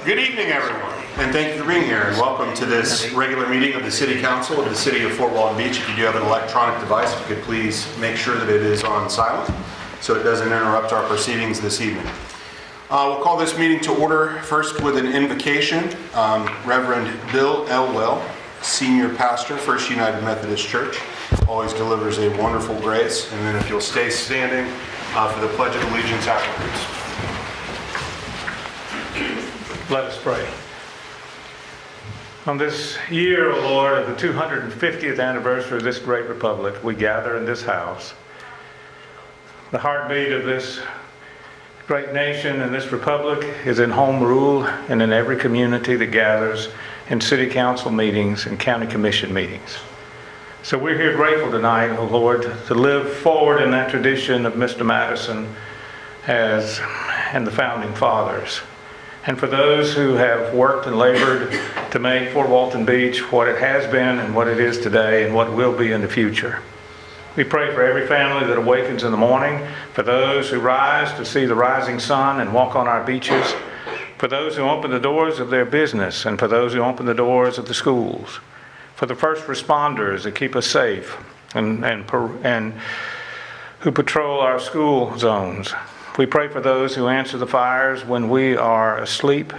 Good evening, everyone, and thank you for being here, and welcome to this regular meeting of the City Council of the City of Fort Walton Beach. If you do have an electronic device, if you could please make sure that it is on silent so it doesn't interrupt our proceedings this evening. We'll call this meeting to order first with an invocation. Reverend Bill Elwell, Senior Pastor, First United Methodist Church, always delivers a wonderful grace. And then if you'll stay standing for the Pledge of Allegiance afterwards. Let us pray. On this year, O Lord, of the 250th anniversary of this great republic, we gather in this house. The heartbeat of this great nation and this republic is in home rule and in every community that gathers in city council meetings and county commission meetings. So we're here grateful tonight, O Lord, to live forward in that tradition of Mr. Madison and the founding fathers. And for those who have worked and labored to make Fort Walton Beach what it has been and what it is today and what will be in the future. We pray for every family that awakens in the morning, for those who rise to see the rising sun and walk on our beaches, for those who open the doors of their business and for those who open the doors of the schools, for the first responders that keep us safe and who patrol our school zones. We pray for those who answer the fires when we are asleep,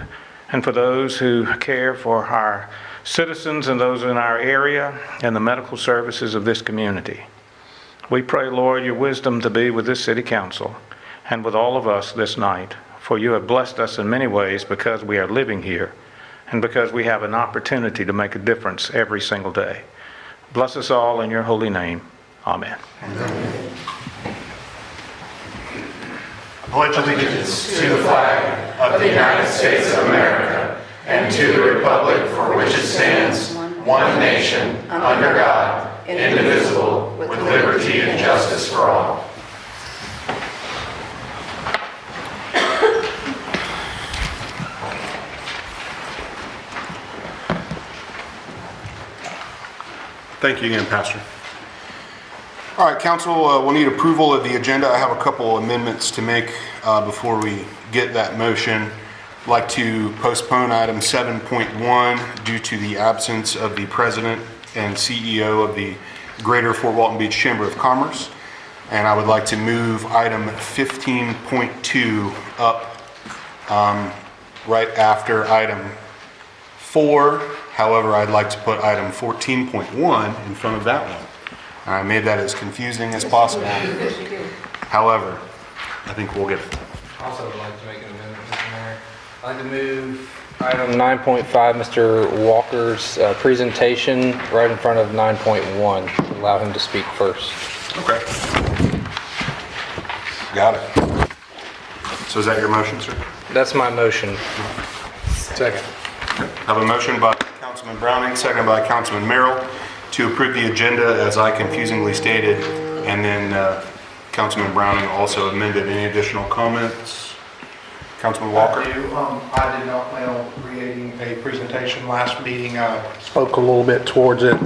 and for those who care for our citizens and those in our area and the medical services of this community. We pray, Lord, your wisdom to be with this city council and with all of us this night, for you have blessed us in many ways because we are living here and because we have an opportunity to make a difference every single day. Bless us all in your holy name. Amen. Amen. Pledge allegiance to the flag of the United States of America and to the republic for which it stands, one nation, under God, indivisible, with liberty and justice for all. Thank you again, Pastor. All right, Council, we'll need approval of the agenda. I have a couple amendments to make before we get that motion. I'd like to postpone item 7.1 due to the absence of the President and CEO of the Greater Fort Walton Beach Chamber of Commerce. And I would like to move item 15.2 up right after item 4. However, I'd like to put item 14.1 in front of that one. I made that as confusing as possible. However, I think we'll get it. Also would like to make an amendment, Mr. Mayor. I'd like to move item 9.5, Mr. Walker's presentation, right in front of 9.1, to allow him to speak first. Okay. Got it. So is that your motion, sir? That's my motion. Second. Okay. I have a motion by Councilman Browning, seconded by Councilman Merrill, to approve the agenda as I confusingly stated, and then Councilman Browning also amended. Any additional comments? Councilman Walker? I did not plan on creating a presentation last meeting. I spoke a little bit towards it.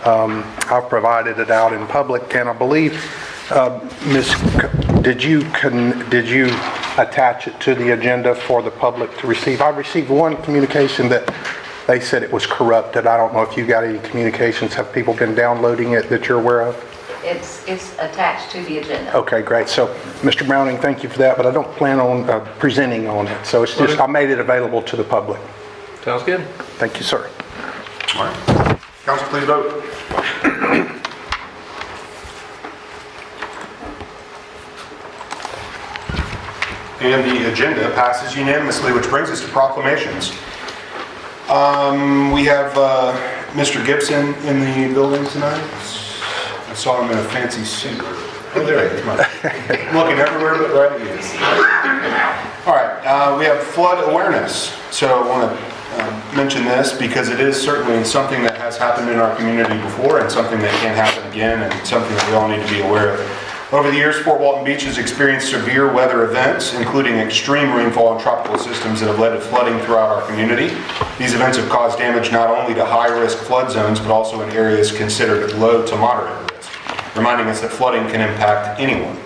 I've provided it out in public, and I believe, did you attach it to the agenda for the public to receive? I received one communication that they said it was corrupted. I don't know if you got any communications. Have people been downloading it that you're aware of? It's attached to the agenda. Okay, great. So, Mr. Browning, thank you for that, but I don't plan on presenting on it. So it's just, I made it available to the public. Sounds good. Thank you, sir. All right. Council, please vote. And the agenda passes unanimously, which brings us to proclamations. We have Mr. Gibson in the building tonight. I saw him in a fancy suit. Oh, there he is. I'm looking everywhere but right at you. All right, we have flood awareness. So I want to mention this because it is certainly something that has happened in our community before and something that can happen again and something that we all need to be aware of. Over the years, Fort Walton Beach has experienced severe weather events, including extreme rainfall and tropical systems that have led to flooding throughout our community. These events have caused damage not only to high-risk flood zones, but also in areas considered low to moderate risk, reminding us that flooding can impact anyone.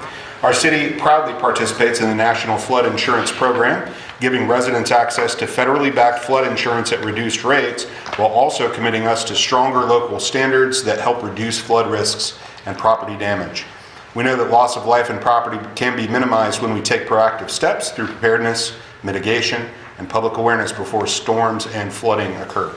Our city proudly participates in the National Flood Insurance Program, giving residents access to federally backed flood insurance at reduced rates, while also committing us to stronger local standards that help reduce flood risks and property damage. We know that loss of life and property can be minimized when we take proactive steps through preparedness, mitigation, and public awareness before storms and flooding occur.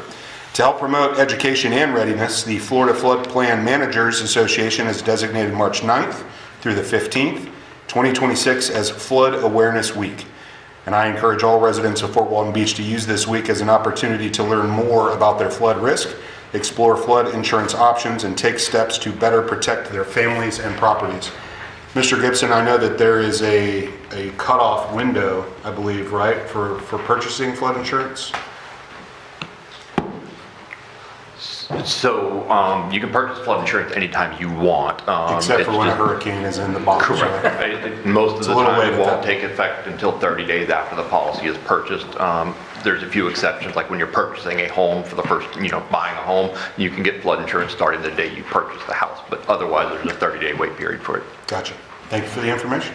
To help promote education and readiness, the Florida Flood Plan Managers Association has designated March 9th through the 15th, 2026 as Flood Awareness Week. And I encourage all residents of Fort Walton Beach to use this week as an opportunity to learn more about their flood risk, explore flood insurance options, and take steps to better protect their families and properties. Mr. Gibson, I know that there is a cutoff window, I believe, right, for purchasing flood insurance? So you can purchase flood insurance anytime you want. Except for it's when a just- hurricane is in the box, Correct. right? Most of the a little time, late it at won't that. take effect until 30 days after the policy is purchased. There's a few exceptions, like when you're purchasing a home for the first, buying a home, you can get flood insurance starting the day you purchase the house. But otherwise, there's a 30-day wait period for it. Gotcha. Thank you for the information.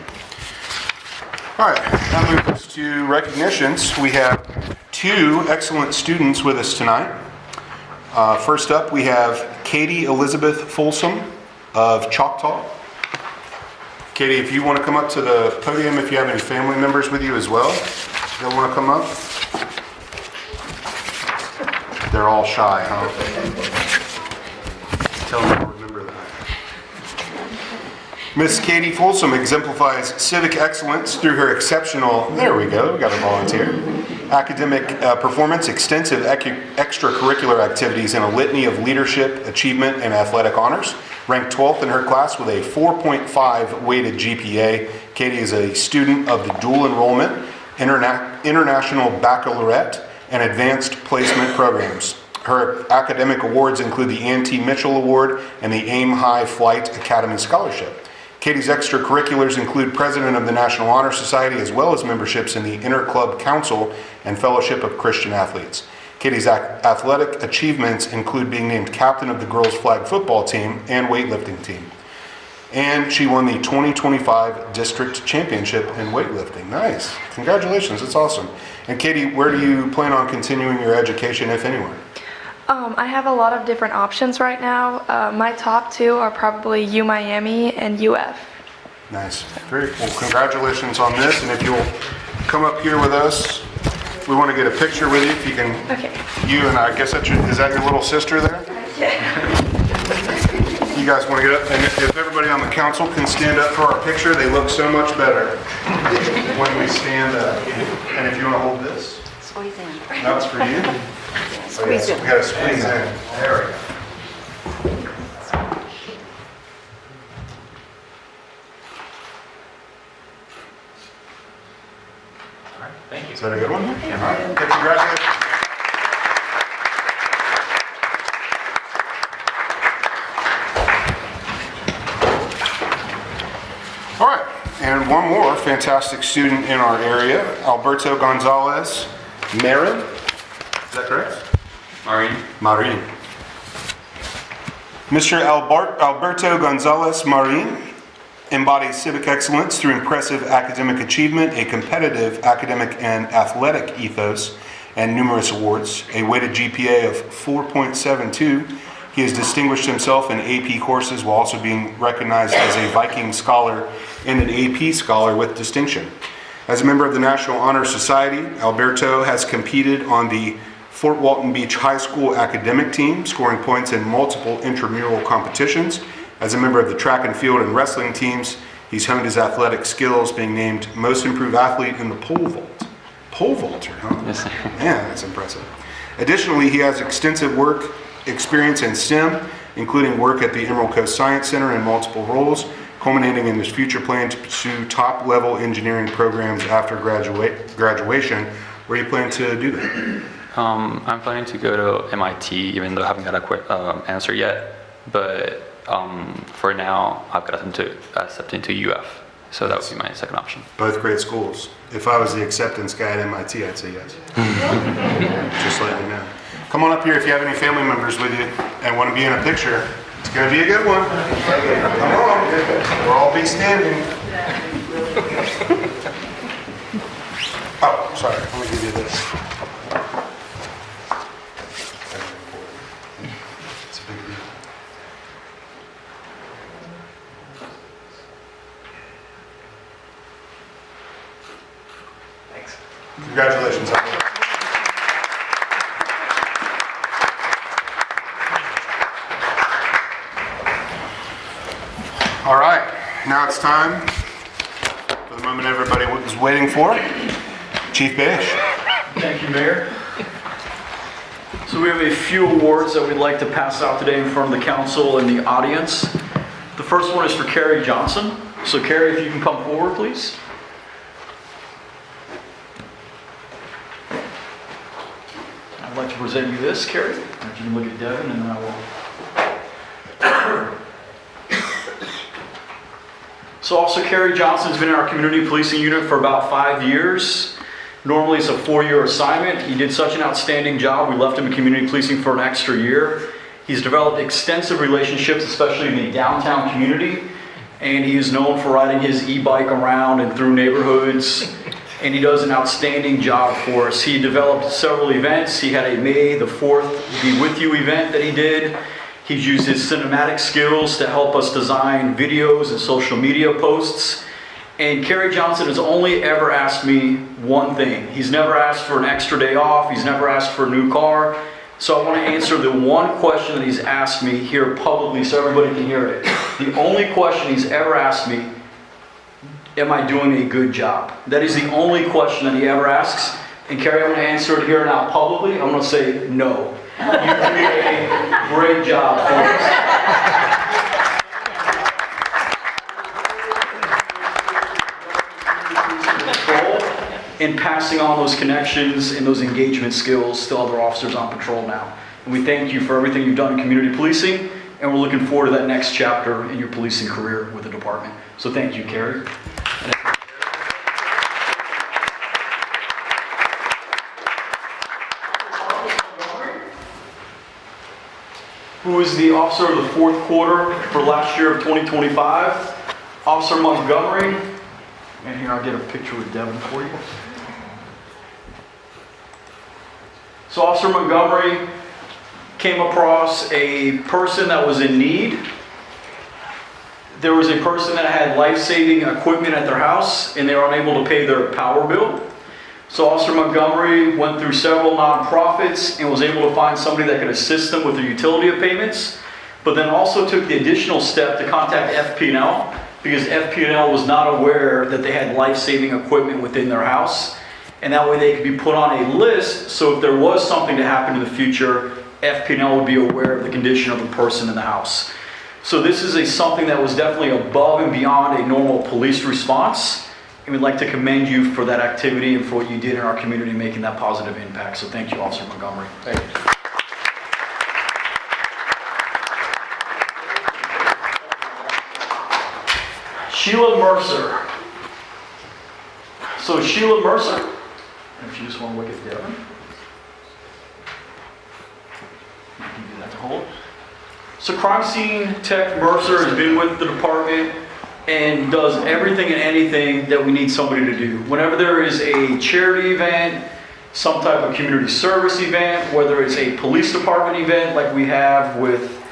All right, that moves us to recognitions. We have two excellent students with us tonight. First up, we have Katie Elizabeth Folsom of Choctaw. Katie, if you want to come up to the podium, if you have any family members with you as well, they'll want to come up. They're all shy, huh? Tell them to remember that. Miss Katie Folsom exemplifies civic excellence through her exceptional, there we go, we got a volunteer, academic performance, extensive extracurricular activities, and a litany of leadership, achievement, and athletic honors. Ranked 12th in her class with a 4.5 weighted GPA, Katie is a student of the dual enrollment, international baccalaureate, and advanced placement programs. Her academic awards include the Ann T. Mitchell Award and the AIM High Flight Academy Scholarship. Katie's extracurriculars include President of the National Honor Society, as well as memberships in the Interclub Council and Fellowship of Christian Athletes. Katie's athletic achievements include being named captain of the girls' flag football team and weightlifting team. And she won the 2025 district championship in weightlifting. Nice. Congratulations. That's awesome. And Katie, where do you plan on continuing your education, if anywhere? I have a lot of different options right now. My top two are probably UMiami and UF. Nice. Very cool. Congratulations on this. And if you'll come up here with us, we want to get a picture with you. If you can, Okay. you and I guess is that your little sister there? Yeah. You guys want to get up? And if everybody on the council can stand up for our picture, they look so much better when we stand up. And if you want to hold this, Squeeze in. that's for you. Squeeze in. We got to squeeze in. There we go. Thank you. Is that a good one? All right. Okay, congratulations. All right, and one more fantastic student in our area, Alberto Gonzalez Marin. Is that correct? Marin. Mr. Alberto Gonzalez Marin embodies civic excellence through impressive academic achievement, a competitive academic and athletic ethos, and numerous awards. A weighted GPA of 4.72, he has distinguished himself in AP courses while also being recognized as a Viking Scholar and an AP Scholar with distinction. As a member of the National Honor Society, Alberto has competed on the Fort Walton Beach High School academic team, scoring points in multiple intramural competitions. As a member of the track and field and wrestling teams, he's honed his athletic skills, being named Most Improved Athlete in the pole vault. Pole vaulter, huh? Yes, sir. Yeah, that's impressive. Additionally, he has extensive work experience in STEM, including work at the Emerald Coast Science Center in multiple roles, culminating in his future plan to pursue top-level engineering programs after graduation. Where do you plan to do that? I'm planning to go to MIT, even though I haven't got a quick answer yet. But for now, I've got to accept into UF. So that would be my second option. Both great schools. If I was the acceptance guy at MIT, I'd say yes. Just let me know. Come on up here if you have any family members with you and want to be in a picture. It's going to be a good one. Come on. We'll all be standing. Oh, sorry. sorry, let me give you this. It's a big deal. Congratulations. All right, now it's time for the moment everybody was waiting for. Chief Bish. Thank you, Mayor. So we have a few awards that we'd like to pass out today in front of the council and the audience. The first one is for Carrie Johnson. So Carrie, if you can come forward, please. I'd like to present you this, Carrie. You can look at Devin and then I will. So also Carrie Johnson's been in our community policing unit for about 5 years. Normally it's a 4-year assignment. He did such an outstanding job, we left him in community policing for an extra year. He's developed extensive relationships, especially in the downtown community, and he is known for riding his e-bike around and through neighborhoods, and he does an outstanding job for us. He developed several events. He had a May the 4th Be With You event that he did. He's used his cinematic skills to help us design videos and social media posts. And Carrie Johnson has only ever asked me one thing. He's never asked for an extra day off. He's never asked for a new car. So I want to answer the one question that he's asked me here publicly so everybody can hear it. The only question he's ever asked me, am I doing a good job? That is the only question that he ever asks. And Carrie, I'm going to answer it here now publicly. I'm going to say no. You did a great job for us. In passing on those connections and those engagement skills to other officers on patrol now. And we thank you for everything you've done in community policing, and we're looking forward to that next chapter in your policing career with the department. So thank you, Carrie. Who is the officer of the fourth quarter for last year of 2025? Officer Montgomery. And here I'll get a picture with Devin for you. So Officer Montgomery came across a person that was in need. There was a person that had life-saving equipment at their house and they were unable to pay their power bill. So Officer Montgomery went through several nonprofits and was able to find somebody that could assist them with their utility payments, but then also took the additional step to contact FP&L because FP&L was not aware that they had life-saving equipment within their house. And that way they could be put on a list, so if there was something to happen in the future, FP&L would be aware of the condition of the person in the house. So this is something that was definitely above and beyond a normal police response. And we'd like to commend you for that activity and for what you did in our community, making that positive impact. So thank you, Officer Montgomery. Thank you. Sheila Mercer. So Sheila Mercer, if you just want to look at Devin. You can do that to hold. So Crime Scene Tech Mercer has been with the department and does everything and anything that we need somebody to do. Whenever there is a charity event, some type of community service event, whether it's a police department event like we have with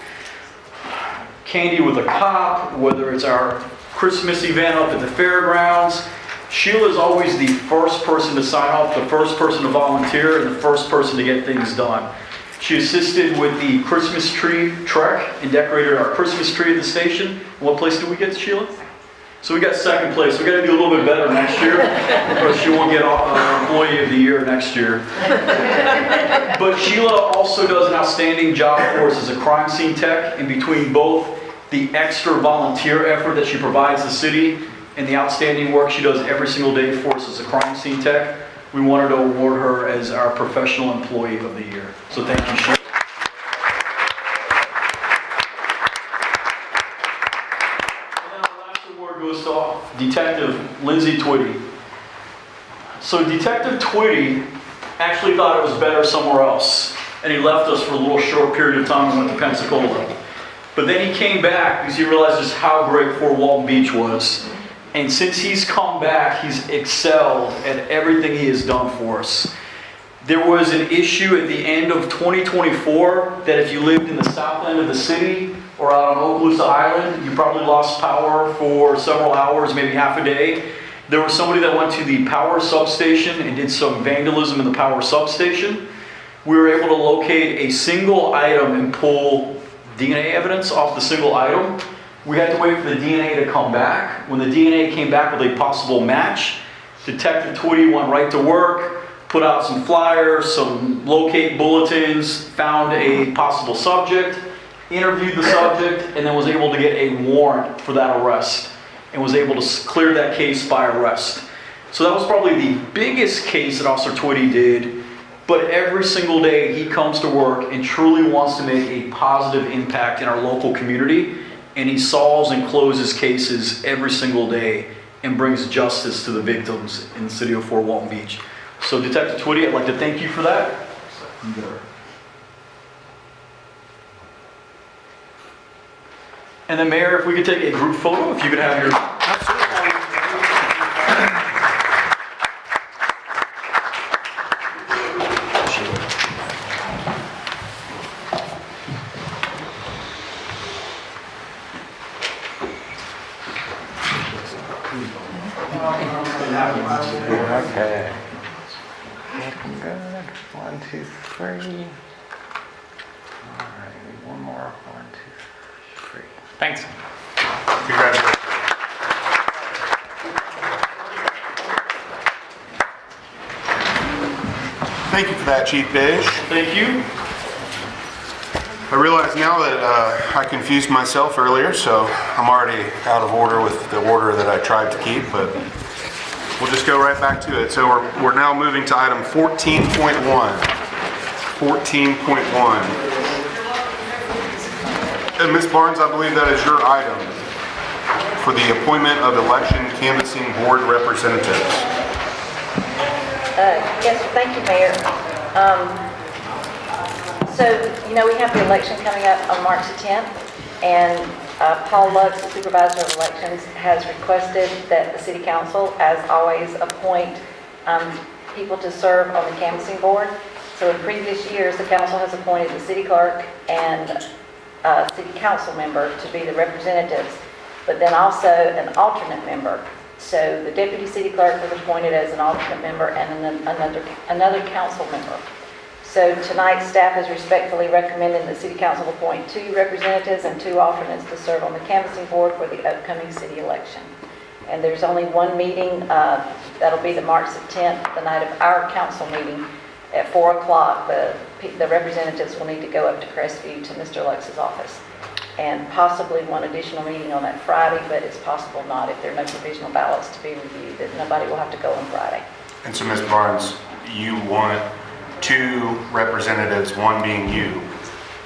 Candy with a Cop, whether it's our Christmas event up at the fairgrounds, Sheila is always the first person to sign off, the first person to volunteer, and the first person to get things done. She assisted with the Christmas tree trek and decorated our Christmas tree at the station. What place did we get, Sheila? So we got second place. We got to do a little bit better next year, or she won't get Employee of the Year next year. But Sheila also does an outstanding job for us as a crime scene tech, in between both the extra volunteer effort that she provides the city and the outstanding work she does every single day for us as a crime scene tech. We wanted to award her as our Professional Employee of the Year. So thank you, Sheila. Goes to Detective Lindsay Twitty. So Detective Twitty actually thought it was better somewhere else, and he left us for a little short period of time and went to Pensacola. But then he came back because he realized just how great Fort Walton Beach was. And since he's come back, he's excelled at everything he has done for us. There was an issue at the end of 2024 that if you lived in the south end of the city or out on Okaloosa Island, you probably lost power for several hours, maybe half a day. There was somebody that went to the power substation and did some vandalism in the power substation. We were able to locate a single item and pull DNA evidence off the single item. We had to wait for the DNA to come back. When the DNA came back with a possible match, Detective Twitty went right to work, put out some flyers, some locate bulletins, found a possible subject, interviewed the subject, and then was able to get a warrant for that arrest and was able to clear that case by arrest. So that was probably the biggest case that Officer Twitty did, but every single day he comes to work and truly wants to make a positive impact in our local community, and he solves and closes cases every single day and brings justice to the victims in the city of Fort Walton Beach. So Detective Twitty, I'd like to thank you for that. And then Mayor, if we could take a group photo, if you could have your... Okay. Looking good. 1, 2, 3. All right, one more. 1, 2, 3. Thanks. Congratulations. Thank you for that, Chief Beige. Thank you. I realize now that I confused myself earlier, so I'm already out of order with the order that I tried to keep, but we'll just go right back to it. So we're now moving to item 14.1. 14.1. And Ms. Barnes, I believe that is your item for the appointment of election canvassing board representatives. Yes, thank you, Mayor. So, you know, we have the election coming up on March the 10th, and Paul Lutz, the Supervisor of Elections, has requested that the City Council, as always, appoint people to serve on the canvassing board. So in previous years, the council has appointed the city clerk and city council member to be the representatives, but then also an alternate member. So the deputy city clerk was appointed as an alternate member and another council member. So tonight, staff is respectfully recommending the City Council appoint 2 representatives and 2 alternates to serve on the canvassing board for the upcoming city election. And there's only one meeting, that'll be the March the 10th, the night of our council meeting at 4 o'clock. The representatives will need to go up to Crestview to Mr. Lux's office. And possibly one additional meeting on that Friday, but it's possible not if there are no provisional ballots to be reviewed, that nobody will have to go on Friday. And so, Ms. Barnes, you want 2 representatives, one being you,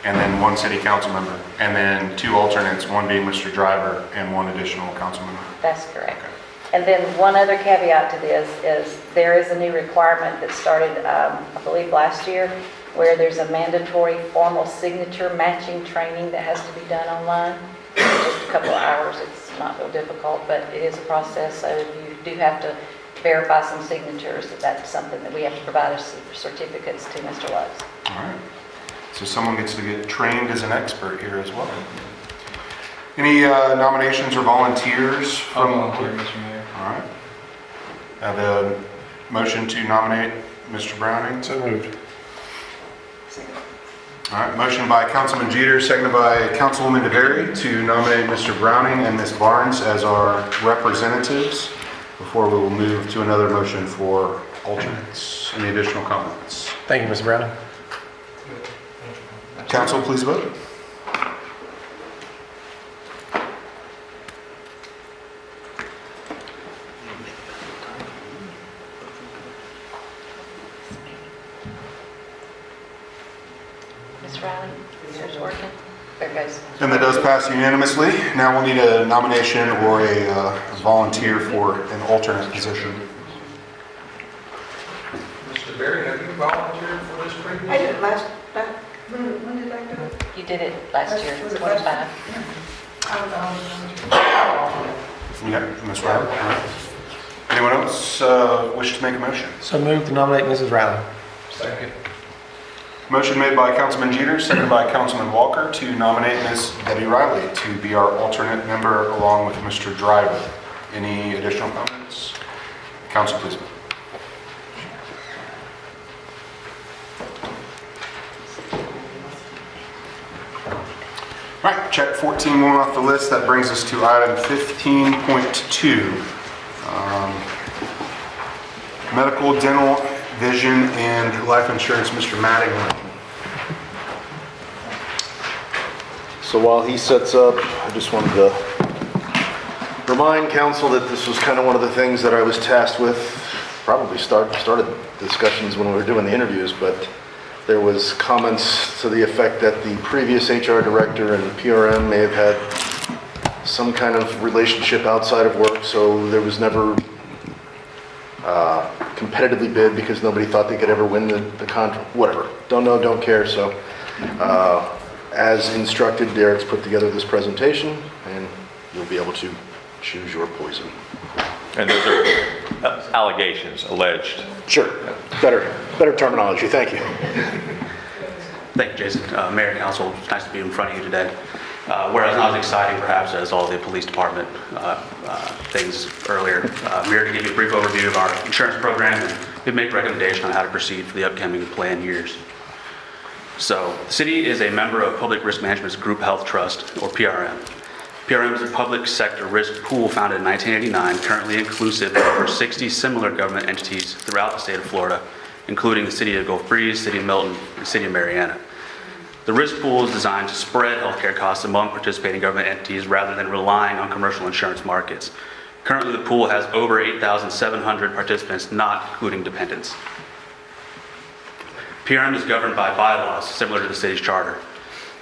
and then 1 city council member, and then 2 alternates, one being Mr. Driver and 1 additional council member. That's correct. Okay. And then one other caveat to this is there is a new requirement that started, I believe, last year, where there's a mandatory formal signature matching training that has to be done online. It's just a couple of hours. It's not real difficult, but it is a process, so you do have to verify some signatures that's something that we have to provide as certificates to Mr. Lutz. All right. So someone gets to get trained as an expert here as well. Any nominations or volunteers? I'll volunteer, Mr. Mayor. All right. Have a motion to nominate Mr. Browning. So moved. All right. Motion by Councilman Jeter, seconded by Councilwoman DeBerry to nominate Mr. Browning and Ms. Barnes as our representatives. Before we will move to another motion for alternates. Any additional comments? Thank you, Mr. Browning. Council, please vote. Ms. Riley, is yours working? There it goes. And that does pass unanimously. Now we'll need a nomination or a volunteer for an alternate position. Mr. Berry, have you volunteered for this previously? I did it last, when did I do it? You did it last year, Was it 25. last year? I was on. Yeah, Ms. Riley. All right. Anyone else wish to make a motion? So move to nominate Mrs. Riley. Second. Motion made by Councilman Jeter, seconded by Councilman Walker to nominate Ms. Debbie Riley to be our alternate member along with Mr. Driver. Any additional comments? Council, please. All right, check 14 more off the list. That brings us to item 15.2. Medical, dental, vision, and life insurance, Mr. Mattingly. So while he sets up, I just wanted to remind council that this was kind of one of the things that I was tasked with, probably started discussions when we were doing the interviews, but there was comments to the effect that the previous HR director and PRM may have had some kind of relationship outside of work, so there was never competitively bid because nobody thought they could ever win the contract, whatever. Don't know, don't care, so as instructed, Derek's put together this presentation, and you'll be able to choose your poison. And those are allegations, alleged. Sure, better terminology, thank you. Thank you, Jason. Mayor and Council, it's nice to be in front of you today. Whereas not as exciting perhaps as all the police department things earlier, I'm here to give you a brief overview of our insurance program and make a recommendation on how to proceed for the upcoming plan years. So the city is a member of Public Risk Management's Group Health Trust, or PRM. PRM is a public sector risk pool founded in 1989, currently inclusive of over 60 similar government entities throughout the state of Florida, including the city of Gulf Breeze, city of Milton, and city of Marianna. The risk pool is designed to spread healthcare costs among participating government entities rather than relying on commercial insurance markets. Currently, the pool has over 8,700 participants, not including dependents. PRM is governed by bylaws similar to the city's charter.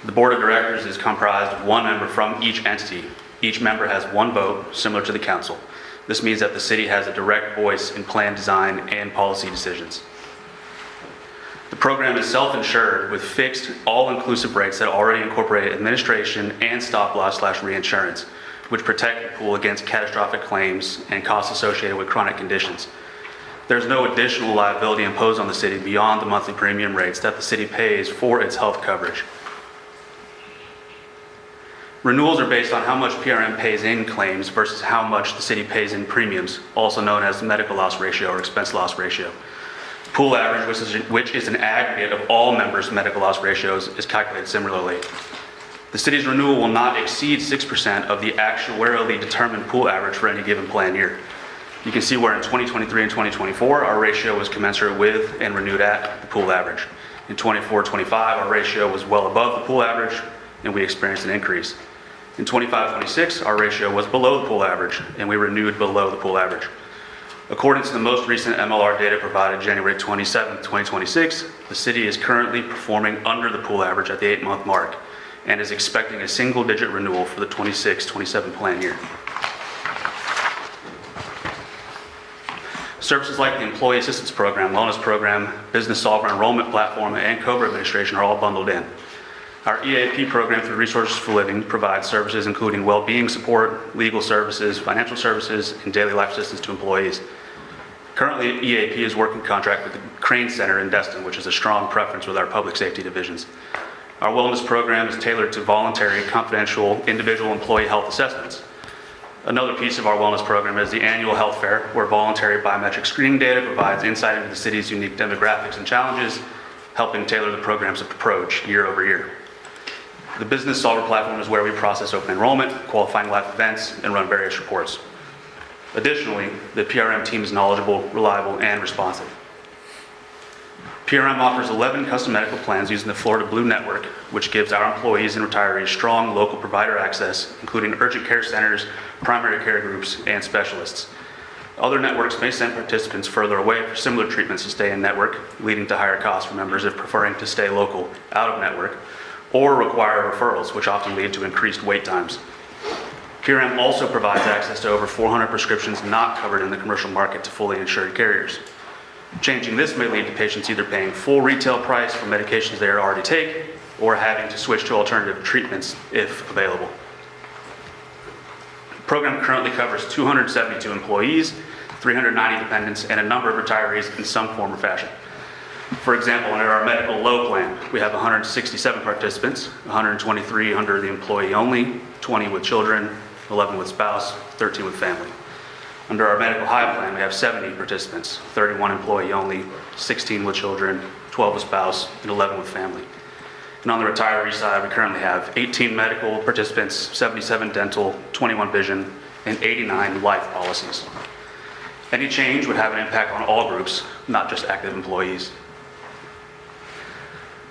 The board of directors is comprised of one member from each entity. Each member has one vote, similar to the council. This means that the city has a direct voice in plan design and policy decisions. The program is self-insured with fixed, all-inclusive rates that already incorporate administration and stop-loss/reinsurance, which protect the pool against catastrophic claims and costs associated with chronic conditions. There's no additional liability imposed on the city beyond the monthly premium rates that the city pays for its health coverage. Renewals are based on how much PRM pays in claims versus how much the city pays in premiums, also known as the medical loss ratio or expense loss ratio. Pool average, which is an aggregate of all members' medical loss ratios, is calculated similarly. The city's renewal will not exceed 6% of the actuarially determined pool average for any given plan year. You can see where in 2023 and 2024, our ratio was commensurate with and renewed at the pool average. In 24-25, our ratio was well above the pool average, and we experienced an increase. In 25-26, our ratio was below the pool average, and we renewed below the pool average. According to the most recent MLR data provided January 27, 2026, the city is currently performing under the pool average at the 8-month mark and is expecting a single-digit renewal for the 26-27 plan year. Services like the Employee Assistance Program, Wellness Program, Business Solver Enrollment Platform, and COBRA Administration are all bundled in. Our EAP program through Resources for Living provides services including well-being support, legal services, financial services, and daily life assistance to employees. Currently, EAP is working contract with the Crane Center in Destin, which is a strong preference with our public safety divisions. Our wellness program is tailored to voluntary, confidential, individual employee health assessments. Another piece of our wellness program is the annual health fair, where voluntary biometric screening data provides insight into the city's unique demographics and challenges, helping tailor the program's approach year over year. The Business Solver platform is where we process open enrollment, qualifying life events, and run various reports. Additionally, the PRM team is knowledgeable, reliable, and responsive. PRM offers 11 custom medical plans using the Florida Blue Network, which gives our employees and retirees strong local provider access, including urgent care centers, primary care groups, and specialists. Other networks may send participants further away for similar treatments to stay in network, leading to higher costs for members if preferring to stay local out of network, or require referrals, which often lead to increased wait times. PRM also provides access to over 400 prescriptions not covered in the commercial market to fully insured carriers. Changing this may lead to patients either paying full retail price for medications they already take or having to switch to alternative treatments if available. program currently covers 272 employees, 390 dependents, and a number of retirees in some form or fashion. For example, under our medical low plan, we have 167 participants, 123 under the employee only, 20 with children, 11 with spouse, 13 with family. Under our medical high plan, we have 70 participants, 31 employee only, 16 with children, 12 with spouse, and 11 with family. And on the retiree side, we currently have 18 medical participants, 77 dental, 21 vision, and 89 life policies. Any change would have an impact on all groups, not just active employees.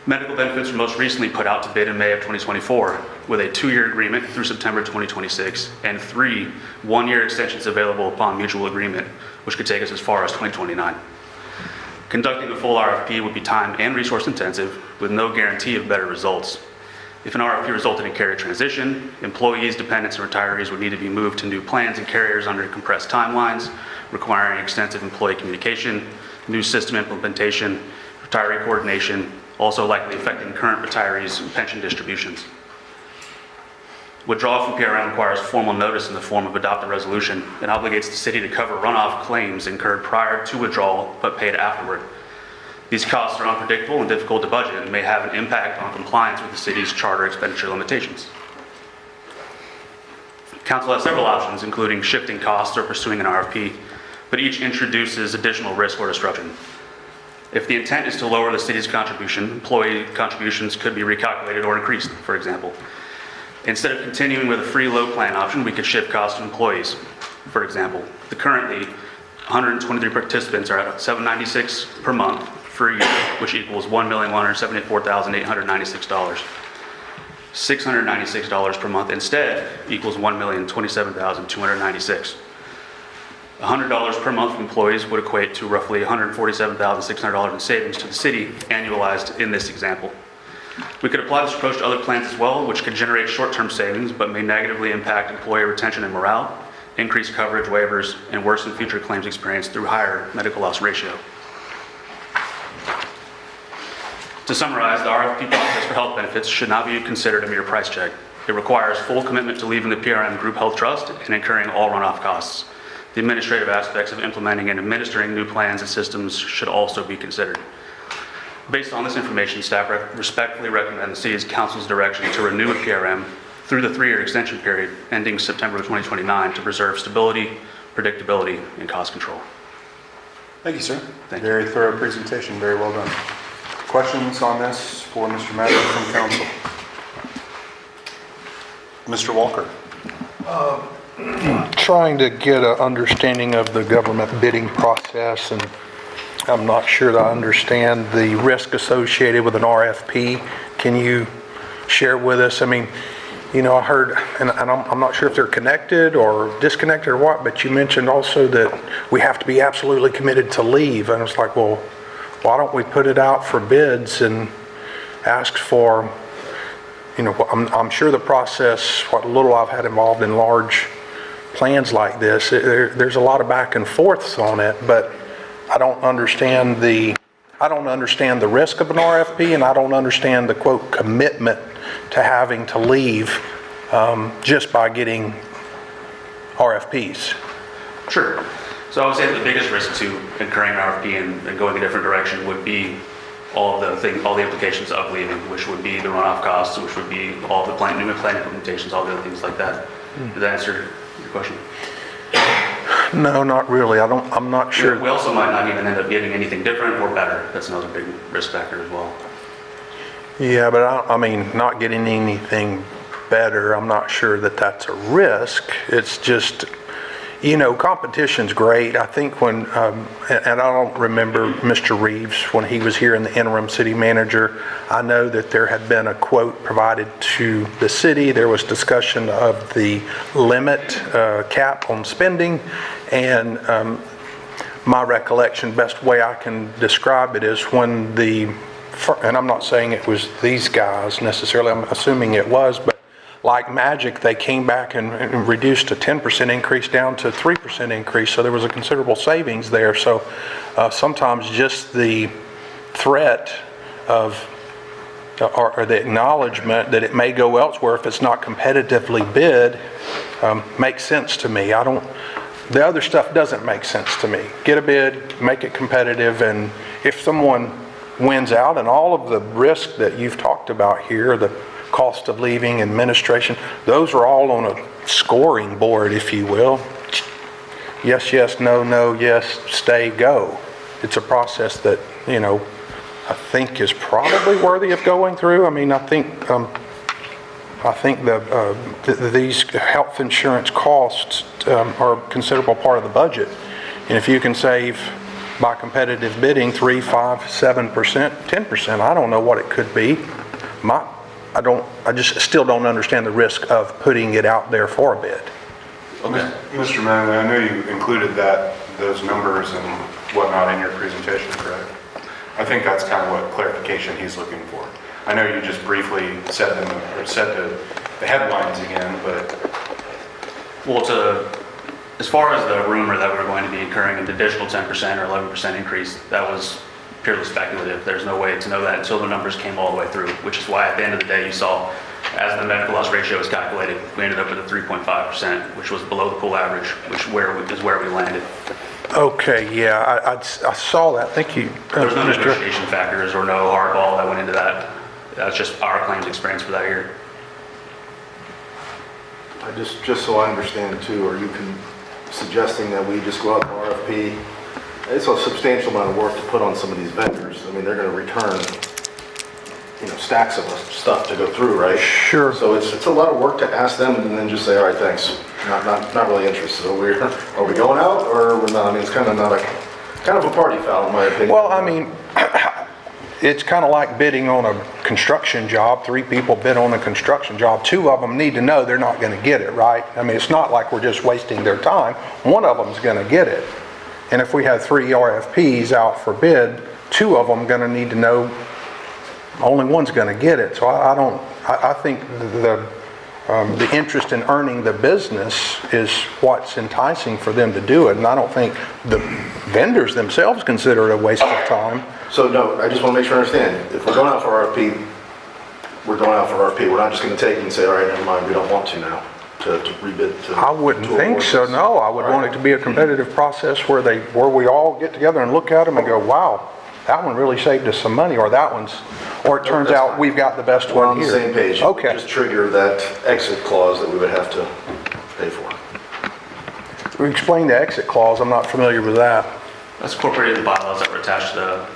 Medical benefits were most recently put out to bid in May of 2024, with a 2-year agreement through September 2026, and 3 one-year extensions available upon mutual agreement, which could take us as far as 2029. Conducting a full RFP would be time and resource intensive, with no guarantee of better results. If an RFP resulted in carrier transition, employees, dependents, and retirees would need to be moved to new plans and carriers under compressed timelines, requiring extensive employee communication, new system implementation, retiree coordination, also likely affecting current retirees' pension distributions. Withdrawal from PRM requires formal notice in the form of adopted resolution and obligates the city to cover runoff claims incurred prior to withdrawal but paid afterward. These costs are unpredictable and difficult to budget and may have an impact on compliance with the city's charter expenditure limitations. Council has several options, including shifting costs or pursuing an RFP, but each introduces additional risk or disruption. If the intent is to lower the city's contribution, employee contributions could be recalculated or increased, for example. Instead of continuing with a free low plan option, we could shift costs to employees. For example, the currently 123 participants are at $796 per month for a year, which equals $1,174,896. $696 per month instead equals $1,027,296. $100 per month for employees would equate to roughly $147,600 in savings to the city, annualized in this example. We could apply this approach to other plans as well, which could generate short-term savings, but may negatively impact employee retention and morale, increase coverage waivers, and worsen future claims experience through higher medical loss ratio. To summarize, the RFP process for health benefits should not be considered a mere price check. It requires full commitment to leaving the PRM Group Health Trust and incurring all runoff costs. The administrative aspects of implementing and administering new plans and systems should also be considered. Based on this information, staff respectfully recommend the City's Council's direction to renew a PRM through the 3-year extension period ending September 2029 to preserve stability, predictability, and cost control. Thank you, sir. Thank you. Very thorough presentation, very well done. Questions on this for Mr. Madden from council? Mr. Walker. Trying to get an understanding of the government bidding process, and I'm not sure that I understand the risk associated with an RFP. Can you share with us? I mean, you know, I heard, and I'm not sure if they're connected or disconnected or what, but you mentioned also that we have to be absolutely committed to leave. And it's like, well, why don't we put it out for bids and ask for, you know, I'm sure the process, what little I've had involved in large plans like this, there's a lot of back and forths on it, but I don't understand the risk of an RFP, and I don't understand the quote commitment to having to leave just by getting RFPs. Sure. So I would say that the biggest risk to incurring an RFP and going a different direction would be all the implications of leaving, which would be the runoff costs, which would be all the new plan implementations, all the other things like that. Does that answer your question? No, not really. I'm not sure. We also might not even end up getting anything different or better. That's another big risk factor as well. Yeah, but I mean, not getting anything better, I'm not sure that that's a risk. It's just, you know, competition's great. I think when, and I don't remember Mr. Reeves, when he was here in the interim city manager, I know that there had been a quote provided to the city. There was discussion of the limit cap on spending, and my recollection, best way I can describe it is when and I'm not saying it was these guys necessarily, I'm assuming it was, but like magic, they came back and reduced a 10% increase down to 3% increase. So there was a considerable savings there. So sometimes just the threat of or the acknowledgement that it may go elsewhere if it's not competitively bid makes sense to me. The other stuff doesn't make sense to me. Get a bid, make it competitive, and if someone wins out and all of the risk that you've talked about here, the cost of leaving, administration, those are all on a scoring board, if you will. Yes, yes, no, no, yes, stay, go. It's a process that, I think is probably worthy of going through. I mean, I think these health insurance costs are a considerable part of the budget. And if you can save by competitive bidding 3, 5, 7%, 10%, I don't know what it could be. I just still don't understand the risk of putting it out there for a bid. Okay. Mr. Manley, I know you included those numbers and whatnot in your presentation, correct? I think that's kind of what clarification he's looking for. I know you just briefly said the headlines again, but... Well, as far as the rumor that we were going to be incurring an additional 10% or 11% increase, that was purely speculative. There's no way to know that until the numbers came all the way through, which is why at the end of the day you saw, as the medical loss ratio was calculated, we ended up with a 3.5%, which was below the pool average, which is where we landed. Okay, yeah, I saw that. Thank you. There's no negotiation factors or no hardball that went into that. That's just our claims experience for that year. Just so I understand too, are you suggesting that we just go out to RFP? It's a substantial amount of work to put on some of these vendors. I mean, they're going to return, stacks of stuff to go through, right? Sure. So it's a lot of work to ask them and then just say, all right, thanks. Not really interested. Are we going out or we're not? I mean, it's kind of a party foul in my opinion. Well, I mean, it's kind of like bidding on a construction job. 3 people bid on a construction job. 2 of them need to know they're not going to get it, right? I mean, it's not like we're just wasting their time. 1 of them's going to get it. And if we have 3 RFPs out for bid, 2 of them going to need to know only one's going to get it. So I think the interest in earning the business is what's enticing for them to do it. And I don't think the vendors themselves consider it a waste of time. So no, I just want to make sure I understand. If we're going out for RFP, we're going out for RFP. We're not just going to take it and say, all right, never mind, we don't want to now. To rebid. I wouldn't think so, no. I would want it to be a competitive process where we all get together and look at them and go, wow, that one really saved us some money, or it turns out we've got the best one here. We're on the same page. Okay. Just trigger that exit clause that we would have to pay for. Explain the exit clause. I'm not familiar with that. That's incorporated in the bylaws that were attached to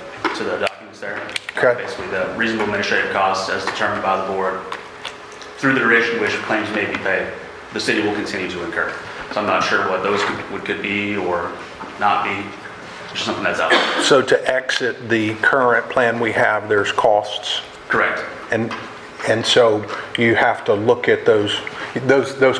the documents there. Okay. Basically, the reasonable administrative costs as determined by the board through the duration in which claims may be paid, the city will continue to incur. So I'm not sure what those could be or not be. It's just something that's out there. So to exit the current plan we have, there's costs. Correct. And so you have to look at those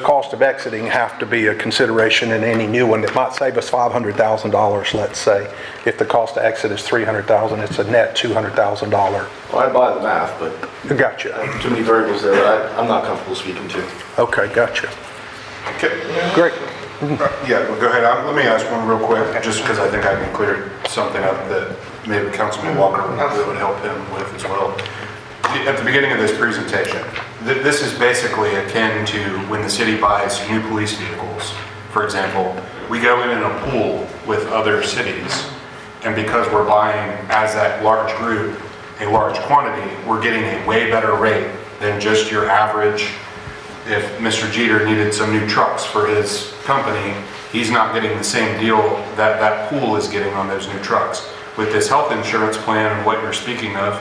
costs of exiting have to be a consideration in any new one that might save us $500,000, let's say. If the cost to exit is $300,000, it's a net $200,000. Well, I buy the math, but gotcha. Too many variables there that I'm not comfortable speaking to. Okay, gotcha. Okay. Great. Yeah, well, go ahead. Let me ask one real quick, just because I think I can clear something up that maybe Councilman Walker would help him with as well. At the beginning of this presentation, this is basically akin to when the city buys new police vehicles. For example, we go in a pool with other cities, and because we're buying as that large group a large quantity, we're getting a way better rate than just your average. If Mr. Jeter needed some new trucks for his company, he's not getting the same deal that pool is getting on those new trucks. With this health insurance plan and what you're speaking of,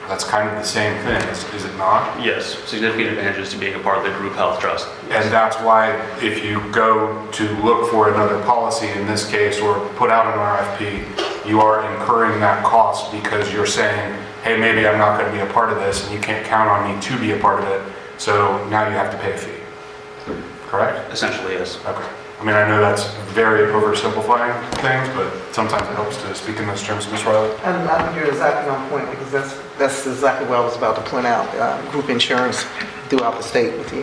that's kind of the same thing, is it not? Yes, significant advantages to being a part of the group health trust. And that's why if you go to look for another policy in this case or put out an RFP, you are incurring that cost because you're saying, hey, maybe I'm not going to be a part of this and you can't count on me to be a part of it, so now you have to pay a fee. Correct? Essentially, yes. Okay. I mean, I know that's very oversimplifying things, but sometimes it helps to speak in those terms. Ms. Riley? I think you're exactly on point because that's exactly what I was about to point out. Group insurance throughout the state with the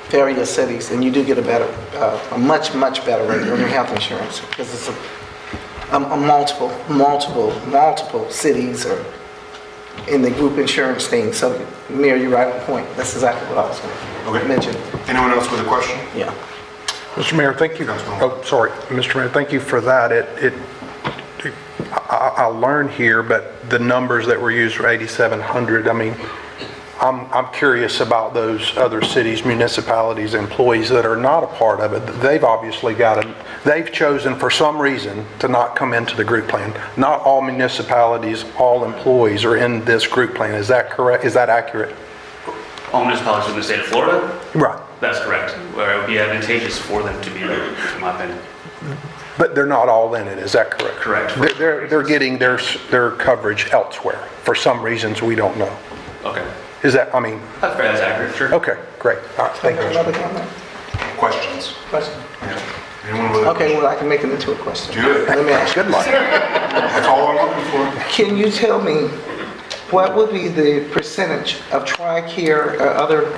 various cities, and you do get a much better rate on your health insurance because it's a multiple cities or in the group insurance thing. So, Mayor, you're right on point. That's exactly what I was going to mention. Anyone else with a question? Yeah. Mr. Mayor, thank you. Oh, sorry, Mr. Mayor, thank you for that. I learned here, but the numbers that were used were 8,700. I mean, I'm curious about those other cities, municipalities, employees that are not a part of it. They've obviously they've chosen for some reason to not come into the group plan. Not all municipalities, all employees are in this group plan. Is that correct? Is that accurate? All municipalities in the state of Florida? Right. That's correct. Where it would be advantageous for them to be there, in my opinion. But they're not all in it, is that correct? Correct. They're getting their coverage elsewhere for some reasons we don't know. Okay. Is that, I mean... That's fair, that's accurate, sure. Okay, great. All right, thank you. Another comment? Questions? Question? Yeah. Anyone with a Okay, well, I can make it into a question. Do it. Let me ask you. Good luck. That's all I'm looking for. Can you tell me what would be the percentage of TRICARE or other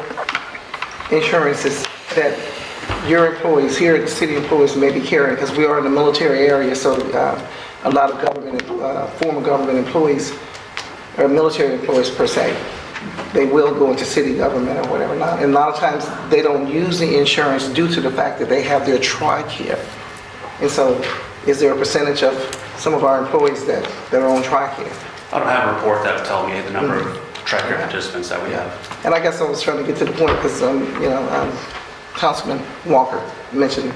insurances that your employees here, the city employees, may be carrying? Because we are in the military area, so a lot of government, former government employees, or military employees per se, they will go into city government or whatever not. And a lot of times they don't use the insurance due to the fact that they have their TRICARE. And so is there a percentage of some of our employees that are on TRICARE? I don't have a report that would tell me the number of TRICARE participants that we have. And I guess I was trying to get to the point because, Councilman Walker mentioned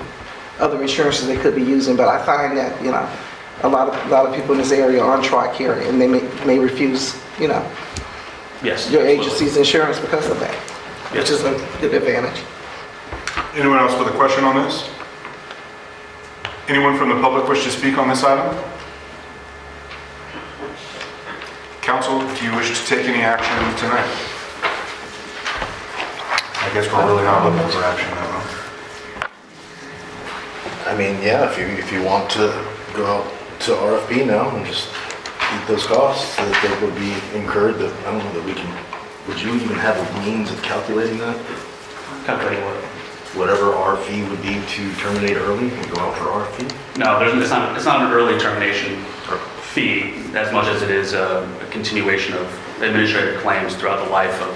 other insurances they could be using, but I find that, a lot of people in this area are on TRICARE and they may refuse, Yes. your absolutely. agency's insurance because of that, which is a good advantage. Anyone else with a question on this? Anyone from the public wish to speak on this item? Council, do you wish to take any action tonight? I guess we're really not looking for action now. I mean, yeah, if you want to go out to RFP now and just eat those costs that they would be incurred, that I don't know that we can, would you even have a means of calculating that? Calculating what? Whatever our fee would be to terminate early and go out for RFP? No, it's not an early termination fee as much as it is a continuation of administrative claims throughout the life of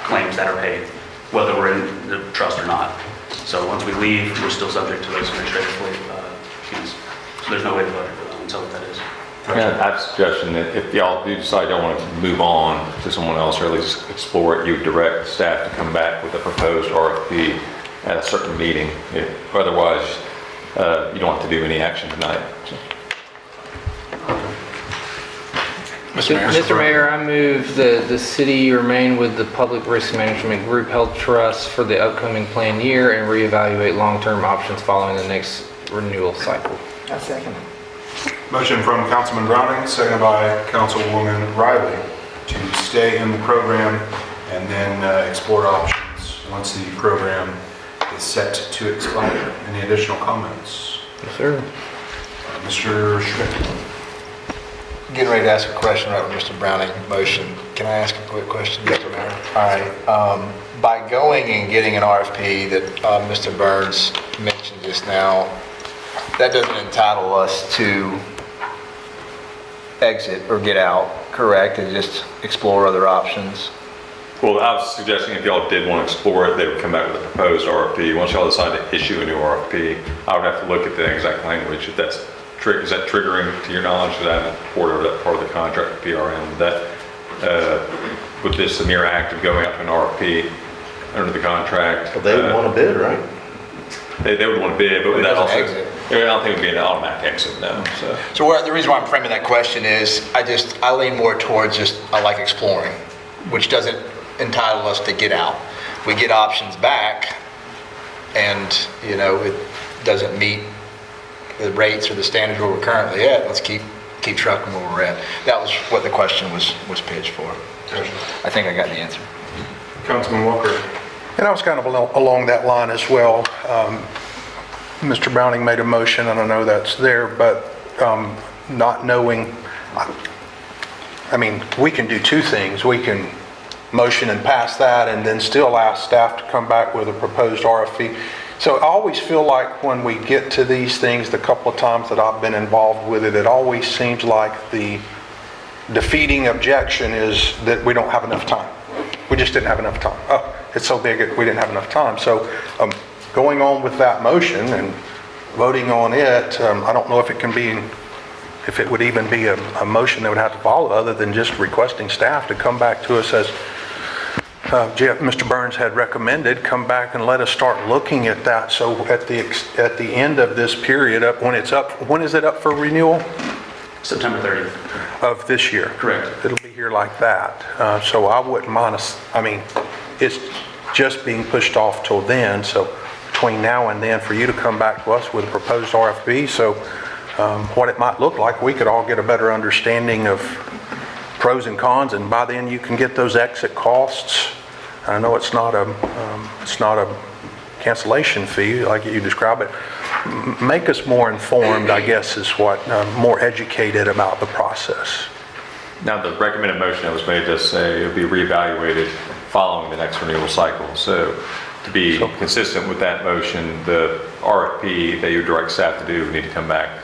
claims that are paid, whether we're in the trust or not. So once we leave, we're still subject to those administrative fees. So there's no way to budget for that until that is. Yeah, I have a suggestion that if y'all do decide you don't want to move on to someone else or at least explore it, you direct staff to come back with a proposed RFP at a certain meeting. Otherwise, you don't have to do any action tonight. Mr. Mayor, I move that the city remain with the Public Risk Management Group Health Trust for the upcoming planned year and reevaluate long-term options following the next renewal cycle. I second. Motion from Councilman Browning, seconded by Councilwoman Riley to stay in the program and then explore options once the program is set to expire. Any additional comments? Yes, sir. Mr. Schmidt. Getting ready to ask a question right with Mr. Browning motion. Can I ask a quick question, Mr. Mayor? All right. By going and getting an RFP that Mr. Burns mentioned just now, that doesn't entitle us to exit or get out, correct? And just explore other options? Well, I was suggesting if y'all did want to explore it, they would come back with a proposed RFP. Once y'all decide to issue a new RFP, I would have to look at the exact language. If that's is that triggering to your knowledge? Is that part of the contract with PRM? That with this mere act of going out to an RFP under the contract, Well, they would want to bid, right? They would want to bid, but But it that doesn't also exit. I don't think it would be an automatic exit. No. So the reason why I'm framing that question is I lean more towards just I like exploring, which doesn't entitle us to get out. We get options back and, it doesn't meet the rates or the standards where we're currently at. Let's keep trucking where we're at. That was what the question was pitched for. I think I got the answer. Councilman Walker. And I was kind of along that line as well. Mr. Browning made a motion, and I know that's there, but not knowing, I mean, we can do two things. We can motion and pass that and then still ask staff to come back with a proposed RFP. So I always feel like when we get to these things, the couple of times that I've been involved with it, it always seems like the defeating objection is that we don't have enough time. We just didn't have enough time. Oh, it's so big, we didn't have enough time. So going on with that motion and voting on it, I don't know if it can be, if it would even be a motion that would have to follow other than just requesting staff to come back to us as Mr. Burns had recommended, come back and let us start looking at that. So at the end of this period, when is it up for renewal? September 30th. Of this year? Correct. It'll be here like that. So I wouldn't mind us, I mean, it's just being pushed off till then. So between now and then, for you to come back to us with a proposed RFP, so what it might look like, we could all get a better understanding of pros and cons, and by then you can get those exit costs. I know it's not a cancellation fee like you describe it. Make us more informed, I guess, is what, more educated about the process. Now, the recommended motion that was made does say it would be reevaluated following the next renewal cycle. So to be consistent with that motion, the RFP that you direct staff to do would need to come back,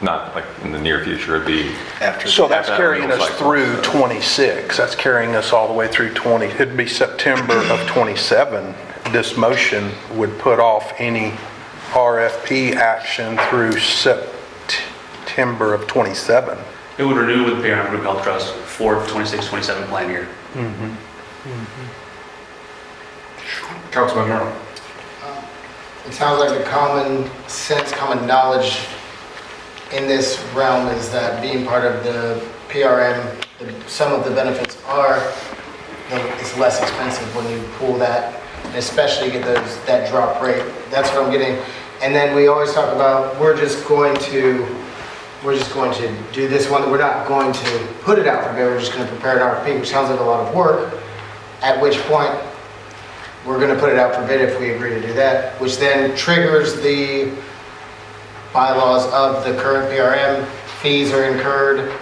not like in the near future, it'd be after. So that's carrying us through 26. That's carrying us all the way through 20. It'd be September of 27. This motion would put off any RFP action through September of 27. It would renew with PRM Group Health Trust for 26-27 plan year. Councilman Merrill. It sounds like the common sense, common knowledge in this realm is that being part of the PRM, some of the benefits are, it's less expensive when you pull that, and especially get that drop rate. That's what I'm getting. And then we always talk about we're just going to do this one. We're not going to put it out for bid. We're just going to prepare an RFP, which sounds like a lot of work. At which point we're going to put it out for bid if we agree to do that, which then triggers the bylaws of the current PRM. Fees are incurred.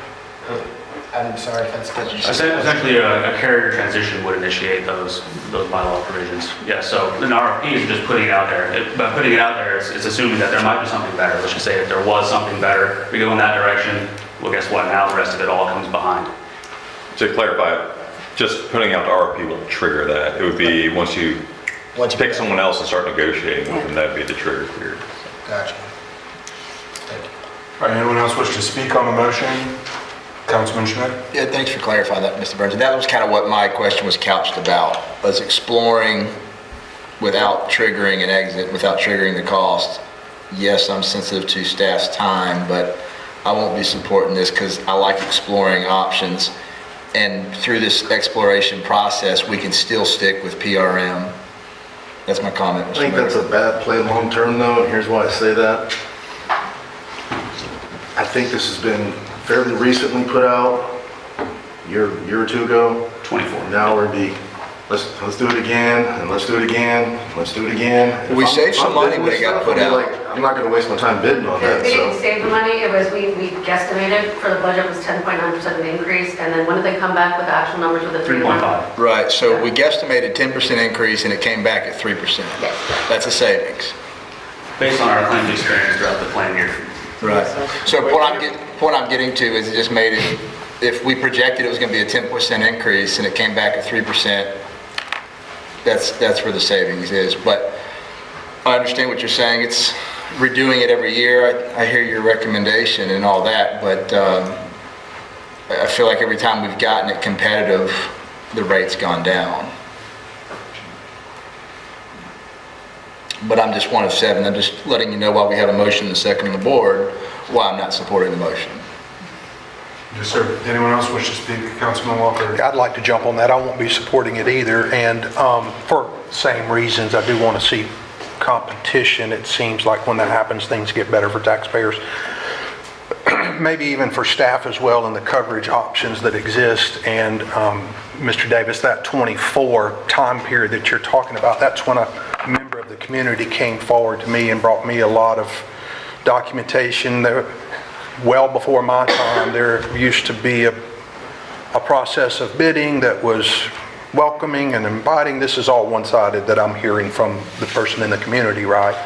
I'm sorry if that's good. Essentially, a carrier transition would initiate those bylaw provisions. Yeah, so an RFP is just putting it out there. By putting it out there, it's assuming that there might be something better. Let's just say if there was something better, we go in that direction, well, guess what? Now the rest of it all comes behind. To clarify, just putting out the RFP won't trigger that. It would be once you pick someone else and start negotiating with them, that'd be the trigger period. Gotcha. All right, anyone else wish to speak on the motion? Councilman Schmidt? Yeah, thanks for clarifying that, Mr. Burns. And that was kind of what my question was couched about, was exploring without triggering an exit, without triggering the cost. Yes, I'm sensitive to staff's time, but I won't be supporting this because I like exploring options. And through this exploration process, we can still stick with PRM. That's my comment, Mr. I think that's a bad play long term though, and here's why I say that. I think this has been fairly recently put out, a year or two ago. 24. Now we're let's do it again, and let's do it again, let's do it again. We saved some money when it got put out. I'm not gonna waste my time bidding on that, They so. didn't save the money, it was, we guesstimated for the budget was 10.9% of the increase, and then when did they come back with the actual numbers with the 3.5. Right, so we guesstimated 10% increase and it came back at 3%. Yes. That's a savings. Based on our claims experience throughout the plan year. Right. So what I'm getting to is it just made it, if we projected it was going to be a 10% increase and it came back at 3%, that's where the savings is. But I understand what you're saying. It's redoing it every year. I hear your recommendation and all that, but I feel like every time we've gotten it competitive, the rate's gone down. But I'm just one of 7. I'm just letting you know while we have a motion and a second on the board, why I'm not supporting the motion. Yes, sir. Anyone else wish to speak? Councilman Walker? I'd like to jump on that. I won't be supporting it either. And for same reasons, I do want to see competition. It seems like when that happens, things get better for taxpayers. Maybe even for staff as well, and the coverage options that exist. And Mr. Davis, that 24 time period that you're talking about, that's when a member of the community came forward to me and brought me a lot of documentation. Well before my time, there used to be a process of bidding that was welcoming and inviting. This is all one-sided that I'm hearing from the person in the community, right?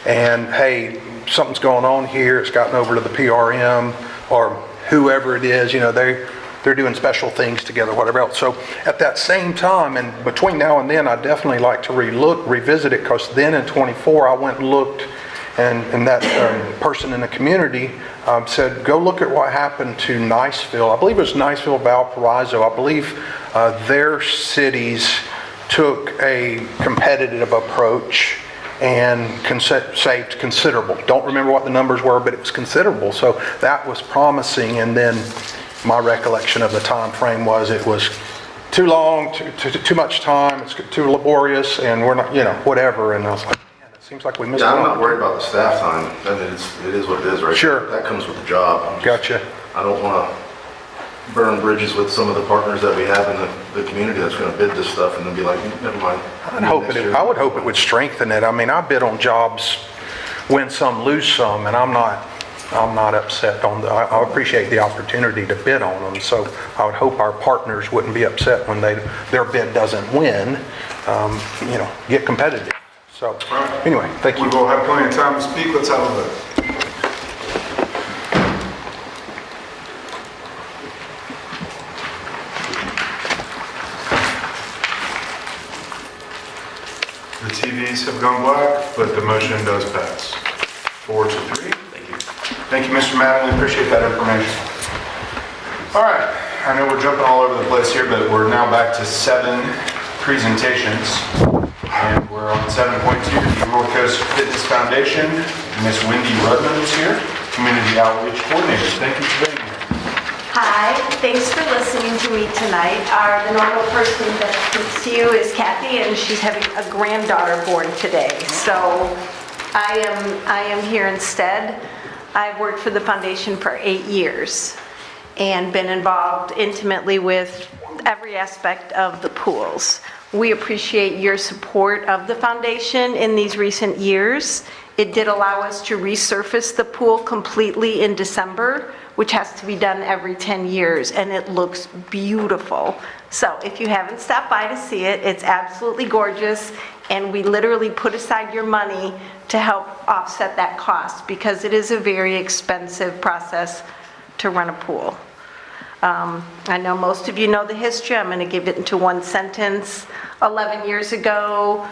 And hey, something's going on here, it's gotten over to the PRM or whoever it is, you know, they're doing special things together, whatever else. So at that same time, and between now and then, I'd definitely like to revisit it, because then in '24, I went and looked, and that person in the community said, go look at what happened to Niceville. I believe it was Niceville, Valparaiso. I believe their cities took a competitive approach and saved considerable. Don't remember what the numbers were, but it was considerable. So that was promising. And then my recollection of the time frame was it was too long, too much time, it's too laborious, and we're not, whatever. And I was like, man, it seems like we missed. Yeah, I'm not worried about the staff time. I mean, it is what it is, right? Sure. That comes with the job. Gotcha. I don't want to burn bridges with some of the partners that we have in the community that's going to bid this stuff and then be like, never mind. I would hope it would strengthen it. I mean, I bid on jobs, win some, lose some, and I'm not upset on I appreciate the opportunity to bid on them. So I would hope our partners wouldn't be upset when their bid doesn't win. Get competitive. So anyway, thank you. We will have plenty of time to speak. Let's have a vote. The TVs have gone black, but the motion does pass. 4-3. Thank you. Thank you, Mr. Madeline. Appreciate that information. All right. I know we're jumping all over the place here, but we're now back to 7 presentations. And we're on 7.2, the North Coast Fitness Foundation. Miss Wendy Rudman is here, Community Outreach Coordinator. Thank you for being here. Hi, thanks for listening to me tonight. The normal person that speaks to you is Kathy, and she's having a granddaughter born today. So I am here instead. I've worked for the foundation for 8 years and been involved intimately with every aspect of the pools. We appreciate your support of the foundation in these recent years. It did allow us to resurface the pool completely in December, which has to be done every 10 years, and it looks beautiful. So if you haven't stopped by to see it, it's absolutely gorgeous, and we literally put aside your money to help offset that cost, because it is a very expensive process to run a pool. I know most of you know the history. I'm going to give it into one sentence. 11 years ago,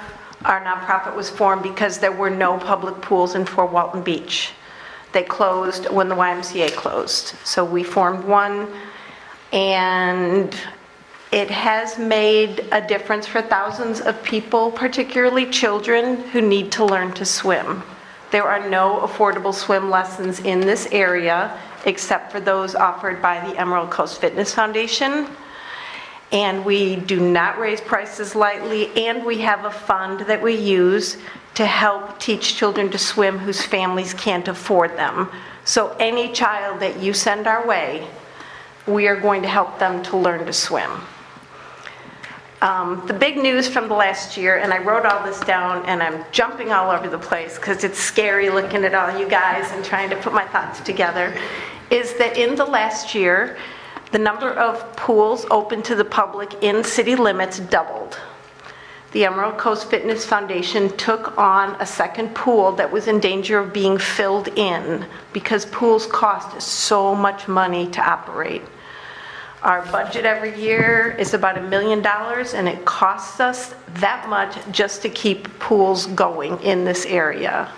our nonprofit was formed because there were no public pools in Fort Walton Beach. They closed when the YMCA closed. So we formed one, and it has made a difference for thousands of people, particularly children who need to learn to swim. There are no affordable swim lessons in this area except for those offered by the Emerald Coast Fitness Foundation. And we do not raise prices lightly, and we have a fund that we use to help teach children to swim whose families can't afford them. So any child that you send our way, we are going to help them to learn to swim. The big news from the last year, and I wrote all this down, and I'm jumping all over the place because it's scary looking at all you guys and trying to put my thoughts together, is that in the last year, the number of pools open to the public in city limits doubled. The Emerald Coast Fitness Foundation took on a second pool that was in danger of being filled in because pools cost so much money to operate. Our budget every year is about $1 million, and it costs us that much just to keep pools going in this area.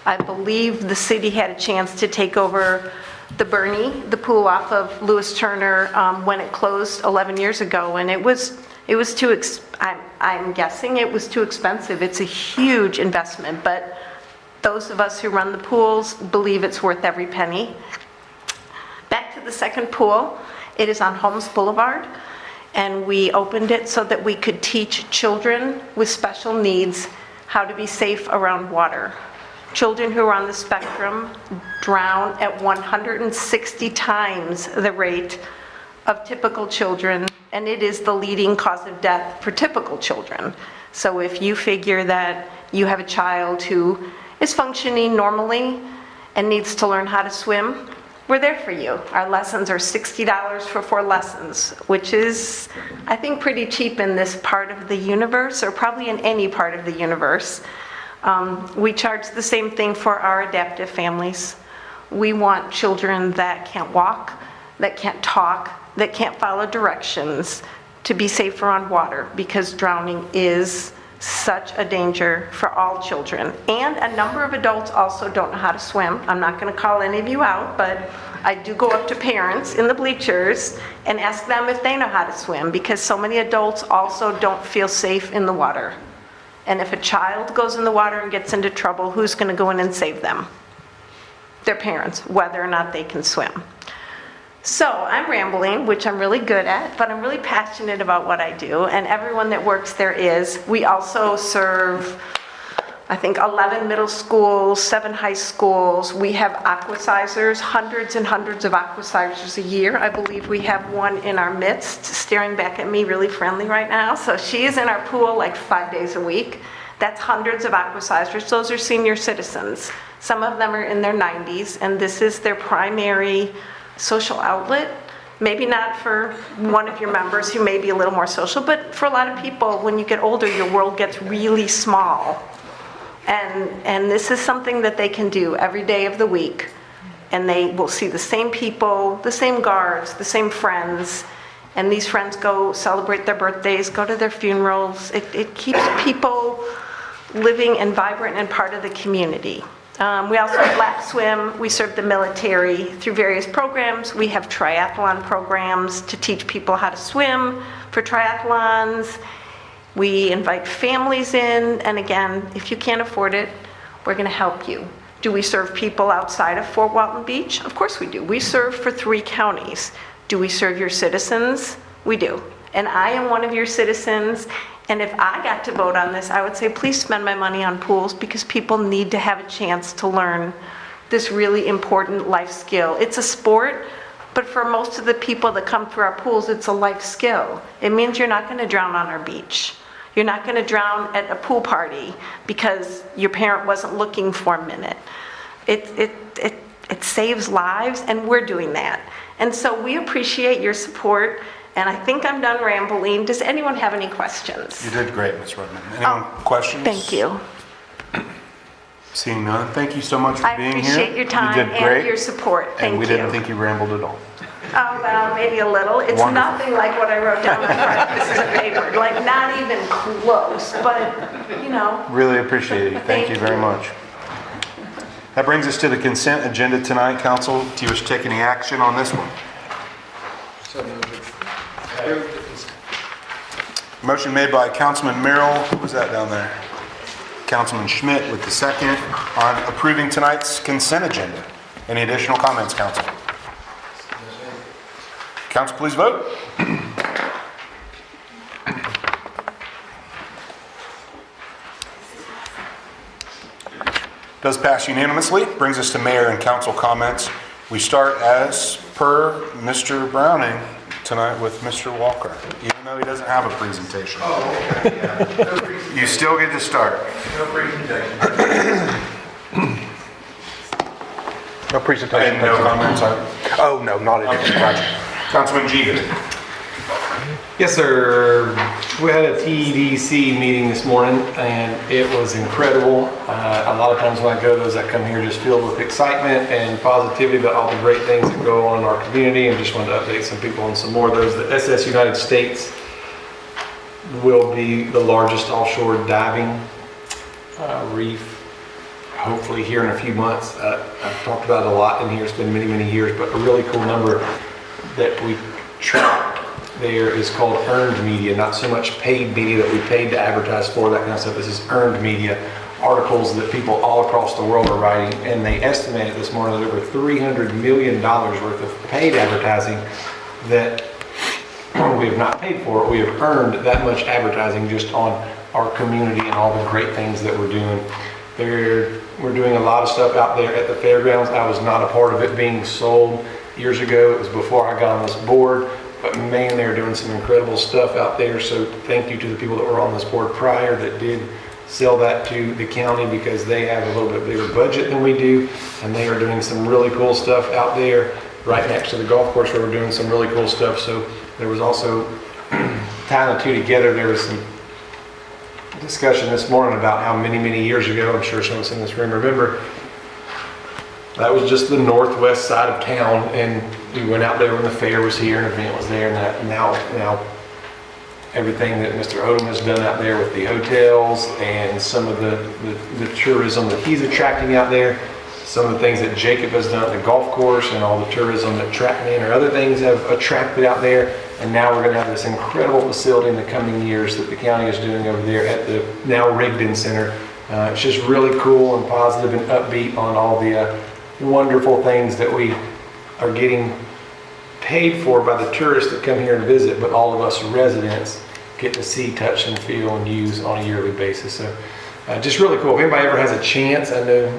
I believe the city had a chance to take over the Bernie, the pool off of Lewis Turner, when it closed 11 years ago, and it was too, I'm guessing it was too expensive. It's a huge investment, but those of us who run the pools believe it's worth every penny. Back to the second pool. It is on Holmes Boulevard, and we opened it so that we could teach children with special needs how to be safe around water. Children who are on the spectrum drown at 160 times the rate of typical children, and it is the leading cause of death for typical children. So if you figure that you have a child who is functioning normally and needs to learn how to swim, we're there for you. Our lessons are $60 for 4 lessons, which is, I think, pretty cheap in this part of the universe, or probably in any part of the universe. We charge the same thing for our adaptive families. We want children that can't walk, that can't talk, that can't follow directions to be safer on water, because drowning is such a danger for all children. And a number of adults also don't know how to swim. I'm not going to call any of you out, but I do go up to parents in the bleachers and ask them if they know how to swim, because so many adults also don't feel safe in the water. And if a child goes in the water and gets into trouble, who's going to go in and save them? Their parents, whether or not they can swim. So I'm rambling, which I'm really good at, but I'm really passionate about what I do, and everyone that works there is. We also serve, I think, 11 middle schools, 7 high schools. We have aquasizers, hundreds and hundreds of aquasizers a year. I believe we have one in our midst, staring back at me really friendly right now. So she is in our pool like 5 days a week. That's hundreds of aquasizers. Those are senior citizens. Some of them are in their 90s, and this is their primary social outlet. Maybe not for one of your members who may be a little more social, but for a lot of people, when you get older, your world gets really small. And this is something that they can do every day of the week. And they will see the same people, the same guards, the same friends. And these friends go celebrate their birthdays, go to their funerals. It keeps people living and vibrant and part of the community. We also have lap swim. We serve the military through various programs. We have triathlon programs to teach people how to swim for triathlons. We invite families in, and again, if you can't afford it, we're going to help you. Do we serve people outside of Fort Walton Beach? Of course we do. We serve for 3 counties. Do we serve your citizens? We do. And I am one of your citizens. And if I got to vote on this, I would say, please spend my money on pools, because people need to have a chance to learn this really important life skill. It's a sport, but for most of the people that come through our pools, it's a life skill. It means you're not going to drown on our beach. You're not going to drown at a pool party because your parent wasn't looking for a minute. It saves lives, and we're doing that. And so we appreciate your support. And I think I'm done rambling. Does anyone have any questions? You did great, Ms. Redmond. Anyone questions? Thank you. Seeing none, thank you so much for being here. I appreciate your time You did great, and your support. Thank you. and we didn't think you rambled at all. Oh, well, maybe a little. It's Wonderful. nothing like what I wrote down on front pieces of paper. Like, not even close, but, you know. Really appreciate it. Thank you very much. That brings us to the consent agenda tonight. Council, do you wish to take any action on this one? Motion made by Councilman Merrill. Who was that down there? Councilman Schmidt with the second on approving tonight's consent agenda. Any additional comments, Council? Council, please vote. Does pass unanimously. Brings us to mayor and council comments. We start as per Mr. Browning tonight with Mr. Walker, even though he doesn't have a presentation. Oh, okay, yeah. No presentation. You still get to start. No presentation. No presentation. And no comments? Oh, no, not at all. Gotcha. Councilman Jeter. Yes, sir. We had a TEDC meeting this morning, and it was incredible. A lot of times when I go to those, I come here just filled with excitement and positivity about all the great things that go on in our community, and just wanted to update some people on some more of those. The SS United States will be the largest offshore diving reef, hopefully here in a few months. I've talked about it a lot in here. It's been many, many years, but a really cool number that we track there is called earned media, not so much paid media that we paid to advertise for, that kind of stuff. This is earned media, articles that people all across the world are writing, and they estimated this morning that over $300 million worth of paid advertising that we have not paid for. We have earned that much advertising just on our community and all the great things that we're doing. We're doing a lot of stuff out there at the fairgrounds. I was not a part of it being sold years ago. It was before I got on this board. But man, they're doing some incredible stuff out there. So thank you to the people that were on this board prior that did sell that to the county, because they have a little bit bigger budget than we do. And they are doing some really cool stuff out there right next to the golf course where we're doing some really cool stuff. So there was also, tying the two together, there was some discussion this morning about how many, many years ago, I'm sure some of us in this room remember, That was just the northwest side of town, and we went out there when the fair was here and the event was there, and that now everything that Mr. Odom has done out there with the hotels and some of the tourism that he's attracting out there, some of the things that Jacob has done at the golf course and all the tourism that Trackman or other things have attracted out there. And now we're going to have this incredible facility in the coming years that the county is doing over there at the now Rigdon Center. It's just really cool and positive and upbeat on all the wonderful things that we are getting paid for by the tourists that come here and visit, but all of us residents get to see, touch, and feel and use on a yearly basis. So just really cool. If anybody ever has a chance, I know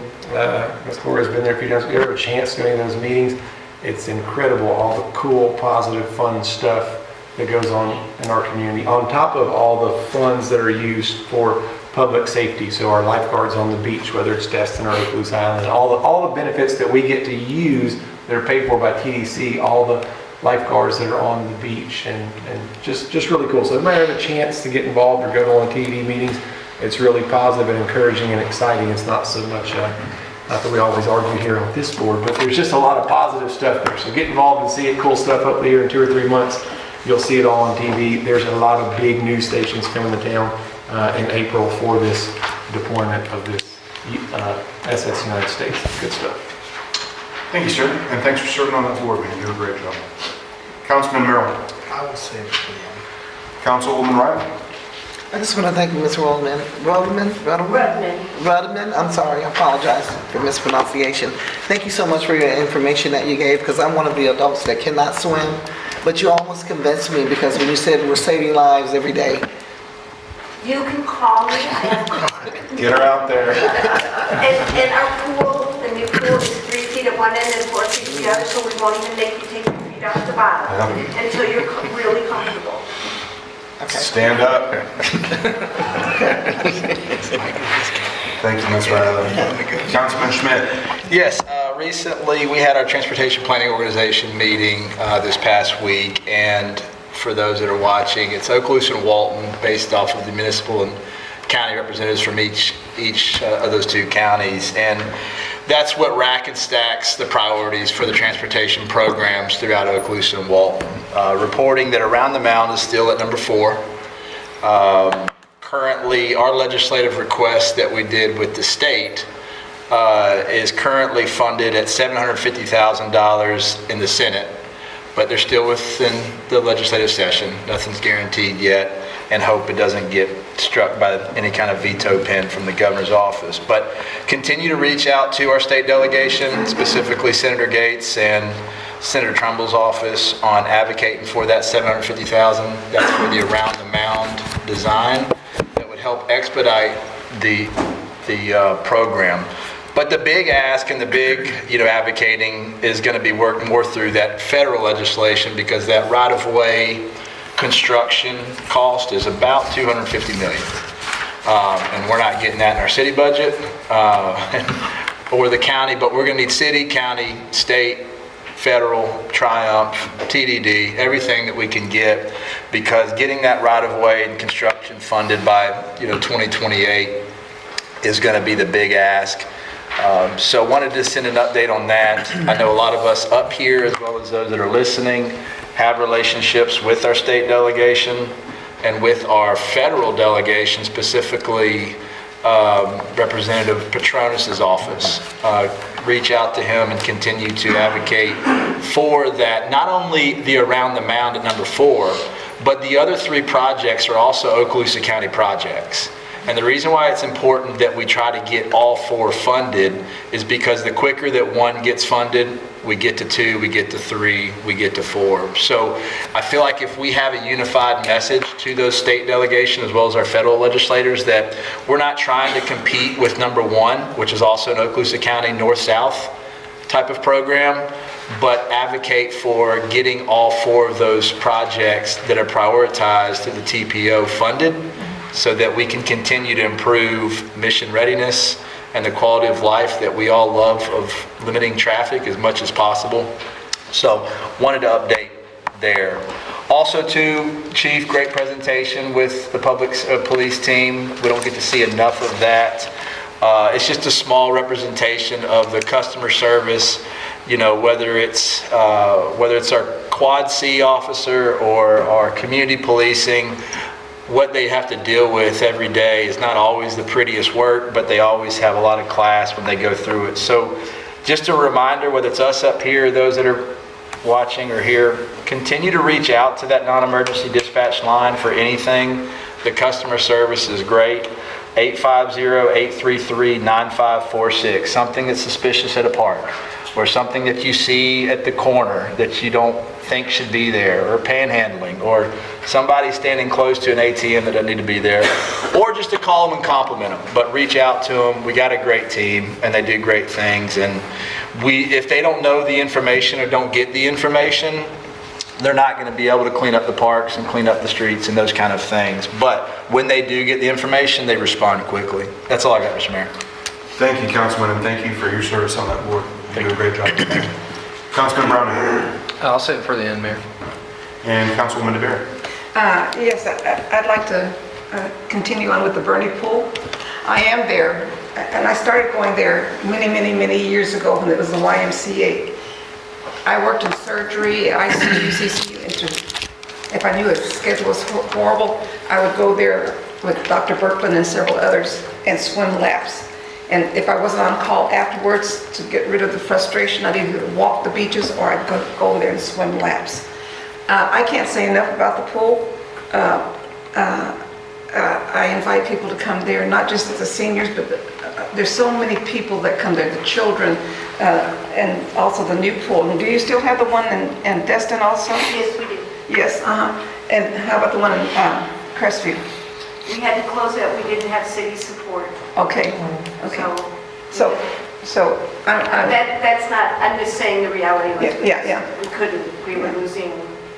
Ms. Gloria's been there a few times, if you ever have a chance to go to those meetings, it's incredible, all the cool, positive, fun stuff that goes on in our community, on top of all the funds that are used for public safety. So our lifeguards on the beach, whether it's Destin or Okaloosa Island, all the benefits that we get to use that are paid for by TDC, all the lifeguards that are on the beach, and just really cool. So if you have a chance to get involved or go to one of the TD meetings, it's really positive and encouraging and exciting. It's not so much, not that we always argue here on this board, but there's just a lot of positive stuff there. So get involved and see it, cool stuff up here in 2 or 3 months. You'll see it all on TV. There's a lot of big news stations coming to town in April for this deployment of this SS United States. Good stuff. Thank you, sir, and thanks for serving on that board, man. You do a great job. Councilman Merrill. I will say it for you. Councilwoman Riley. I just want to thank Ms. Rudman. I'm sorry, I apologize for mispronunciation. Thank you so much for your information that you gave, because I'm one of the adults that cannot swim, but you almost convinced me, because when you said we're saving lives every day. You can call me, I have a car. Get her out there. And our pool, the new pool is 3 feet at one end and 4 feet at the other, so we won't even make you take your feet off the bottom until you're really comfortable. Okay. Stand up. Thank you, Ms. Riley. Councilman Schmidt. Yes, recently we had our Transportation Planning Organization meeting this past week, and for those that are watching, it's Okaloosa and Walton, based off of the municipal and county representatives from each of those 2 counties, and that's what rack and stacks the priorities for the transportation programs throughout Okaloosa and Walton. Reporting that Around the Mound is still at number 4. Currently, our legislative request that we did with the state is currently funded at $750,000 in the Senate, but they're still within the legislative session. Nothing's guaranteed yet, and hope it doesn't get struck by any kind of veto pen from the governor's office. But continue to reach out to our state delegation, specifically Senator Gates and Senator Trumbull's office, on advocating for that $750,000. That's for the Around the Mound design that would help expedite the program. But the big ask and the big, advocating is going to be worked more through that federal legislation, because that right-of-way construction cost is about $250 million. And we're not getting that in our city budget or the county, but we're going to need city, county, state, federal, Triumph, TDD, everything that we can get, because getting that right-of-way and construction funded by 2028 is going to be the big ask. So wanted to send an update on that. I know a lot of us up here, as well as those that are listening, have relationships with our state delegation and with our federal delegation, specifically Representative Petronis's office. Reach out to him and continue to advocate for that. Not only the Around the Mound at number 4, but the other 3 projects are also Okaloosa County projects. And the reason why it's important that we try to get all 4 funded is because the quicker that one gets funded, we get to 2, we get to 3, we get to 4. So I feel like if we have a unified message to those state delegations as well as our federal legislators, that we're not trying to compete with number 1, which is also an Okaloosa County north-south type of program, but advocate for getting all 4 of those projects that are prioritized to the TPO funded, so that we can continue to improve mission readiness and the quality of life that we all love of limiting traffic as much as possible. So wanted to update there. Also too, Chief, great presentation with the public police team. We don't get to see enough of that. It's just a small representation of the customer service, you know, whether it's our Quad C officer or our community policing. What they have to deal with every day is not always the prettiest work, but they always have a lot of class when they go through it. So just a reminder, whether it's us up here, those that are watching or here, continue to reach out to that non-emergency dispatch line for anything. The customer service is great. 850-833-9546, something that's suspicious at a park, or something that you see at the corner that you don't think should be there, or panhandling, or somebody standing close to an ATM that doesn't need to be there, or just to call them and compliment them. But reach out to them. We got a great team, and they do great things. And if they don't know the information or don't get the information, they're not going to be able to clean up the parks and clean up the streets and those kind of things. But when they do get the information, they respond quickly. That's all I got, Mr. Mayor. Thank you, Councilman, and thank you for your service on that board. You do a great job. Councilman Brown. I'll save it for the end, Mayor. And Councilwoman DeBerry. Yes, I'd like to continue on with the Bernie Pool. I am there, and I started going there many years ago when it was the YMCA. I worked in surgery, ICU, CCU, if I knew his schedule was horrible, I would go there with Dr. Berkman and several others and swim laps. And if I wasn't on call afterwards to get rid of the frustration, I'd either walk the beaches or I'd go there and swim laps. I can't say enough about the pool. I invite people to come there, not just the seniors, but there's so many people that come there, the children, and also the new pool. And do you still have the one in Destin also? Yes, we do. Yes, and how about the one in Crestview? We had to close it, we didn't have city support. Okay, okay. So that's not, I'm just saying the reality. Yeah. We couldn't, we were losing.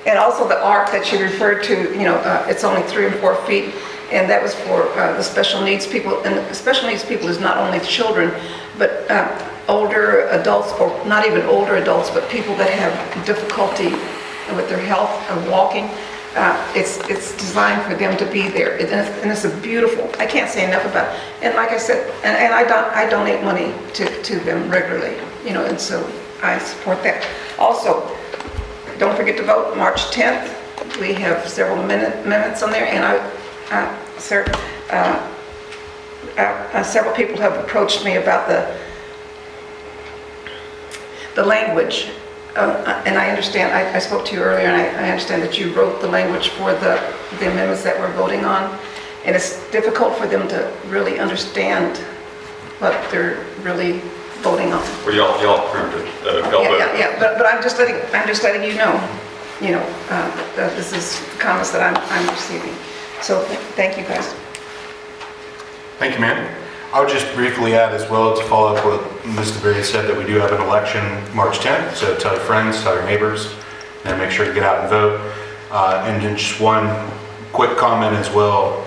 And also the arc that you referred to, you know, it's only 3 or 4 feet, and that was for the special needs people. And the special needs people is not only children, but older adults, or not even older adults, but people that have difficulty with their health and walking. It's designed for them to be there, and it's a beautiful. I can't say enough about it. And like I said, and I donate money to them regularly, you know, and so I support that. Also, don't forget to vote March 10th. We have several minutes on there, and several people have approached me about the language. And I understand, I spoke to you earlier, and I understand that you wrote the language for the amendments that we're voting on. And it's difficult for them to really understand what they're really voting on. Well, y'all approved it. Yeah, but I'm just letting you know, that this is comments that I'm receiving. So thank you, guys. Thank you, ma'am. I would just briefly add as well, to follow up what Ms. DeBerry said, that we do have an election March 10th, so tell your friends, tell your neighbors, and make sure to get out and vote. And then just one quick comment as well.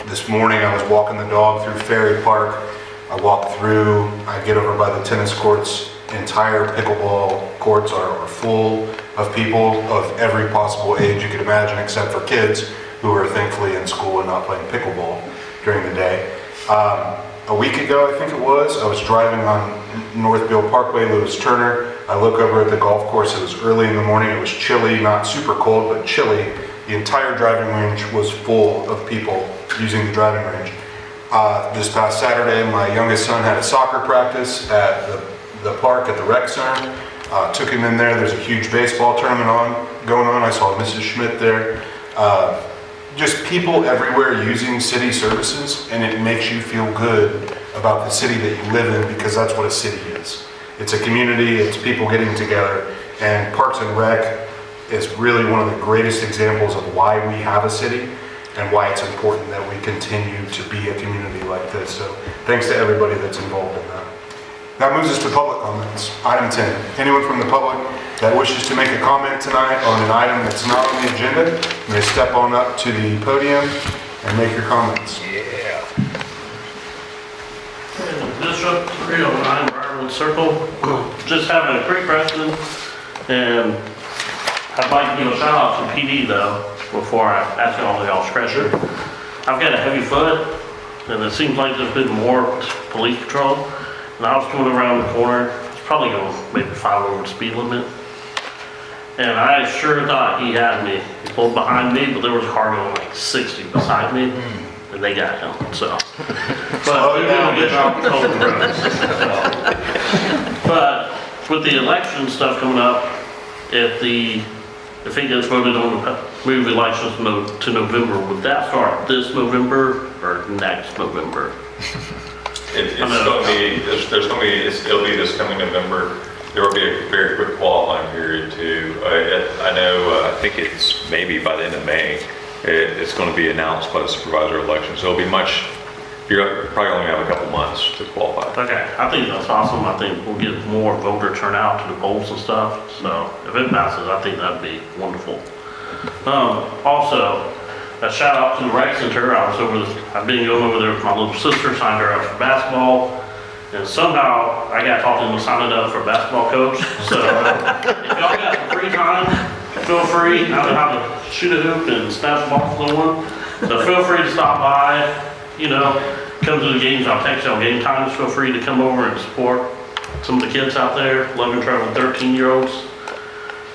This morning I was walking the dog through Ferry Park. I get over by the tennis courts. Entire pickleball courts are full of people of every possible age you could imagine, except for kids who are thankfully in school and not playing pickleball during the day. A week ago, I think it was, I was driving on North Beale Parkway, Lewis Turner. I look over at the golf course. It was early in the morning. It was chilly, not super cold, but chilly. The entire driving range was full of people using the driving range. This past Saturday, my youngest son had a soccer practice at the park at the rec center. Took him in there. There's a huge baseball tournament going on. I saw Mrs. Schmidt there. Just people everywhere using city services, and it makes you feel good about the city that you live in, because that's what a city is. It's a community, it's people getting together, and Parks and Rec is really one of the greatest examples of why we have a city and why it's important that we continue to be a community like this. So thanks to everybody that's involved in that. That moves us to public comments. Item 10, anyone from the public that wishes to make a comment tonight on an item that's not on the agenda may step on up to the podium and make your comments. Yeah. Bishop, 309 Briarwood Circle. Just having a quick question, and I'd like to give a shout out to PD though, before I ask all of y'all's question. I've got a heavy foot, and it seems like there's been more police patrol. And I was coming around the corner, it's probably going maybe 5 over the speed limit. And I sure thought he had me. He pulled behind me, but there was a car going like 60 beside me, and they got him, so. But they're doing a good job controlling the roads. But with the election stuff coming up, if he gets voted on to move elections to November, would that start this November or next November? It'll be this coming November. There will be a very quick qualifying period too. I know, I think it's maybe by the end of May, it's going to be announced by the supervisor election. So it'll be you're probably only have a couple months to qualify. Okay, I think that's awesome. I think we'll get more voter turnout to the polls and stuff. So if it passes, I think that'd be wonderful. Also, a shout out to the rec center. I've been going over there with my little sister, signed her up for basketball. And somehow I got talked into signing up for a basketball coach. So if y'all got some free time, feel free. I know how to shoot a hoop and snap the ball for someone. So feel free to stop by, come to the games. I'll text y'all game times. Feel free to come over and support some of the kids out there, 11, 12, and 13-year-olds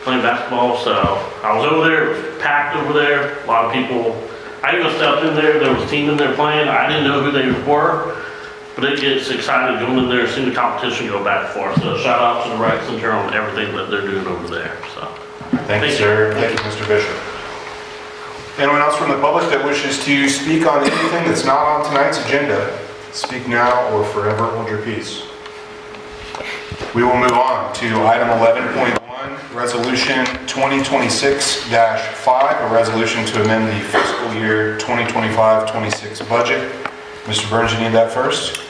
playing basketball. So I was over there, it was packed over there. A lot of people, I even stepped in there was a team in there playing. I didn't know who they were. But it gets excited going in there and seeing the competition go back and forth. So shout out to the rec center on everything that they're doing over there. So Thank you, sir. Thank you, Mr. Bishop. Anyone else from the public that wishes to speak on anything that's not on tonight's agenda, speak now or forever hold your peace. We will move on to item 11.1, Resolution 2026-5, a resolution to amend the fiscal year 2025-26 budget. Mr. Burns, you need that first?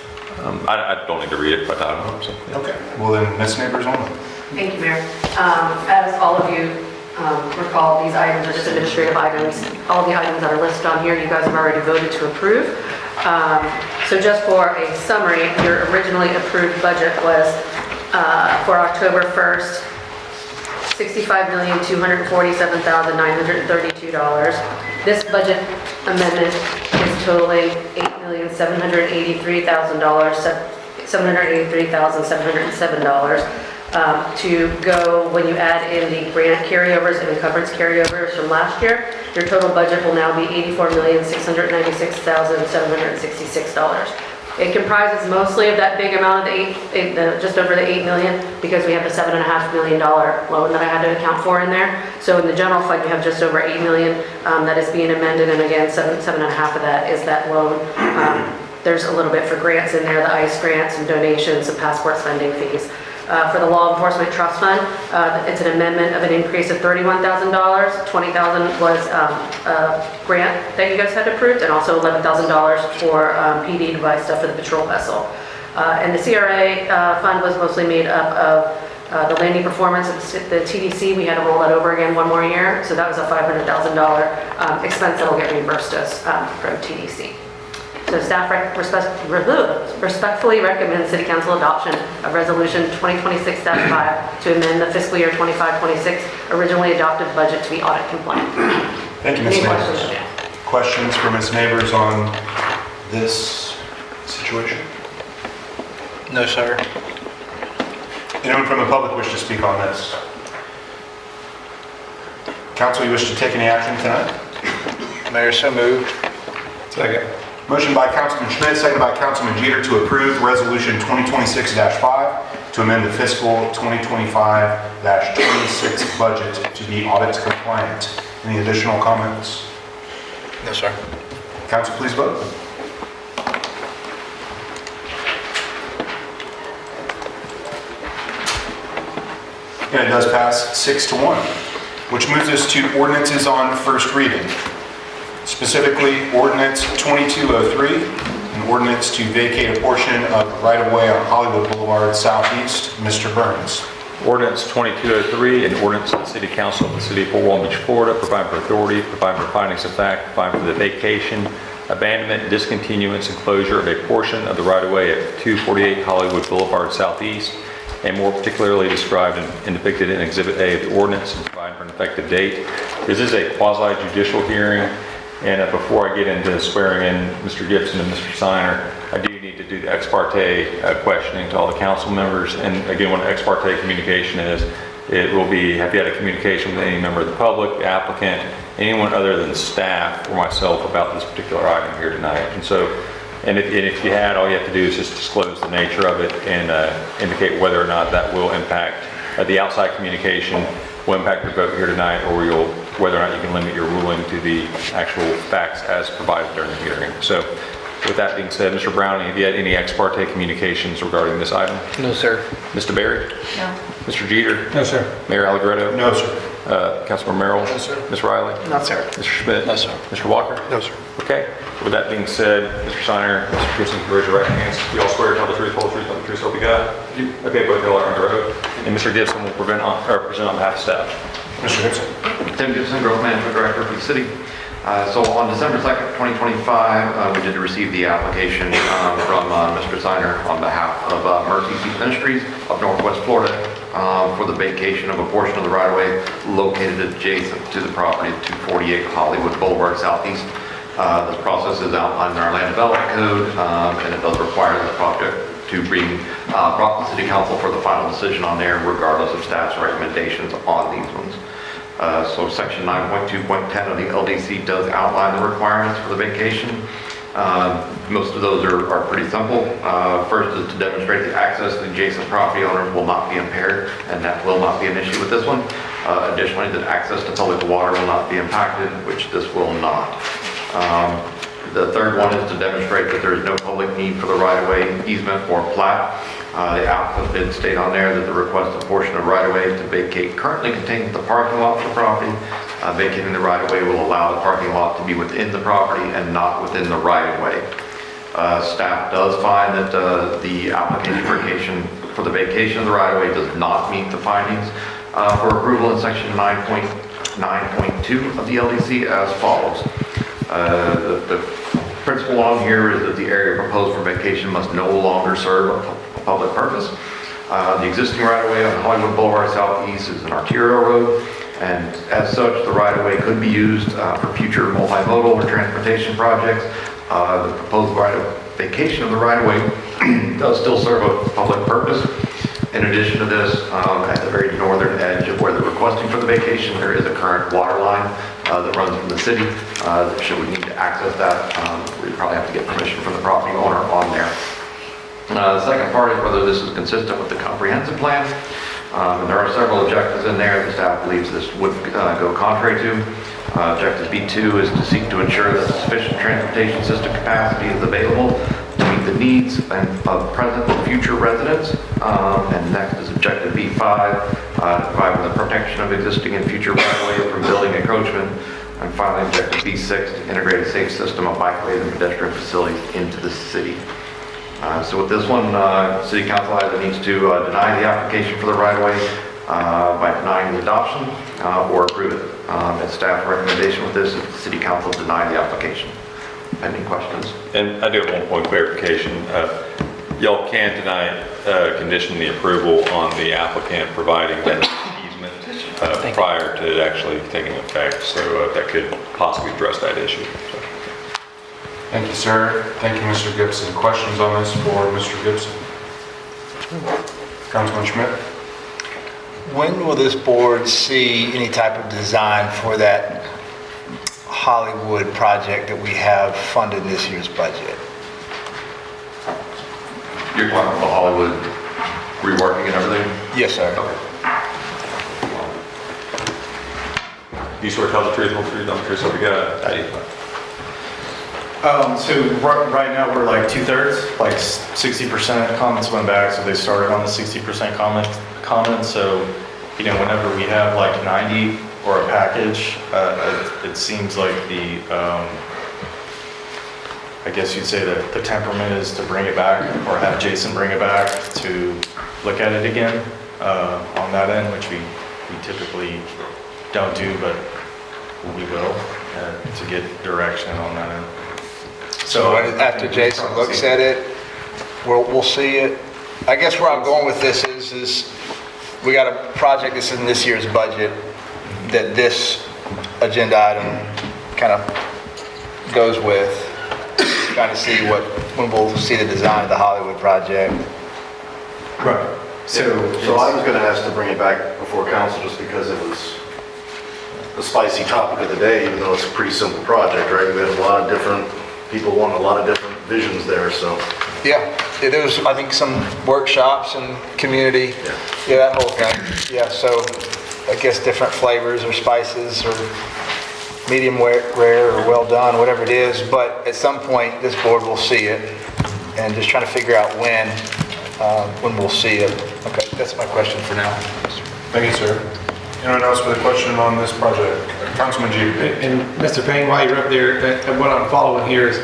I don't need to read it, but I don't know. So, yeah. Okay. Well then, Ms. Neighbors only. Thank you, Mayor. As all of you recall, these items are just administrative items. All the items that are listed on here, you guys have already voted to approve. So just for a summary, your originally approved budget was for October 1st, $65,247,932. This budget amendment is totaling $8,783,707 to go when you add in the grant carryovers and encumbrance carryovers from last year. Your total budget will now be $84,696,766. It comprises mostly of that big amount of just over the $8 million, because we have the $7.5 million loan that I had to account for in there. So in the general fund, you have just over $8 million that is being amended, and again, $7.5 of that is that loan. There's a little bit for grants in there, the ICE grants and donations and passport spending fees. For the Law Enforcement Trust Fund, it's an amendment of an increase of $31,000. $20,000 was a grant that you guys had approved, and also $11,000 for PD to buy stuff for the patrol vessel. And the CRA fund was mostly made up of the landing performance of the TDC. We had to roll that over again one more year, so that was a $500,000 expense that will get reimbursed us from TDC. So staff respectfully recommends City Council adoption of Resolution 2026-5 to amend the fiscal year 25-26 originally adopted budget to be audit compliant. Thank you, Ms. Neighbors. Questions for Ms. Neighbors on this situation? No, sir. Anyone from the public wish to speak on this? Council, you wish to take any action tonight? Mayor, so moved. Second. Motion by Councilman Schmidt, seconded by Councilman Jeter to approve Resolution 2026-5 to amend the fiscal 2025-26 budget to be audit compliant. Any additional comments? No, sir. Council, please vote. And it does pass 6-1, which moves us to ordinances on first reading. Specifically, Ordinance 2203, an ordinance to vacate a portion of right-of-way on Hollywood Boulevard Southeast. Mr. Burns. Ordinance 2203, an ordinance of the City Council of the City of Fort Walton Beach, Florida, providing for authority, providing for findings of fact, providing for the vacation, abandonment, discontinuance, and closure of a portion of the right-of-way at 248 Hollywood Boulevard Southeast, and more particularly described and depicted in Exhibit A of the ordinance, and providing for an effective date. This is a quasi-judicial hearing. And before I get into swearing in Mr. Gibson and Mr. Siner, I do need to do the ex parte questioning to all the council members. And again, what ex parte communication is, it will be, have you had a communication with any member of the public, the applicant, anyone other than staff or myself about this particular item here tonight? And so, and if you had, all you have to do is just disclose the nature of it and indicate whether or not that will impact the outside communication, will impact your vote here tonight, or whether or not you can limit your ruling to the actual facts as provided during the hearing. So with that being said, Mr. Browning, have you had any ex parte communications regarding this item? No, sir. Mr. Barry? No. Mr. Jeter? No, sir. Mayor Allegretto? No, sir. Councilor Merrill? No, sir. Ms. Riley? No, sir. Mr. Schmidt? No, sir. Mr. Walker? No, sir. Okay. With that being said, Mr. Siner, Mr. Gibson, raise your right hands. You all swear to tell the truth, whole truth, nothing but the truth, so help you God? Okay, both of you are under oath. And Mr. Gibson will present on behalf of staff. Mr. Gibson. Tim Gibson, Growth Management Director for the city. So on December 2nd, 2025, we did receive the application from Mr. Siner on behalf of Mercy Seat Ministries of Northwest Florida for the vacation of a portion of the right-of-way located adjacent to the property at 248 Hollywood Boulevard Southeast. This process is outlined in our land development code, and it does require the project to bring brought to the city council for the final decision on there, regardless of staff's recommendations on these ones. So section 9.2.10 of the LDC does outline the requirements for the vacation. Most of those are pretty simple. First is to demonstrate the access to the adjacent property owners will not be impaired, and that will not be an issue with this one. Additionally, that access to public water will not be impacted, which this will not. The third one is to demonstrate that there is no public need for the right-of-way easement or plat. The applicant did state on there that the requested portion of right-of-way to vacate currently contains the parking lot for the property. Vacating the right-of-way will allow the parking lot to be within the property and not within the right-of-way. Staff does find that the application for the vacation of the right-of-way does not meet the findings for approval in section 9.2 of the LDC as follows. The principle on here is that the area proposed for vacation must no longer serve a public purpose. The existing right-of-way on Hollywood Boulevard Southeast is an arterial road, and as such, the right-of-way could be used for future multimodal or transportation projects. The proposed vacation of the right-of-way does still serve a public purpose. In addition to this, at the very northern edge of where they're requesting for the vacation, there is a current water line that runs from the city. Should we need to access that, we probably have to get permission from the property owner on there. The second part is whether this is consistent with the comprehensive plan. There are several objectives in there that staff believes this would go contrary to. Objective B2 is to seek to ensure that sufficient transportation system capacity is available to meet the needs of present and future residents. And next is objective B5, to provide for the protection of existing and future right-of-way from building encroachment. And finally, objective B6, to integrate a safe system of bikeways and pedestrian facilities into the city. So with this one, City Council either needs to deny the application for the right-of-way by denying the adoption or approve it. And staff recommendation with this is the City Council deny the application. Any questions? And I do have one point clarification. Y'all can tonight condition the approval on the applicant providing that easement prior to it actually taking effect. So that could possibly address that issue. So. Thank you, sir. Thank you, Mr. Gibson. Questions on this for Mr. Gibson? Councilman Schmidt? When will this board see any type of design for that Hollywood project that we have funded in this year's budget? You're talking about Hollywood reworking and everything? Yes, sir. Okay. Do you swear to tell the truth, whole truth, nothing but the truth, so help you God? So right now we're like 2/3, like 60% comments went back, so they started on the 60% comments. So, you know, whenever we have like 90 or a package, it seems like I guess you'd say that the temperament is to bring it back or have Jason bring it back to look at it again on that end, which we typically don't do, but we will to get direction on that end. So after Jason looks at it, we'll see it. I guess where I'm going with this is we got a project that's in this year's budget that this agenda item kind of goes with, trying to see when we'll see the design of the Hollywood project. Right. So I was gonna ask to bring it back before council just because it was the spicy topic of the day, even though it's a pretty simple project, right? We had a lot of different people want a lot of different visions there, so. Yeah, there was, I think, some workshops and community, that whole thing. Yeah, so I guess different flavors or spices or medium rare or well done, whatever it is. But at some point, this board will see it, and just trying to figure out when we'll see it. Okay, that's my question for now. Thank you, sir. Anyone else with a question on this project? Councilman G. And Mr. Payne, while you're up there, what I'm following here is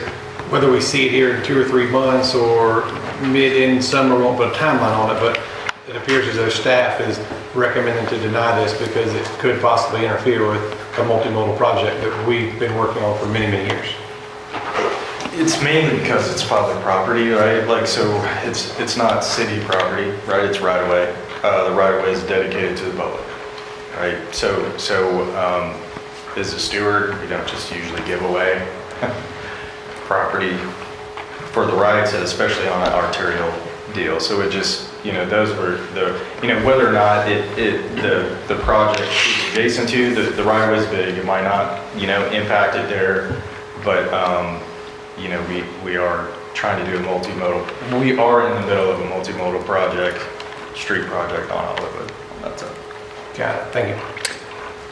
whether we see it here in 2 or 3 months or in summer, we won't put a timeline on it, but it appears as though staff is recommending to deny this because it could possibly interfere with a multimodal project that we've been working on for many, many years. It's mainly because it's public property, right? Like, so it's not city property, right? It's right of way. The right of way is dedicated to the public, right? So as a steward, we don't just usually give away property for the rights, and especially on an arterial deal. So it just, those were the, whether or not the project is adjacent to, the right of way is big, it might not, impact it there, but, we are trying to do a multimodal, we are in the middle of a multimodal project, street project on Hollywood. That's it. Got it, thank you.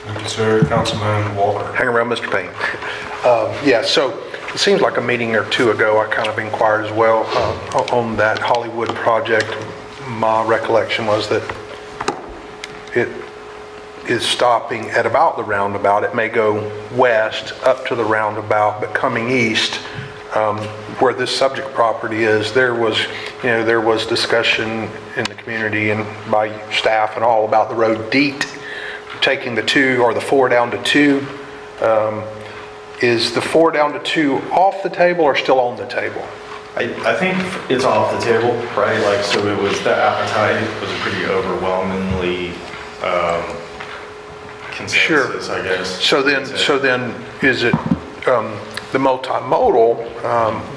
Thank you, sir. Councilman Walker. Hang around, Mr. Payne. Yeah, so it seems like a meeting or two ago, I kind of inquired as well on that Hollywood project. My recollection was that it is stopping at about the roundabout. It may go west up to the roundabout, but coming east, where this subject property is, there was discussion in the community and by staff and all about the road DEET, taking the 2 or the 4 down to 2. Is the 4 down to 2 off the table or still on the table? I think it's off the table, right? Like, so it was, the appetite was pretty overwhelmingly consensus, I guess. So then is it the multimodal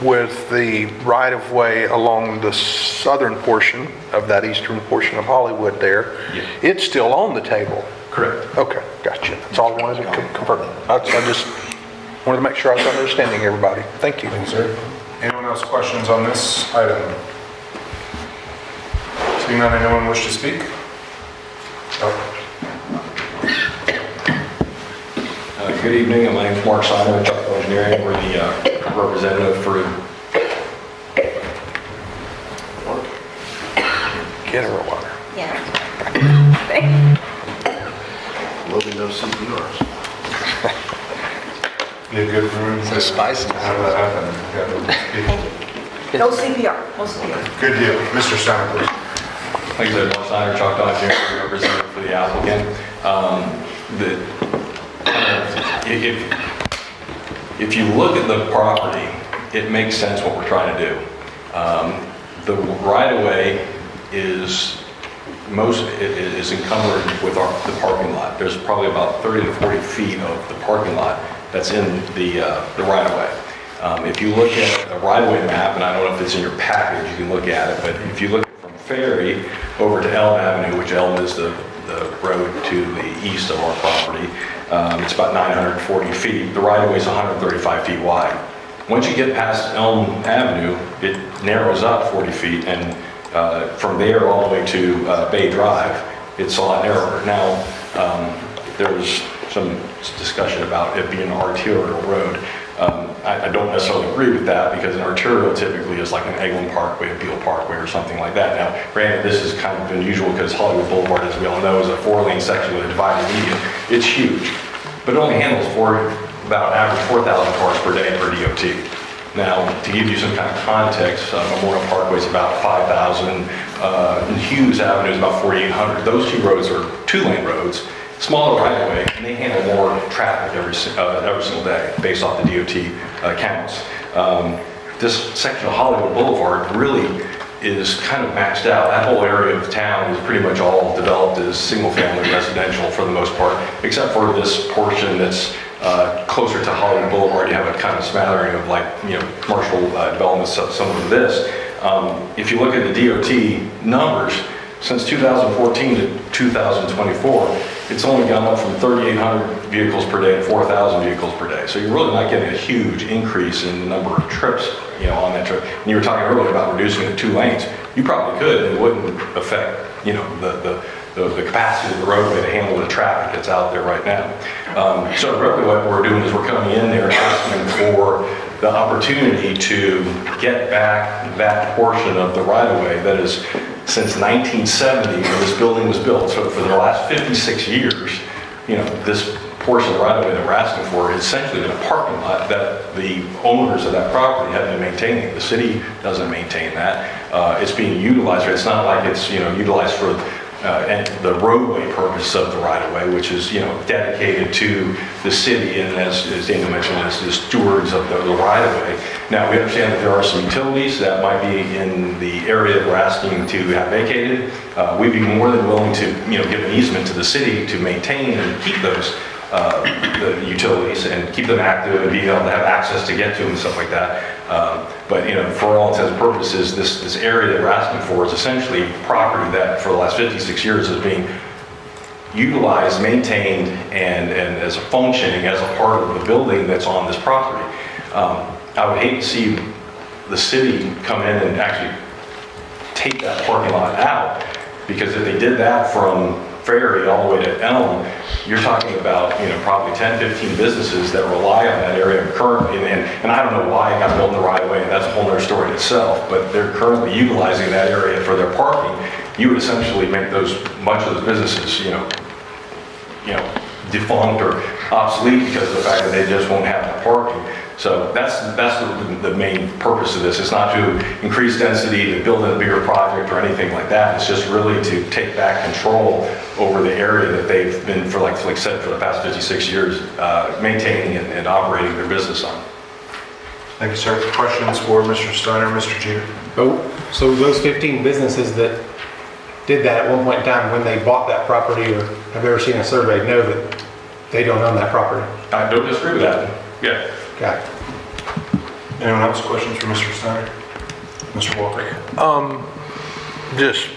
with the right-of-way along the southern portion of that eastern portion of Hollywood there, it's still on the table? Correct. Okay, gotcha. That's all I wanted to confirm. I just wanted to make sure I was understanding everybody. Thank you. Thank you, sir. Anyone else questions on this item? Seeing none, anyone wish to speak? Good evening, my name is Mark Simon, Chuck Engineering. We're the representative for... Get her a water. Yeah. Loading those CPRs. Be a good room. So spicy. Have that happen. No CPR, no CPR. Good deal. Mr. Steiner, please. Like I said, Mark Simon, Choctaw Engineering, representative for the applicant. If you look at the property, it makes sense what we're trying to do. The right-of-way is encumbered with the parking lot. There's probably about 30 to 40 feet of the parking lot that's in the right-of-way. If you look at a right-of-way map, and I don't know if it's in your package, you can look at it, but if you look from Ferry over to Elm Avenue, which Elm is the road to the east of our property, it's about 940 feet. The right-of-way is 135 feet wide. Once you get past Elm Avenue, it narrows up 40 feet, and from there all the way to Bay Drive, it's a lot narrower. Now, there's some discussion about it being an arterial road. I don't necessarily agree with that because an arterial typically is like an Eglin Parkway, a Beale Parkway, or something like that. Now, granted, this is kind of unusual because Hollywood Boulevard, as we all know, is a 4-lane section with a divided median. It's huge, but it only handles about average 4,000 cars per day per DOT. Now, to give you some kind of context, Memorial Parkway is about 5,000, Hughes Avenue is about 4,800. Those 2 roads are 2-lane roads, smaller right-of-way, and they handle more traffic every single day based off the DOT counts. This section of Hollywood Boulevard really is kind of maxed out. That whole area of town is pretty much all developed as single-family residential for the most part, except for this portion that's closer to Hollywood Boulevard. You have a kind of smattering of commercial developments similar to this. If you look at the DOT numbers, since 2014 to 2024, it's only gone up from 3,800 vehicles per day to 4,000 vehicles per day. So you're really not getting a huge increase in the number of trips, on that trip. And you were talking earlier about reducing it to 2 lanes. You probably could, and it wouldn't affect, the capacity of the roadway to handle the traffic that's out there right now. So really what we're doing is we're coming in there asking for the opportunity to get back that portion of the right-of-way that is since 1970 when this building was built. So for the last 56 years, this portion of the right-of-way that we're asking for is essentially been a parking lot that the owners of that property have been maintaining. The city doesn't maintain that. It's being utilized. It's not like it's utilized for the roadway purpose of the right-of-way, which is dedicated to the city and as Daniel mentioned, as the stewards of the right-of-way. Now we understand that there are some utilities that might be in the area that we're asking to have vacated. We'd be more than willing to give an easement to the city to maintain and keep those the utilities and keep them active and be able to have access to get to them and stuff like that. But for all intents and purposes, this area that we're asking for is essentially property that for the last 56 years is being utilized, maintained, and as a functioning as a part of the building that's on this property. I would hate to see the city come in and actually take that parking lot out, because if they did that from Ferry all the way to Elm, you're talking about probably 10, 15 businesses that rely on that area currently, and I don't know why it got built in the right way, and that's a whole other story in itself, but they're currently utilizing that area for their parking. You would essentially make much of those businesses, defunct or obsolete because of the fact that they just won't have the parking. So that's the main purpose of this. It's not to increase density, to build a bigger project or anything like that. It's just really to take back control over the area that they've been, for like I said, for the past 56 years, maintaining and operating their business on. Thank you, sir. Questions for Mr. Steiner, Mr. Jeter? So those 15 businesses that did that at one point in time, when they bought that property or have ever seen a survey, know that they don't own that property? I don't disagree with that. Yeah. Got it. Anyone else questions for Mr. Steiner? Mr. Walker? Just,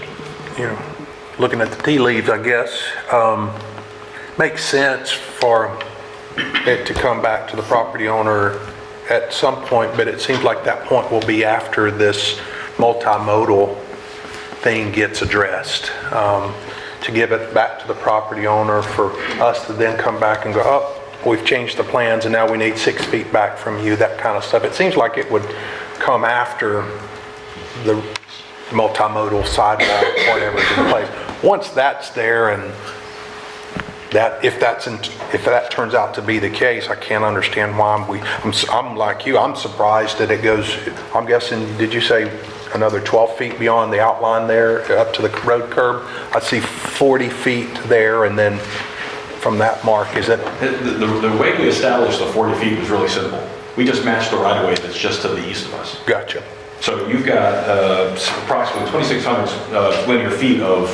looking at the tea leaves, I guess, makes sense for it to come back to the property owner at some point, but it seems like that point will be after this multimodal thing gets addressed. To give it back to the property owner, for us to then come back and go, oh, we've changed the plans and now we need 6 feet back from you, that kind of stuff. It seems like it would come after the multimodal sidewalk, whatever's in place. Once that's there, and that if that turns out to be the case, I can't understand why I'm like you. I'm surprised that it goes. I'm guessing. Did you say another 12 feet beyond the outline there, up to the road curb? I see 40 feet there, and then from that mark, is it? The way we established the 40 feet was really simple. We just matched the right-of-way that's just to the east of us. Gotcha. So you've got approximately 2,600 linear feet of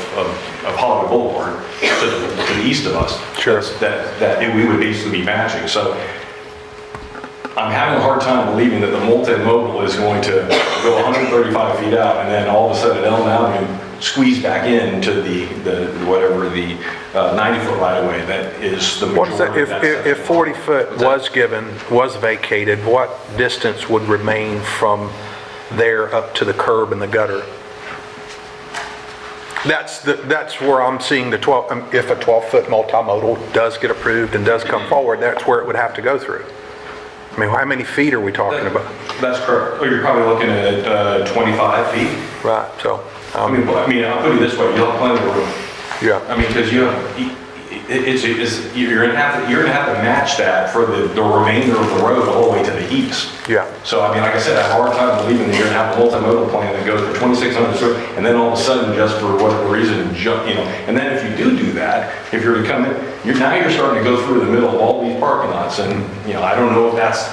Hollywood Boulevard to the east of us. Sure. That we would basically be matching. So I'm having a hard time believing that the multimodal is going to go 135 feet out and then all of a sudden Elm Avenue squeeze back into the 90-foot right-of-way that is the majority. What is that? If 40 foot was vacated, what distance would remain from there up to the curb and the gutter? That's where I'm seeing the 12. If a 12-foot multimodal does get approved and does come forward, that's where it would have to go through. I mean, how many feet are we talking about? That's correct. You're probably looking at 25 feet. Right. So. I mean, I'll put it this way: you'll have plenty of room. Yeah. I mean, because you're gonna have to match that for the remainder of the road all the way to the east. Yeah. So I mean, like I said, I have a hard time believing that you're gonna have a multimodal plan that goes for 2,600 foot, and then all of a sudden, just for whatever reason, jump. And then if you do that, if you're to come in, you're starting to go through the middle of all these parking lots, and I don't know if that's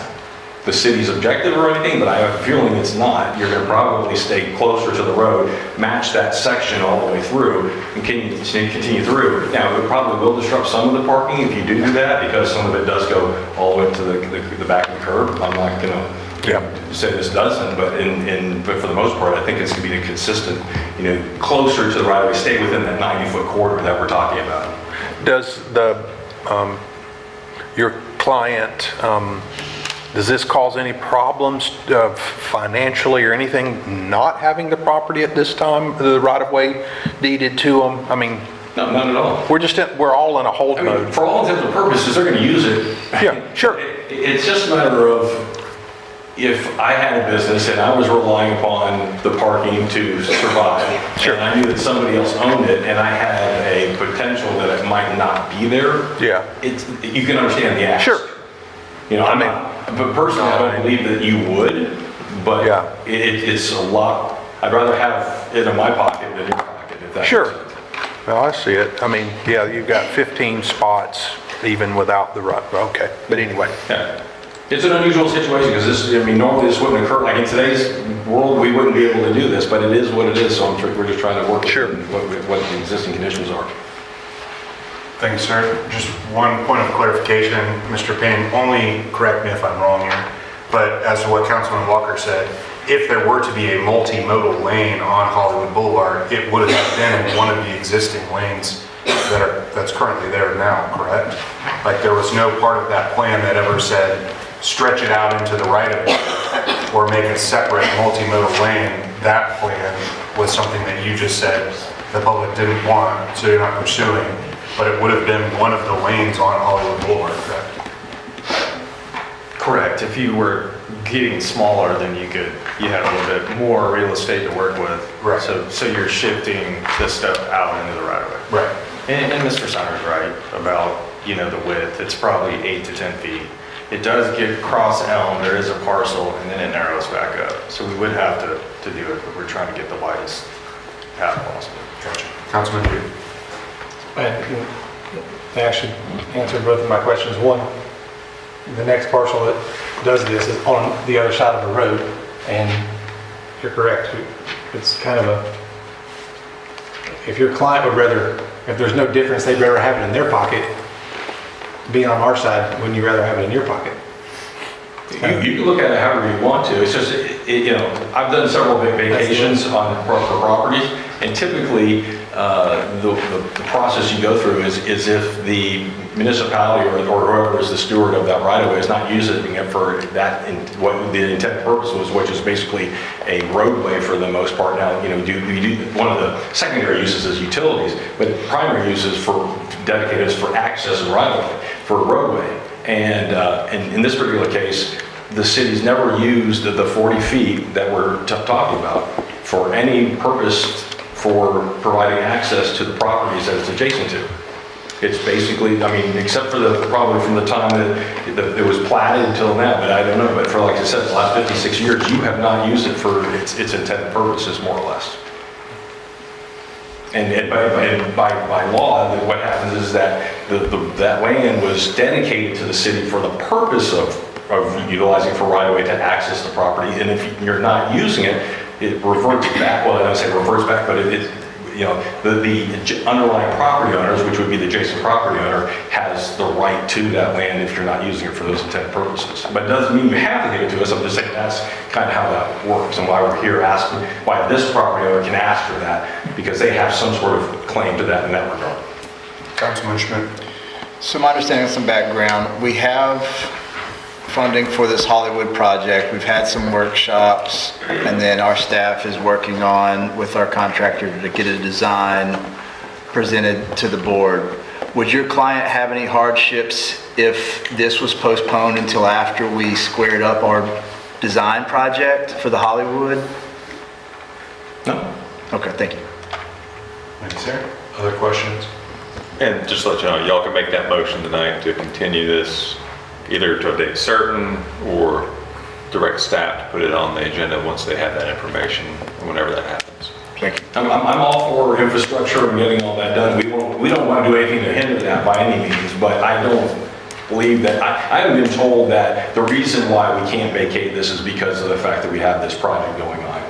the city's objective or anything, but I have a feeling it's not. You're gonna probably stay closer to the road, match that section all the way through, and continue through. Now, it probably will disrupt some of the parking if you do that, because some of it does go all the way to the back of the curb. I'm not gonna say this doesn't, but for the most part, I think it's gonna be the consistent, closer to the right of way, stay within that 90-foot corridor that we're talking about. Does your client, does this cause any problems financially or anything not having the property at this time, the right-of-way deeded to them? I mean, no, not at all. We're all in a hold mode. For all intents and purposes, they're going to use it. Yeah, sure. It's just a matter of, if I had a business and I was relying upon the parking to survive, and I knew that somebody else owned it, and I had a potential that it might not be there, you can understand the ask. Sure. But personally, I don't believe that you would, but it's a lot. I'd rather have it in my pocket than your pocket, if that makes sense. Well, I see it. I mean, yeah, you've got 15 spots even without the right. Okay, but anyway. Yeah. It's an unusual situation because normally this wouldn't occur. Like in today's world, we wouldn't be able to do this, but it is what it is. So we're just trying to work with what the existing conditions are. Thank you, sir. Just one point of clarification, Mr. Payne, only correct me if I'm wrong here, but as to what Councilman Walker said, if there were to be a multimodal lane on Hollywood Boulevard, it would have been in one of the existing lanes that's currently there now, correct? Like there was no part of that plan that ever said stretch it out into the right of way or make a separate multimodal lane. That plan was something that you just said the public didn't want, so you're not pursuing, but it would have been one of the lanes on Hollywood Boulevard, correct? Correct. If you were getting smaller, then you had a little bit more real estate to work with. Right. So you're shifting this stuff out into the right of way. Right. And Mr. Siner's right about, the width. It's probably 8 to 10 feet. It does get cross elm, there is a parcel, and then it narrows back up. So we would have to do it, but we're trying to get the widest path possible. Gotcha. Councilman Duke. They actually answered both of my questions. One, the next parcel that does this is on the other side of the road, and you're correct. It's kind of if your client would rather, if there's no difference, they'd rather have it in their pocket, being on our side, wouldn't you rather have it in your pocket? You can look at it however you want to. It's just, I've done several vacations on properties, and typically the process you go through is if the municipality or whoever is the steward of that right-of-way is not using it for that, what the intended purpose was, which is basically a roadway for the most part. Now, one of the secondary uses is utilities, but the primary uses for dedicated is for access and right-of-way for a roadway. And in this particular case, the city's never used the 40 feet that we're talking about for any purpose for providing access to the properties that it's adjacent to. It's basically, except for probably from the time that it was platted until now, but I don't know, but for, like I said, the last 56 years, you have not used it for its intended purposes, more or less. And by law, what happens is that that land was dedicated to the city for the purpose of utilizing for right-of-way to access the property. And if you're not using it, it reverts back. Well, I don't say reverts back, but the underlying property owners, which would be the adjacent property owner, has the right to that land if you're not using it for those intended purposes. But it doesn't mean you have to give it to us. I'm just saying that's kind of how that works and why we're here asking, why this property owner can ask for that, because they have some sort of claim to that in that regard. Councilman Schmidt. So my understanding of some background, we have funding for this Hollywood project. We've had some workshops, and then our staff is working on with our contractor to get a design presented to the board. Would your client have any hardships if this was postponed until after we squared up our design project for the Hollywood? No. Okay, thank you. Thank you, sir. Other questions? And just to let you know, y'all can make that motion tonight to continue this either to a date certain or direct staff to put it on the agenda once they have that information, whenever that happens. Thank you. I'm all for infrastructure and getting all that done. We don't want to do anything to hinder that by any means, but I don't believe that, I haven't been told that the reason why we can't vacate this is because of the fact that we have this project going on.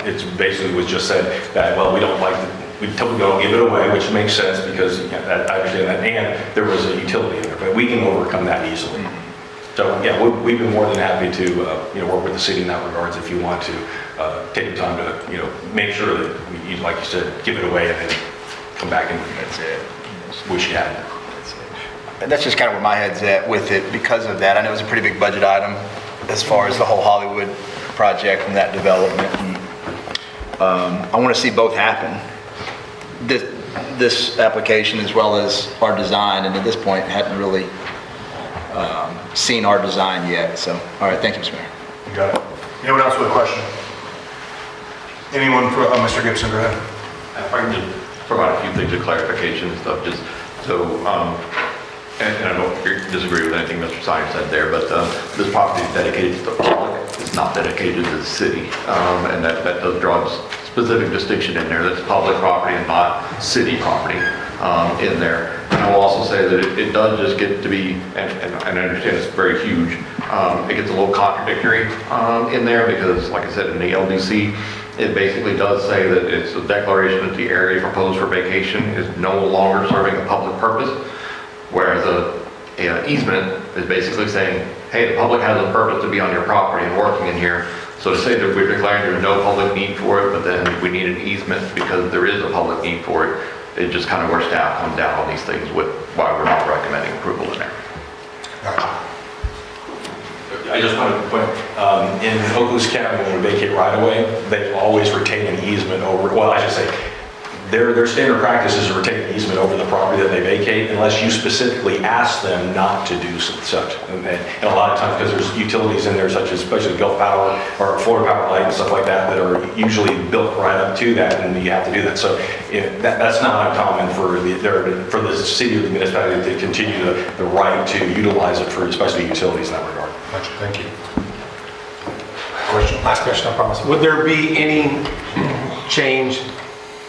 It's basically was just said that, well, we don't like, we don't give it away, which makes sense because I understand that, and there was a utility in there, but we can overcome that easily. So yeah, we've been more than happy to work with the city in that regards if you want to take the time to make sure that we, like you said, give it away and then come back and that's it. Wish you hadn't. And that's just kind of where my head's at with it because of that. I know it was a pretty big budget item as far as the whole Hollywood project and that development. And, I want to see both happen. This application as well as our design, and at this point hadn't really seen our design yet. So, all right, thank you, Mr. Mayor. You got it. Anyone else with a question? Anyone for Mr. Gibson, go ahead. If I can just provide a few things of clarification and stuff, just so, and I don't disagree with anything Mr. Sines said there, but this property is dedicated to the public. It's not dedicated to the city, and that does draw a specific distinction in there. That's public property and not city property in there. And I will also say that it does just get to be, and I understand it's very huge, it gets a little contradictory in there because, like I said, in the LDC, it basically does say that it's a declaration that the area proposed for vacation is no longer serving a public purpose, whereas a easement is basically saying, hey, the public has a purpose to be on your property and working in here. So to say that we're declaring there's no public need for it, but then we need an easement because there is a public need for it, it just kind of where staff comes down on these things with why we're not recommending approval in there. I just wanted to point, in Okaloosa County, when we vacate right away, they always retain an easement over, well, I should say, their standard practice is to retain an easement over the property that they vacate unless you specifically ask them not to do such. And a lot of times, because there's utilities in there such as especially Gulf Power or Florida Power Light and stuff like that that are usually built right up to that, and you have to do that. So that's not uncommon for the city or the municipality to continue the right to utilize it for especially utilities in that regard. Gotcha, thank you. Question? Last question, I promise. Would there be any change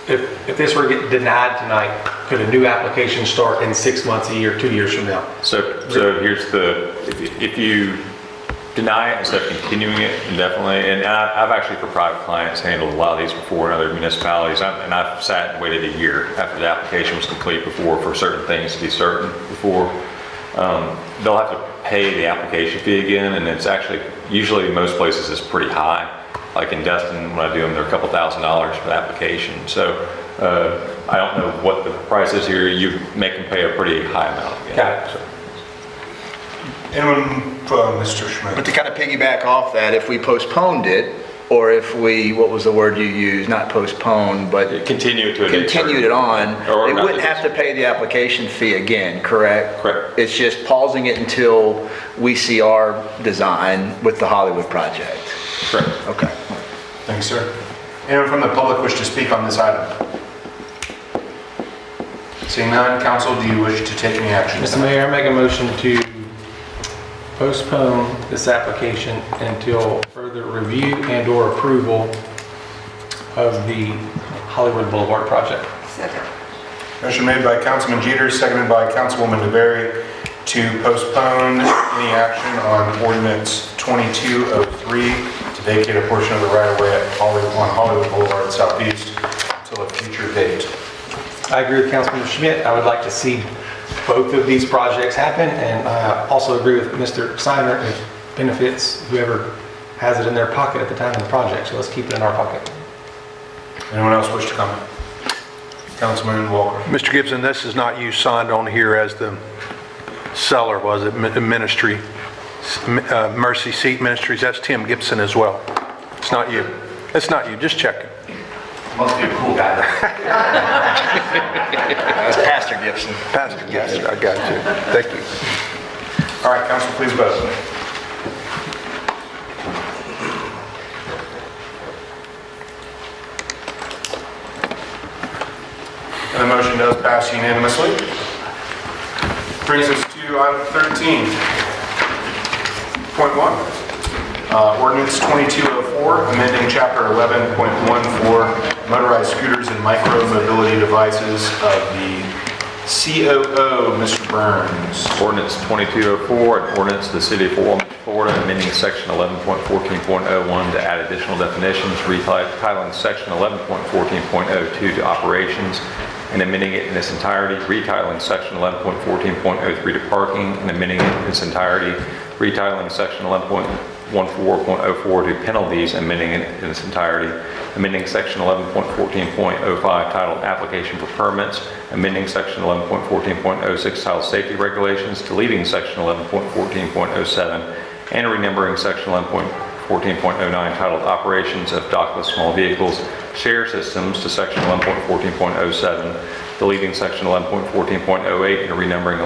if this were to get denied tonight? Could a new application start in 6 months, a year, 2 years from now? So here's the, if you deny it instead of continuing it indefinitely, and I've actually for private clients handled a lot of these before in other municipalities, and I've sat and waited a year after the application was complete before for certain things to be certain before. They'll have to pay the application fee again, and it's actually, usually in most places it's pretty high. Like in Destin, when I do them, they're a couple $1,000s for the application. So I don't know what the price is here. You make them pay a pretty high amount again. Got it. So. Anyone from Mr. Schmidt? But to kind of piggyback off that, if we postponed it, or if we, what was the word you used, not postponed, but continued it on, they wouldn't have to pay the application fee again, correct? Correct. It's just pausing it until we see our design with the Hollywood project. Correct. Okay. Thank you, sir. Anyone from the public wish to speak on this item? Seeing none, council, do you wish to take any action? Mr. Mayor, I make a motion to postpone this application until further review and or approval of the Hollywood Boulevard project. Second. Motion made by Councilman Jeter, seconded by Councilwoman DeBerry to postpone any action on ordinance 2203 to vacate a portion of the right-of-way at Hollywood Boulevard Southeast until a future date. I agree with Councilman Schmidt. I would like to see both of these projects happen, and I also agree with Mr. Seiner. It benefits whoever has it in their pocket at the time of the project, so let's keep it in our pocket. Anyone else wish to comment? Councilman Walker. Mr. Gibson, this is not you signed on here as the seller, was it? Ministry, Mercy Seat Ministries. That's Tim Gibson as well. It's not you. It's not you. Just checking. Must be a cool guy. That's Pastor Gibson. Pastor Gibson, I got you. Thank you. All right, council, please vote. And the motion does pass unanimously. Brings us to item 13.1. Ordinance 2204, amending Chapter 11.14, motorized scooters and micro-mobility devices of the COO, Mr. Burns. Ordinance 2204, an ordinance of the City of Fort Walton, Florida, amending section 11.14.01 to add additional definitions, retitling section 11.14.02 to operations, and amending it in its entirety, retitling section 11.14.03 to parking, and amending it in its entirety, retitling section 11.14.04 to penalties, amending it in its entirety, amending section 11.14.05 titled application for permits, amending section 11.14.06 titled safety regulations, deleting section 11.14.07, and renumbering section 11.14.09 titled operations of dockless small vehicles share systems to section 11.14.07, deleting section 11.14.08 and renumbering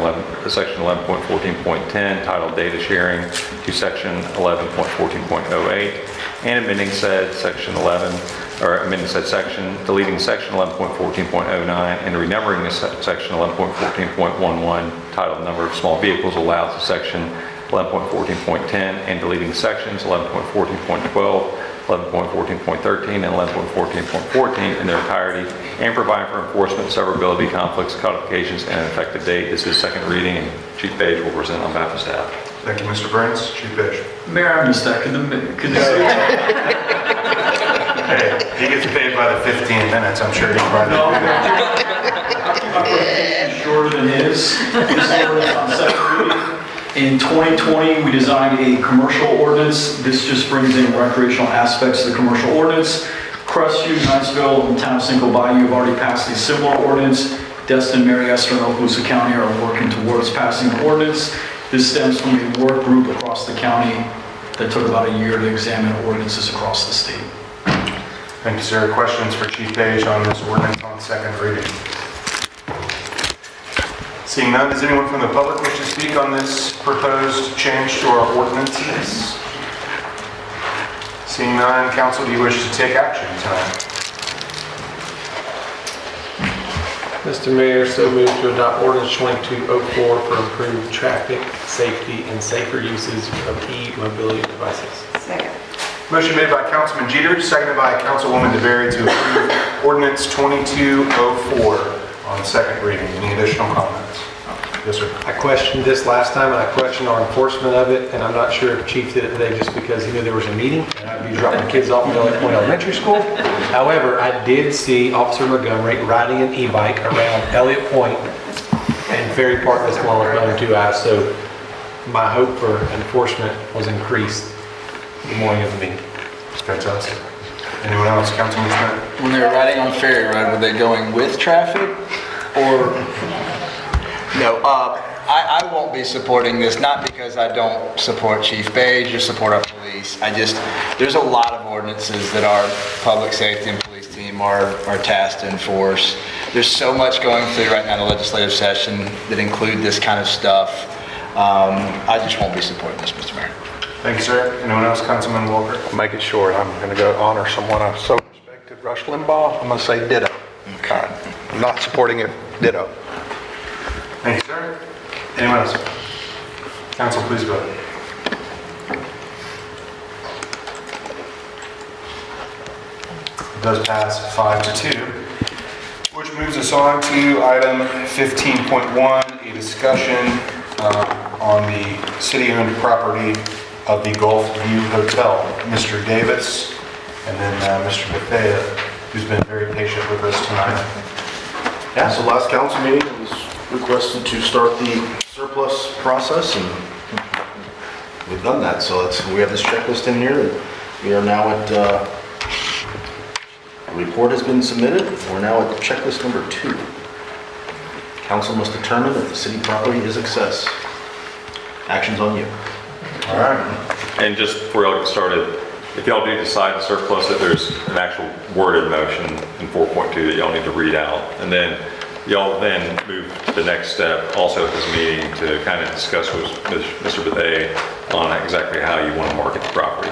section 11.14.10 titled data sharing to section 11.14.08, and amending said section 11, or amending said section, deleting section 11.14.09 and renumbering this section 11.14.11 titled number of small vehicles allowed to section 11.14.10 and deleting sections 11.14.12, 11.14.13, and 11.14.14 in their entirety, and providing for enforcement, severability, conflicts, codifications, and an effective date. This is second reading, and Chief Page will present on behalf of staff. Thank you, Mr. Burns. Chief Page. Mayor, I missed that. Could you say that? Hey, he gets paid by the 15 minutes. I'm sure he can No, I'll keep my presentation shorter than his. This is ordinance on second reading. In 2020, we designed a commercial ordinance. This just brings in recreational aspects of the commercial ordinance. Crestview, Niceville, and Town of Cinco Bayou have already passed a similar ordinance. Destin, Mary Esther, and Okaloosa County are working towards passing an ordinance. This stems from a work group across the county that took about a year to examine ordinances across the state. Thank you, sir. Questions for Chief Page on this ordinance on second reading? Seeing none, does anyone from the public wish to speak on this proposed change to our ordinances? Seeing none, council, do you wish to take action tonight? Mr. Mayor, so moved to adopt ordinance 2204 for improved traffic safety and safer uses of e-mobility devices. Second. Motion made by Councilman Jeter, seconded by Councilwoman DeBerry to approve ordinance 2204 on second reading. Any additional comments? Yes, sir. I questioned this last time, and I questioned our enforcement of it, and I'm not sure if Chief did it today just because he knew there was a meeting, and I'd be dropping kids off at Elliott Point Elementary School. However, I did see Officer Montgomery riding an e-bike around Elliott Point and Ferry Park this morning with another two eyes, so my hope for enforcement was increased the morning of the meeting. That's fantastic. Anyone else? Councilman Schmidt? When they were riding on Ferry Road, were they going with traffic or? No, I won't be supporting this, not because I don't support Chief Page or support our police. There's a lot of ordinances that our public safety and police team are tasked to enforce. There's so much going through right now in the legislative session that include this kind of stuff. I just won't be supporting this, Mr. Mayor. Thank you, sir. Anyone else? Councilman Walker? I'll make it short. I'm going to go honor someone I so respected, Rush Limbaugh. I'm going to say ditto. Okay. I'm not supporting it. Ditto. Thank you, sir. Anyone else? Council, please vote. It does pass 5-2, which moves us on to item 15.1, a discussion on the city-owned property of the Gulf View Hotel. Mr. Davis, and then Mr. Bethea, who's been very patient with us tonight. Yeah, so last council meeting, it was requested to start the surplus process, and we've done that. So we have this checklist in here. We are now at, the report has been submitted. We're now at checklist number 2. Council must determine if the city property is excess. Action's on you. All right. And just before y'all get started, if y'all do decide to surplus it, there's an actual worded motion in 4.2 that y'all need to read out. And then y'all then move to the next step also at this meeting to kind of discuss with Mr. Bethea on exactly how you want to market the property.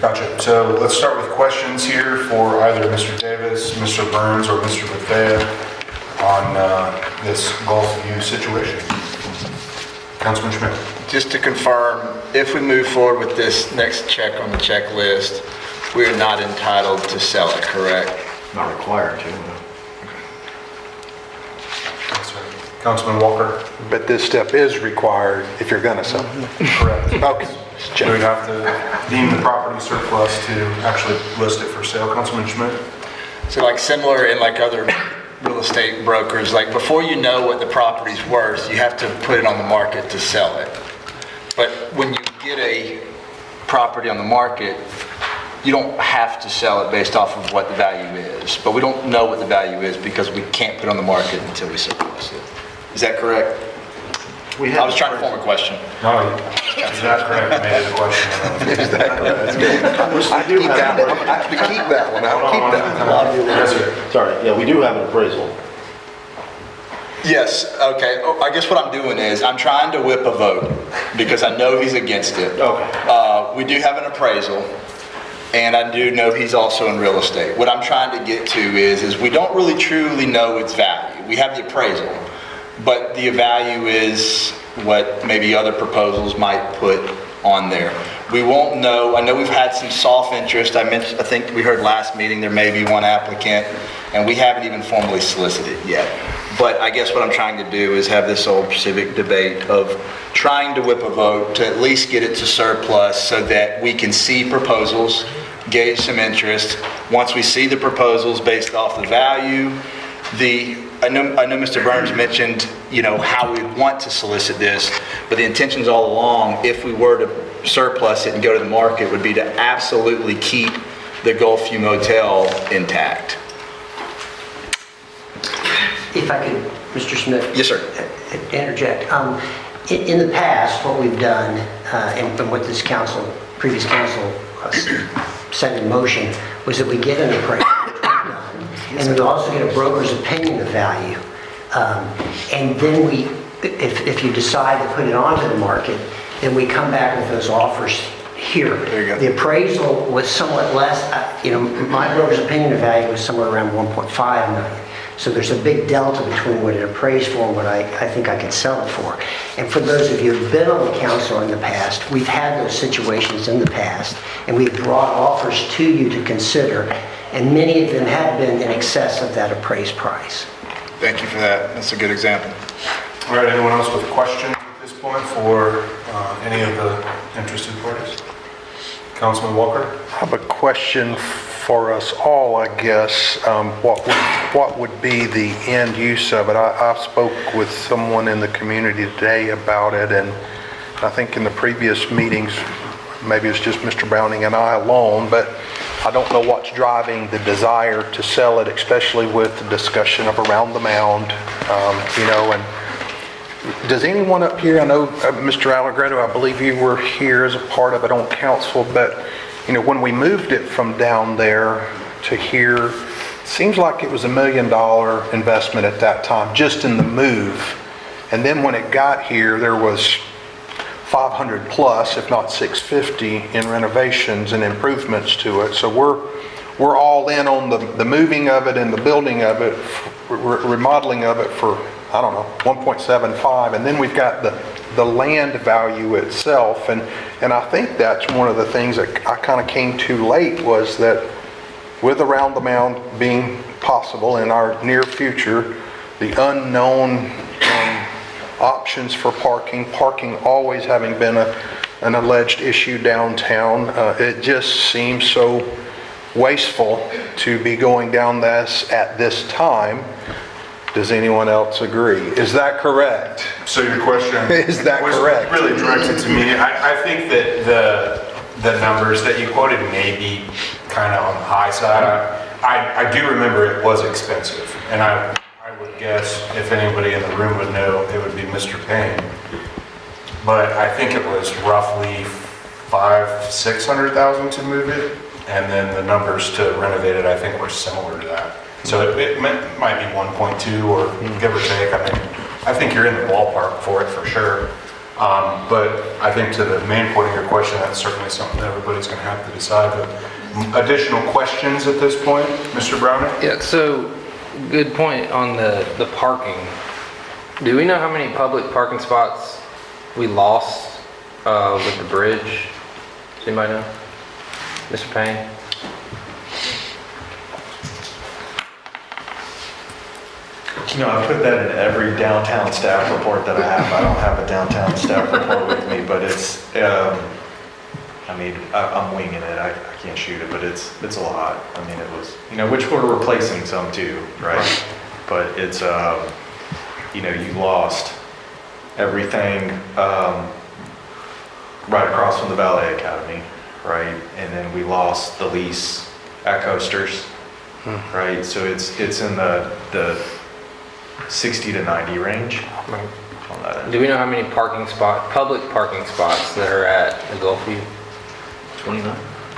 Gotcha. So let's start with questions here for either Mr. Davis, Mr. Burns, or Mr. Bethea on this Gulf View situation. Councilman Schmidt. Just to confirm, if we move forward with this next check on the checklist, we are not entitled to sell it, correct? Not required to. Yes, sir. Councilman Walker? But this step is required if you're gonna sell it. Correct. Okay. We'd have to deem the property surplus to actually list it for sale. Councilman Schmidt? So like similar in like other real estate brokers, like before you know what the property's worth, you have to put it on the market to sell it. But when you get a property on the market, you don't have to sell it based off of what the value is. But we don't know what the value is because we can't put it on the market until we surplus it. Is that correct? I was trying to form a question. No, is that correct? Made it a question. Is that correct? That's good. I do have that one. I'm going to keep that one. I'll keep that one. Yes, sir. Sorry, yeah, we do have an appraisal. Yes, okay. Oh, I guess what I'm doing is I'm trying to whip a vote because I know he's against it. Okay. We do have an appraisal, and I do know he's also in real estate. What I'm trying to get to is we don't really truly know its value. We have the appraisal, but the value is what maybe other proposals might put on there. We won't know. I know we've had some soft interest. I think we heard last meeting there may be one applicant, and we haven't even formally solicited yet. But I guess what I'm trying to do is have this old civic debate of trying to whip a vote to at least get it to surplus so that we can see proposals, gauge some interest. Once we see the proposals based off the value, I know Mr. Burns mentioned, how we want to solicit this, but the intentions all along, if we were to surplus it and go to the market, would be to absolutely keep the Gulfview Motel intact. If I could, Mr. Smith. Yes, sir. Interject. In the past, what we've done, and what this previous council set in motion, was that we get an appraisal, and we also get a broker's opinion of value. And then if you decide to put it onto the market, then we come back with those offers here. There you go. The appraisal was somewhat less, my broker's opinion of value was somewhere around 1.5 million. So there's a big delta between what it appraised for and what I think I could sell it for. And for those of you who've been on the council in the past, we've had those situations in the past, and we've brought offers to you to consider, and many of them have been in excess of that appraised price. Thank you for that. That's a good example. All right, anyone else with questions at this point for any of the interested parties? Councilman Walker? I have a question for us all, I guess. What would be the end use of it? I spoke with someone in the community today about it, and I think in the previous meetings, maybe it's just Mr. Browning and I alone, but I don't know what's driving the desire to sell it, especially with the discussion of around the mound, and does anyone up here, I know Mr. Allegretto, I believe you were here as a part of it on council, but when we moved it from down there to here, it seems like it was $1 million investment at that time, just in the move. And then when it got here, there was 500 plus, if not 650, in renovations and improvements to it. So we're all in on the moving of it and the building of it, remodeling of it for, I don't know, 1.75, and then we've got the land value itself, and I think that's one of the things that I kind of came to late, was that with around the mound being possible in our near future, the unknown options for parking always having been an alleged issue downtown, it just seems so wasteful to be going down this at this time. Does anyone else agree? Is that correct? So your question is that correct? Really directed to me. I think that the numbers that you quoted may be kind of on the high side. I do remember it was expensive, and I would guess if anybody in the room would know, it would be Mr. Payne. But I think it was roughly $500,000-600,000 to move it, and then the numbers to renovate it, I think, were similar to that. So it might be 1.2 or give or take. I think you're in the ballpark for it for sure. But I think to the main point of your question, that's certainly something that everybody's going to have to decide. But additional questions at this point, Mr. Browning? Yeah, so good point on the parking. Do we know how many public parking spots we lost with the bridge? Does anybody know? Mr. Payne? You know, I put that in every downtown staff report that I have. I don't have a downtown staff report with me, but it's, I mean, I'm winging it. I can't shoot it, but it's a lot. I mean, it was, you know, which we're replacing some too, right? But it's, you know, you lost everything right across from the Ballet Academy, right? And then we lost the lease at Coasters, right? So it's in the 60 to 90 range on that end. Do we know how many public parking spots that are at the Gulfview? 29.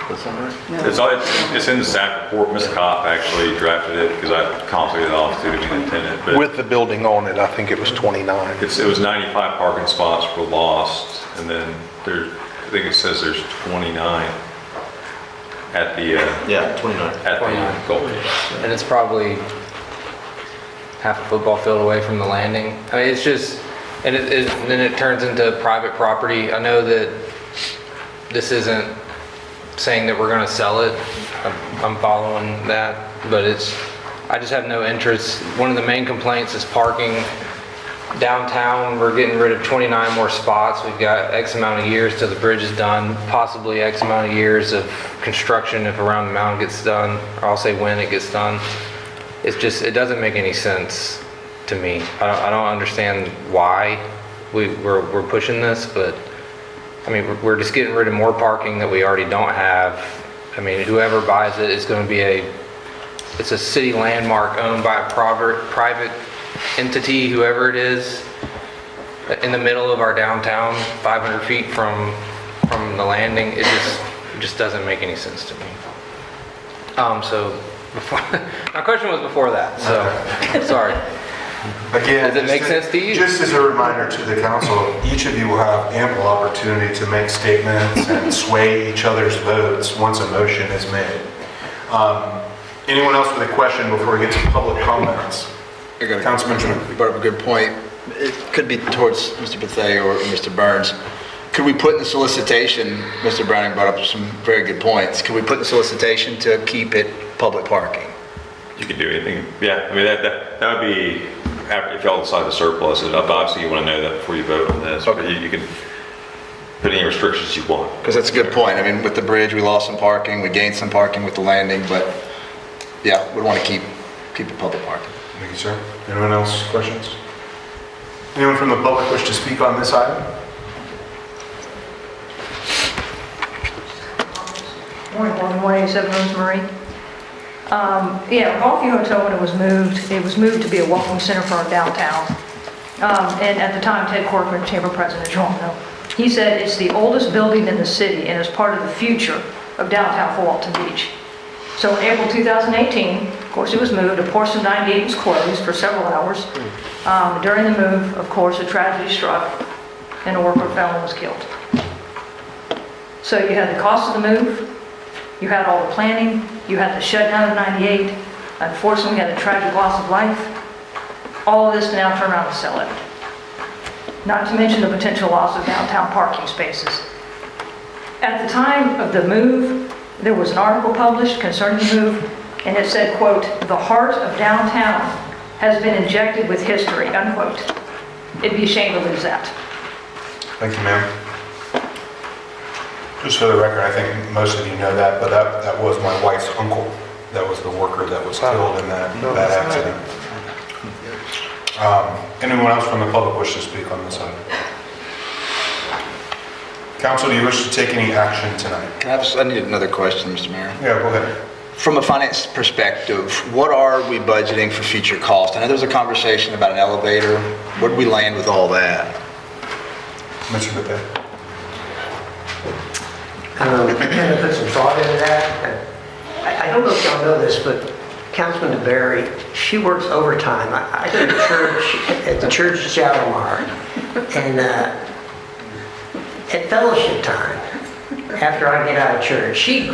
It's in the staff report. Ms. Kopp actually drafted it because I copied it off to the intendant. But With the building on it, I think it was 29. it was 95 parking spots were lost, and then I think it says there's 29 at the 29 at the Gulf. And it's probably half a football field away from the landing. I mean, it's just, and then it turns into private property. I know that this isn't saying that we're going to sell it. I'm following that, but I just have no interest. One of the main complaints is parking downtown. We're getting rid of 29 more spots. We've got X amount of years till the bridge is done, possibly X amount of years of construction if Around the Mountain gets done, or I'll say when it gets done. It's just, it doesn't make any sense to me. I don't understand why we're pushing this, but I mean, we're just getting rid of more parking that we already don't have. I mean, whoever buys it is going to be it's a city landmark owned by a private entity, whoever it is, in the middle of our downtown, 500 feet from the landing. It just doesn't make any sense to me. So my question was before that, so sorry. Again, does it make sense to you? Just as a reminder to the council, each of you will have ample opportunity to make statements and sway each other's votes once a motion is made. Anyone else with a question before we get to public comments? Councilman Jones. You brought up a good point. It could be towards Mr. Bethea or Mr. Burns. Could we put in the solicitation, Mr. Browning brought up some very good points, could we put in the solicitation to keep it public parking? You can do anything. Yeah, I mean, that would be, if y'all decide to surplus it, obviously you want to know that before you vote on this. Okay. But you can put any restrictions you want. Because that's a good point. I mean, with the bridge, we lost some parking, we gained some parking with the landing, but yeah, we want to keep it public parking. Thank you, sir. Anyone else, questions? Anyone from the public wish to speak on this item? Morning, 187 Rosemary. Gulfview Hotel, when it was moved to be a welcome center for our downtown. And at the time, Ted Corcoran, Chamber President, as you all know, he said it's the oldest building in the city and is part of the future of downtown Fort Walton Beach. So in April 2018, of course, it was moved. A portion of 98 was closed for several hours. During the move, of course, a tragedy struck and a worker fell and was killed. So you had the cost of the move, you had all the planning, you had the shutdown of 98, unfortunately we had a tragic loss of life. All of this to now turn around and sell it. Not to mention the potential loss of downtown parking spaces. At the time of the move, there was an article published concerning the move, and it said, quote, "The heart of downtown has been injected with history," unquote. It'd be a shame to lose that. Thank you, ma'am. Just for the record, I think most of you know that, but that was my wife's uncle. That was the worker that was killed in that accident. Anyone else from the public wish to speak on this item? Council, do you wish to take any action tonight? I need another question, Mr. Mayor. Yeah, go ahead. From a finance perspective, what are we budgeting for future costs? I know there's a conversation about an elevator. Where do we land with all that? Mr. Bethea. I kind of put some thought into that. I don't know if y'all know this, but Councilman DeBerry, she works overtime. I go to church at the church of Shalimar, and at fellowship time, after I get out of church, she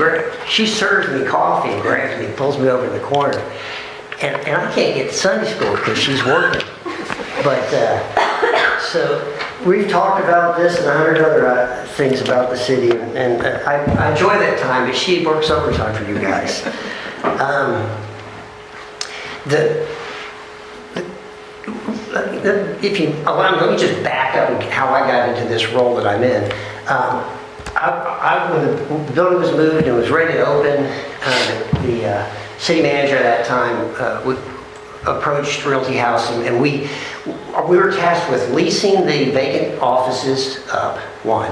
serves me coffee and grabs me, pulls me over in the corner, and I can't get to Sunday school because she's working. But so we've talked about this and 100 other things about the city, and I enjoy that time, but she works overtime for you if you allow me, let me just back up and how I got into this role that I'm in. When the building was moved and was ready to open, the city manager at that time approached Realty House, and we were tasked with leasing the vacant offices up, one,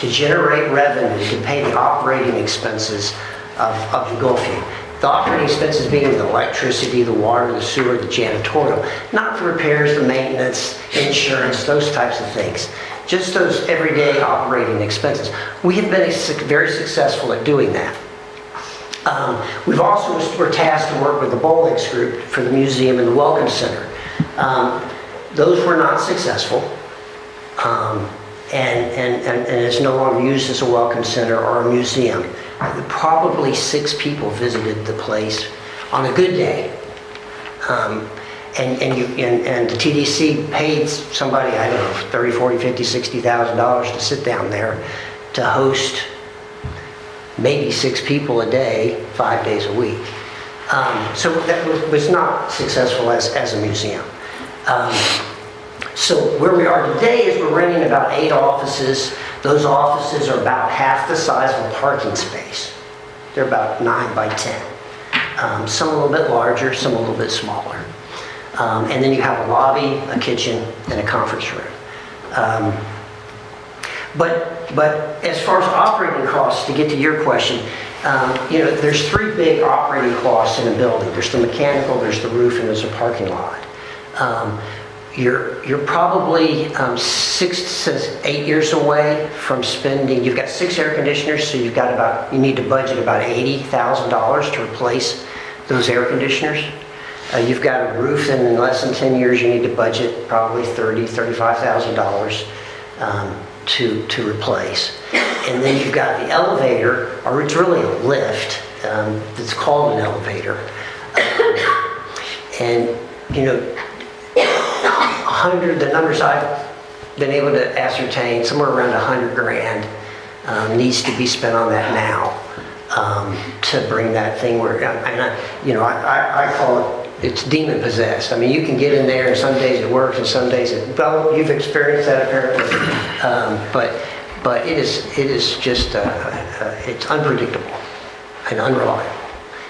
to generate revenue to pay the operating expenses of the Gulfview. The operating expenses being the electricity, the water, the sewer, the janitorial, not the repairs, the maintenance, insurance, those types of things. Just those everyday operating expenses. We have been very successful at doing that. We've also were tasked to work with the Bolex Group for the museum and the Welcome Center. Those were not successful, and it's no longer used as a Welcome Center or a museum. Probably 6 people visited the place on a good day. And the TDC paid somebody, I don't know, $30, $40, $50, $60,000 to sit down there to host maybe 6 people a day, 5 days a week. So that was not successful as a museum. So where we are today is we're renting about 8 offices. Those offices are about half the size of a parking space. They're about 9 by 10. Some a little bit larger, some a little bit smaller. And then you have a lobby, a kitchen, and a conference room. But as far as operating costs, to get to your question, there's 3 big operating costs in a building. There's the mechanical, there's the roof, and there's a parking lot. You're probably 6 to 8 years away from spending. You've got 6 air conditioners, so you need to budget about $80,000 to replace those air conditioners. You've got a roof, and in less than 10 years, you need to budget probably $35,000 to replace. And then you've got the elevator, or it's really a lift. It's called an elevator. The numbers I've been able to ascertain, somewhere around $100,000 needs to be spent on that now to bring that thing where, I call it's demon possessed. I mean, you can get in there and some days it works and some days well, you've experienced that apparently. But it is just, it's unpredictable and unreliable.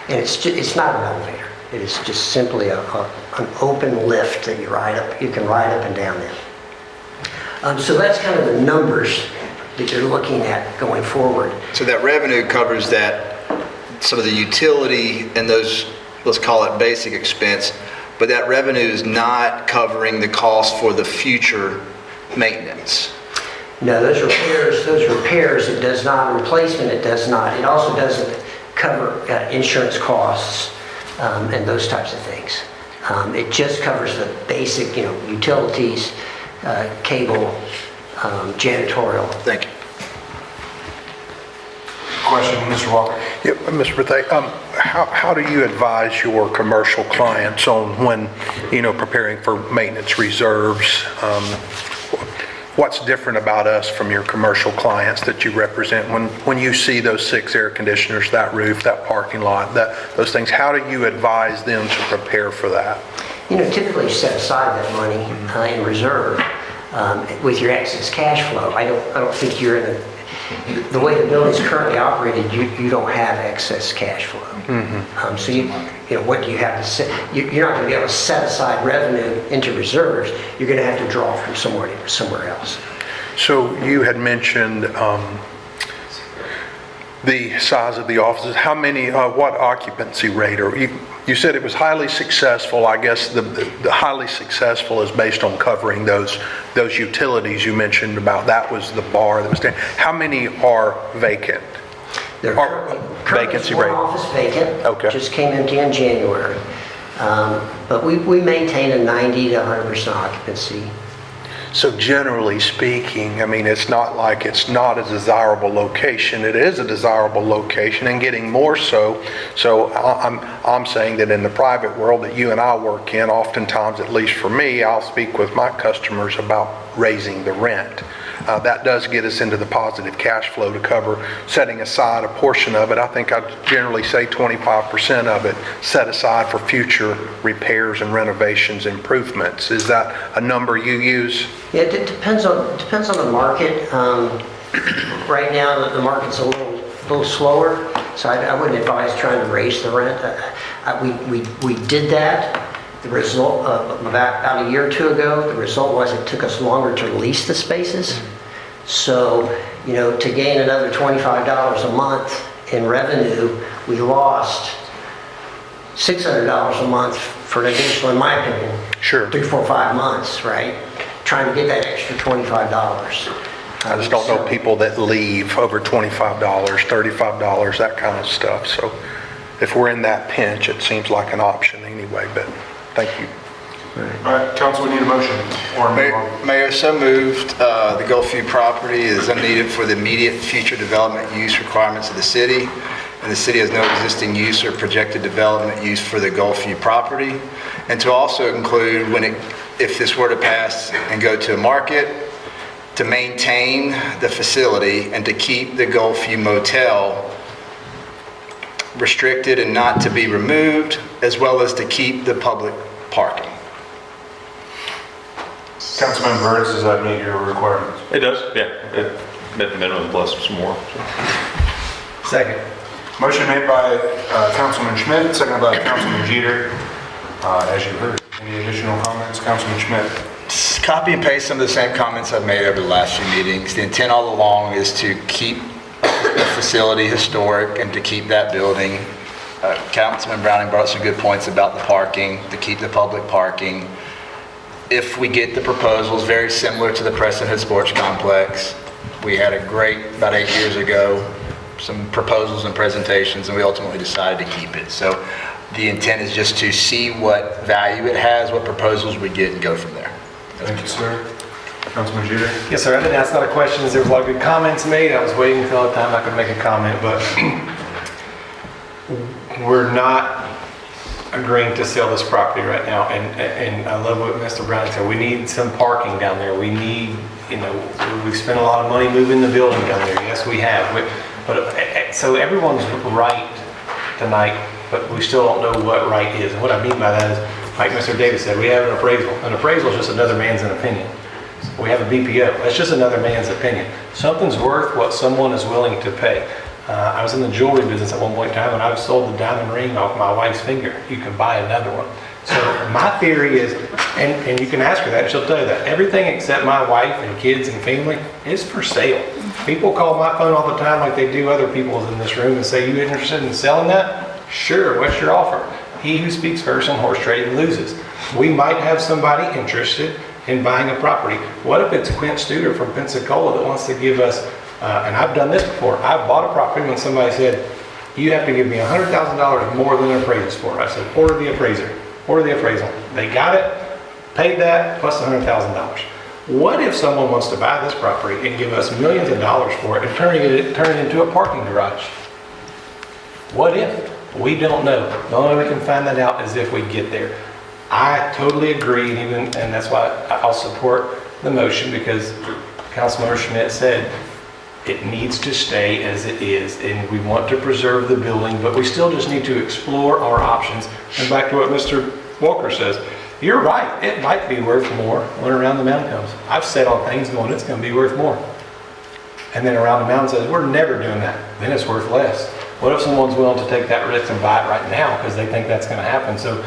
And it's not an elevator. It is just simply an open lift that you can ride up and down in. So that's kind of the numbers that you're looking at going forward. So that revenue covers some of the utility and those, let's call it basic expense, but that revenue is not covering the cost for the future maintenance. No, those repairs, it does not. Replacement, it does not. It also doesn't cover insurance costs and those types of things. It just covers the basic, utilities, cable, janitorial. Thank you. Question, Mr. Walker? Yeah, Mr. Bethea, how do you advise your commercial clients on when, preparing for maintenance reserves? What's different about us from your commercial clients that you represent when you see those 6 air conditioners, that roof, that parking lot, those things? How do you advise them to prepare for that? Typically you set aside that money in reserve with your excess cash flow. I don't think you're in the way the building's currently operated. You don't have excess cash flow. Mm-hmm. So what do you have to set? You're not going to be able to set aside revenue into reserves. You're going to have to draw from somewhere else. So you had mentioned the size of the offices. How many? What occupancy rate? Or you said it was highly successful. I guess the highly successful is based on covering those utilities you mentioned about. That was the bar that was there. How many are vacant? Vacancy rate. One office vacant. Okay. Just came empty in January. But we maintain a 90 to 100% occupancy. So generally speaking, I mean, it's not like it's not a desirable location. It is a desirable location and getting more so. So I'm saying that in the private world that you and I work in, oftentimes, at least for me, I'll speak with my customers about raising the rent. that does get us into the positive cash flow to cover setting aside a portion of it. I think I'd generally say 25% of it set aside for future repairs and renovations, improvements. Is that a number you use? Yeah, it depends on the market. Right now, the market's a little slower, so I wouldn't advise trying to raise the rent. We did that. The result, about a year or two ago, the result was it took us longer to lease the spaces. So, to gain another $25 a month in revenue, we lost $600 a month for an additional, in my opinion, sure, 3, 4, 5 months, right? Trying to get that extra $25. I just don't know people that leave over $25, $35, that kind of stuff. So if we're in that pinch, it seems like an option anyway, but thank you. All right, council, we need a motion. Mayor, so moved. The Gulfview property is unneeded for the immediate future development use requirements of the city, and the city has no existing use or projected development use for the Gulfview property. And to also include, if this were to pass and go to market, to maintain the facility and to keep the Gulfview Motel restricted and not to be removed, as well as to keep the public parking. Councilman Burris, does that meet your requirements? It does, yeah. It met the minimum plus some more. So. Second. Motion made by Councilman Schmidt, seconded by Councilman Jeter. As you heard, any additional comments? Councilman Schmidt. Copy and paste some of the same comments I've made over the last few meetings. The intent all along is to keep the facility historic and to keep that building. Councilman Browning brought some good points about the parking, to keep the public parking. If we get the proposals very similar to the Preston Hood Sports Complex, we had a great, about 8 years ago, some proposals and presentations, and we ultimately decided to keep it. So the intent is just to see what value it has, what proposals we get, and go from there. Thank you, sir. Councilman Jeter? Yes, sir. I didn't ask a lot of questions. There was a lot of good comments made. I was waiting until the time I could make a comment, but we're not agreeing to sell this property right now. And I love what Mr. Brown said. We need some parking down there. We need, we've spent a lot of money moving the building down there. Yes, we have. So everyone's right tonight, but we still don't know what right is. And what I mean by that is, like Mr. Davis said, we have an appraisal. An appraisal is just another man's opinion. We have a BPO. That's just another man's opinion. Something's worth what someone is willing to pay. I was in the jewelry business at one point in time, and I've sold the diamond ring off my wife's finger. You can buy another one. So my theory is, and you can ask her that, she'll tell you that, everything except my wife and kids and family is for sale. People call my phone all the time like they do other people's in this room and say, you interested in selling that? Sure, what's your offer? He who speaks first in horse trading loses. We might have somebody interested in buying a property. What if it's Quint Studer from Pensacola that wants to give us, and I've done this before, I've bought a property when somebody said, you have to give me $100,000 more than an appraisal for. I said, order the appraiser, order the appraisal. They got it, paid that, plus $100,000. What if someone wants to buy this property and give us millions of dollars for it and turn it into a parking garage? What if? We don't know. The only way we can find that out is if we get there. I totally agree, and that's why I'll support the motion, because Councilmember Schmidt said it needs to stay as it is, and we want to preserve the building, but we still just need to explore our options. And back to what Mr. Walker says, you're right, it might be worth more when Around the Mountain comes. I've said on things going, it's going to be worth more. And then Around the Mountain says, we're never doing that. Then it's worth less. What if someone's willing to take that risk and buy it right now because they think that's going to happen? So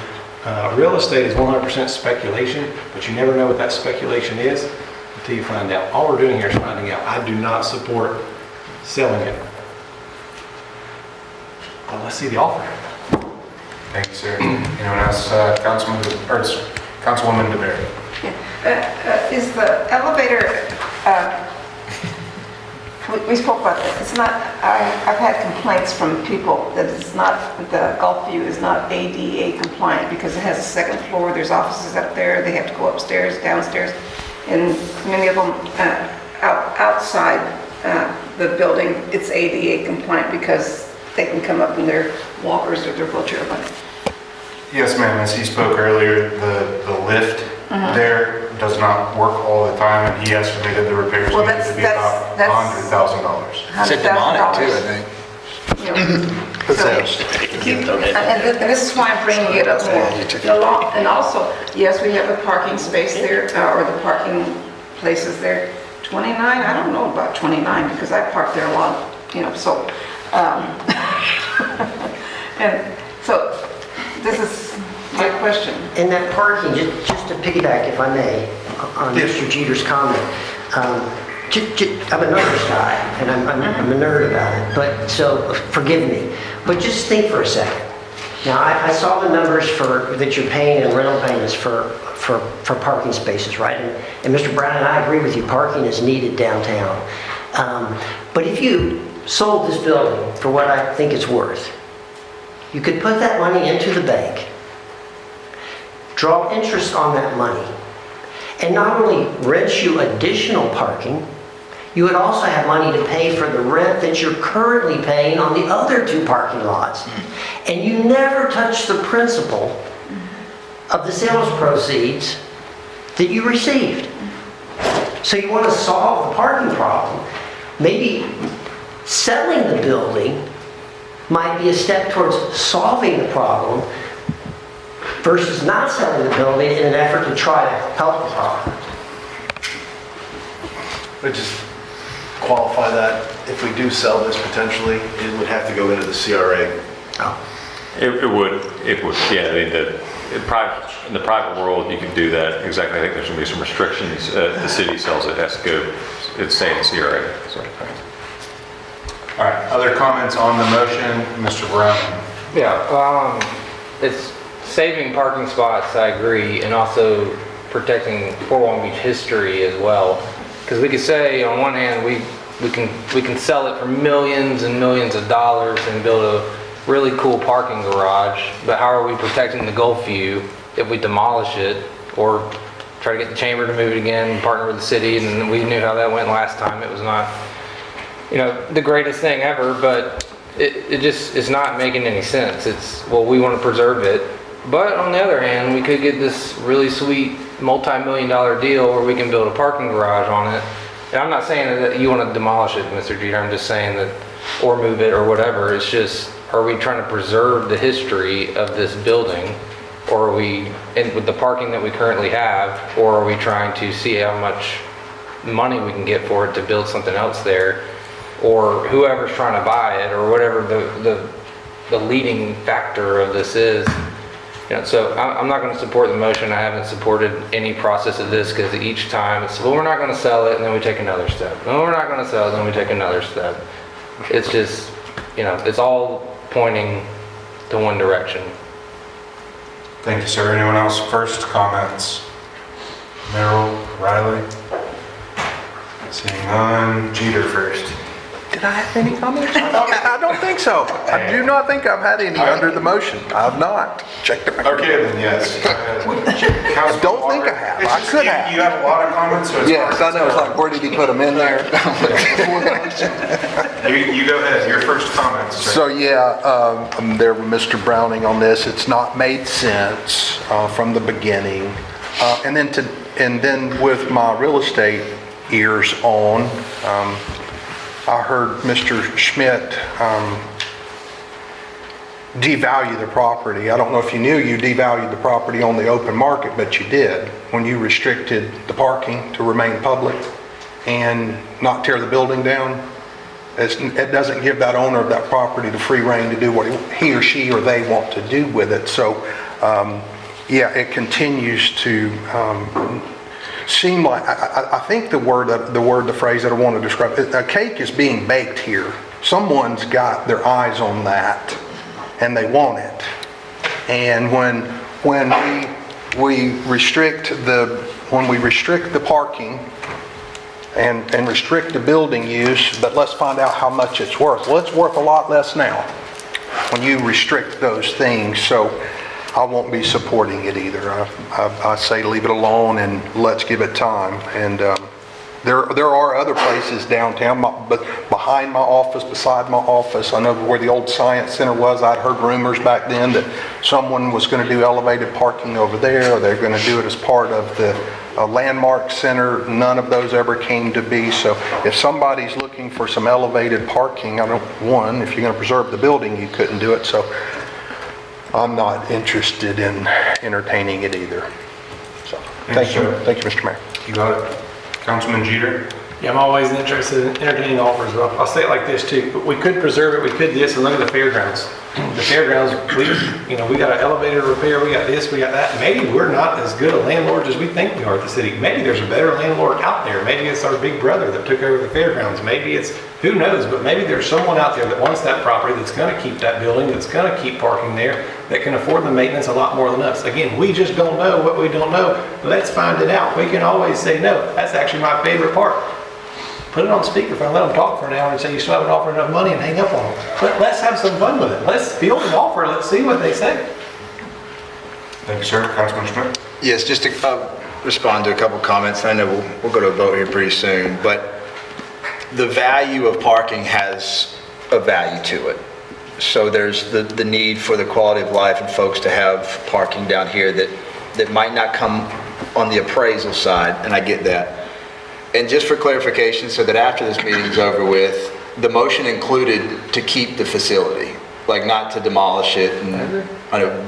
real estate is 100% speculation, but you never know what that speculation is until you find out. All we're doing here is finding out. I do not support selling it. Well, let's see the offer. Thank you, sir. Anyone else? Councilwoman DeBerry. Is the elevator, we spoke about this, it's not, I've had complaints from people that it's not, the Gulfview is not ADA compliant because it has a second floor, there's offices up there, they have to go upstairs, downstairs, and many of them outside the building, it's ADA compliant because they can come up in their walkers or their wheelchair. Yes, ma'am. As he spoke earlier, the lift there, does not work all the time, and he estimated the repairs Well, needed to be about $100,000. Said demonic too, I think. Possessed. And this is why I'm bringing it up more. And also, yes, we have a parking space there, or the parking places there. 29, I don't know about 29, because I park there a lot, so. And so, this is my question. In that parking, just to piggyback, if I may, on Mr. Jeter's comment, I'm a numbers guy, and I'm a nerd about it, but, so, forgive me. But just think for a second. Now, I saw the numbers that you're paying in rental payments for parking spaces, right? And Mr. Brown and I agree with you, parking is needed downtown. But if you sold this building for what I think it's worth, you could put that money into the bank, draw interest on that money, and not only rent you additional parking, you would also have money to pay for the rent that you're currently paying on the other 2 parking lots. And you never touch the principal of the sales proceeds that you received. So you want to solve the parking problem. Maybe selling the building might be a step towards solving the problem versus not selling the building in an effort to try to help the problem. But just qualify that, if we do sell this potentially, it would have to go into the CRA. It would, yeah, I mean, in the private world, you can do that, exactly. I think there's gonna be some restrictions, the city sells it, has to go, it's saying CRA, so. All right, other comments on the motion, Mr. Brown? Yeah, it's saving parking spots, I agree, and also protecting Fort Walton Beach history as well. Because we could say, on one hand, we can sell it for millions and millions of dollars and build a really cool parking garage, but how are we protecting the Gulf View if we demolish it or try to get the chamber to move it again and partner with the city? And we knew how that went last time. It was not, the greatest thing ever, but it just is not making any sense. It's, well, we want to preserve it. But on the other hand, we could get this really sweet multi-million-dollar deal where we can build a parking garage on it. And I'm not saying that you want to demolish it, Mr. Jeter. I'm just saying that, or move it or whatever. It's just, are we trying to preserve the history of this building? Or are we, with the parking that we currently have, or are we trying to see how much money we can get for it to build something else there? Or whoever's trying to buy it, or whatever the leading factor of this is. So I'm not going to support the motion. I haven't supported any process of this because each time it's, well, we're not going to sell it, and then we take another step. No, we're not going to sell it, then we take another step. It's just, it's all pointing to one direction. Thank you, sir. Anyone else? First comments? Merrill, Riley? Seeing none. Jeter first. Did I have any comments? I don't think so. I do not think I've had any under the motion. I've not. Check the record. Okay, then yes. I don't think I have. I could have. You have a lot of comments, so it's yes, I know. It's like, where did he put them in there? You go ahead. Your first comments. Sir. So yeah, I'm there with Mr. Browning on this. It's not made sense from the beginning, and then with my real estate ears on. I heard Mr. Schmidt devalue the property. I don't know if you knew you devalued the property on the open market, but you did when you restricted the parking to remain public and not tear the building down. It doesn't give that owner of that property the free rein to do what he or she or they want to do with it. So, yeah, it continues to seem like, I think the phrase that I want to describe, a cake is being baked here. Someone's got their eyes on that and they want it. And when we restrict the parking and restrict the building use, but let's find out how much it's worth. Well, it's worth a lot less now when you restrict those things. So I won't be supporting it either. I say leave it alone and let's give it time. And there are other places downtown, but behind my office, beside my office, I know where the old Science Center was. I'd heard rumors back then that someone was going to do elevated parking over there, or they're going to do it as part of the a landmark center, none of those ever came to be. So if somebody's looking for some elevated parking, if you're going to preserve the building, you couldn't do it. So I'm not interested in entertaining it either. So thank you, Mr. Mayor. You got it. Councilman Jeter? Yeah, I'm always interested in entertaining offers. I'll say it like this too, but we could preserve it, we could this, and look at the fairgrounds. The fairgrounds, we got an elevator repair, we got this, we got that. Maybe we're not as good a landlords as we think we are at the city. Maybe there's a better landlord out there. Maybe it's our big brother that took over the fairgrounds. Maybe it's, who knows, but maybe there's someone out there that wants that property, that's gonna keep that building, that's gonna keep parking there, that can afford the maintenance a lot more than us. Again, we just don't know what we don't know. Let's find it out. We can always say, no, that's actually my favorite part. Put it on speakerphone, let them talk for an hour and say you still haven't offered enough money and hang up on them. But let's have some fun with it. Let's field an offer, let's see what they say. Thank you, sir. Councilman Schmidt? Yes, just to respond to a couple comments. I know we'll go to a vote here pretty soon, but the value of parking has a value to it. So there's the need for the quality of life and folks to have parking down here that might not come on the appraisal side, and I get that. And just for clarification, so that after this meeting's over with, the motion included to keep the facility, like not to demolish it. And,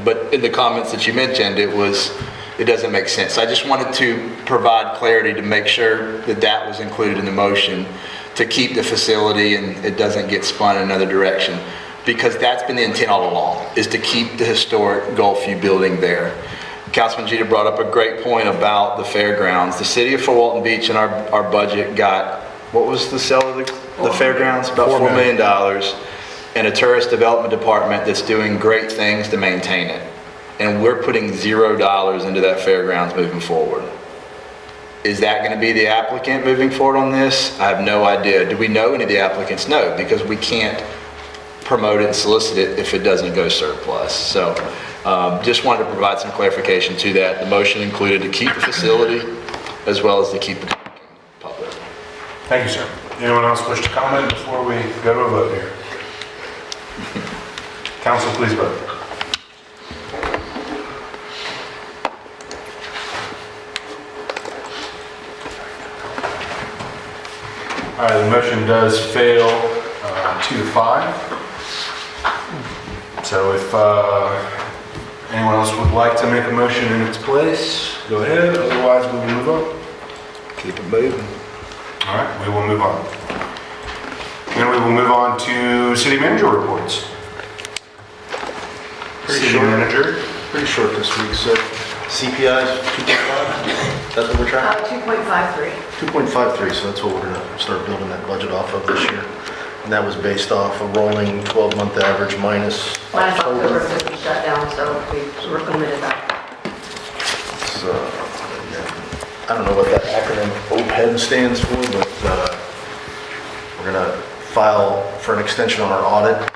but in the comments that you mentioned, it doesn't make sense. I just wanted to provide clarity to make sure that that was included in the motion, to keep the facility and it doesn't get spun in another direction. Because that's been the intent all along, is to keep the historic Gulfview building there. Councilman Jeter brought up a great point about the fairgrounds. The city of Fort Walton Beach in our budget got, what was the sale of the fairgrounds? About $4 million. And a tourist development department that's doing great things to maintain it. And we're putting $0 into that fairgrounds moving forward. Is that going to be the applicant moving forward on this? I have no idea. Do we know any of the applicants? No, because we can't promote it and solicit it if it doesn't go surplus. So just wanted to provide some clarification to that. The motion included to keep the facility as well as to keep the public. Thank you, sir. Anyone else wish to comment before we go to a vote here? Council, please vote. All right, the motion does fail 2-5. So if anyone else would like to make a motion in its place, go ahead. Otherwise, we will move on. Keep it moving. All right, we will move on. Then we will move on to city manager reports. City manager. Pretty short this week, so CPI's 2.5, that's what we're tracking? 2.53. 2.53, so that's what we're gonna start building that budget off of this year. And that was based off a rolling 12-month average minus October because we shut down, so we recommended that. So, I don't know what that acronym OPEB stands for, but we're gonna file for an extension on our audit.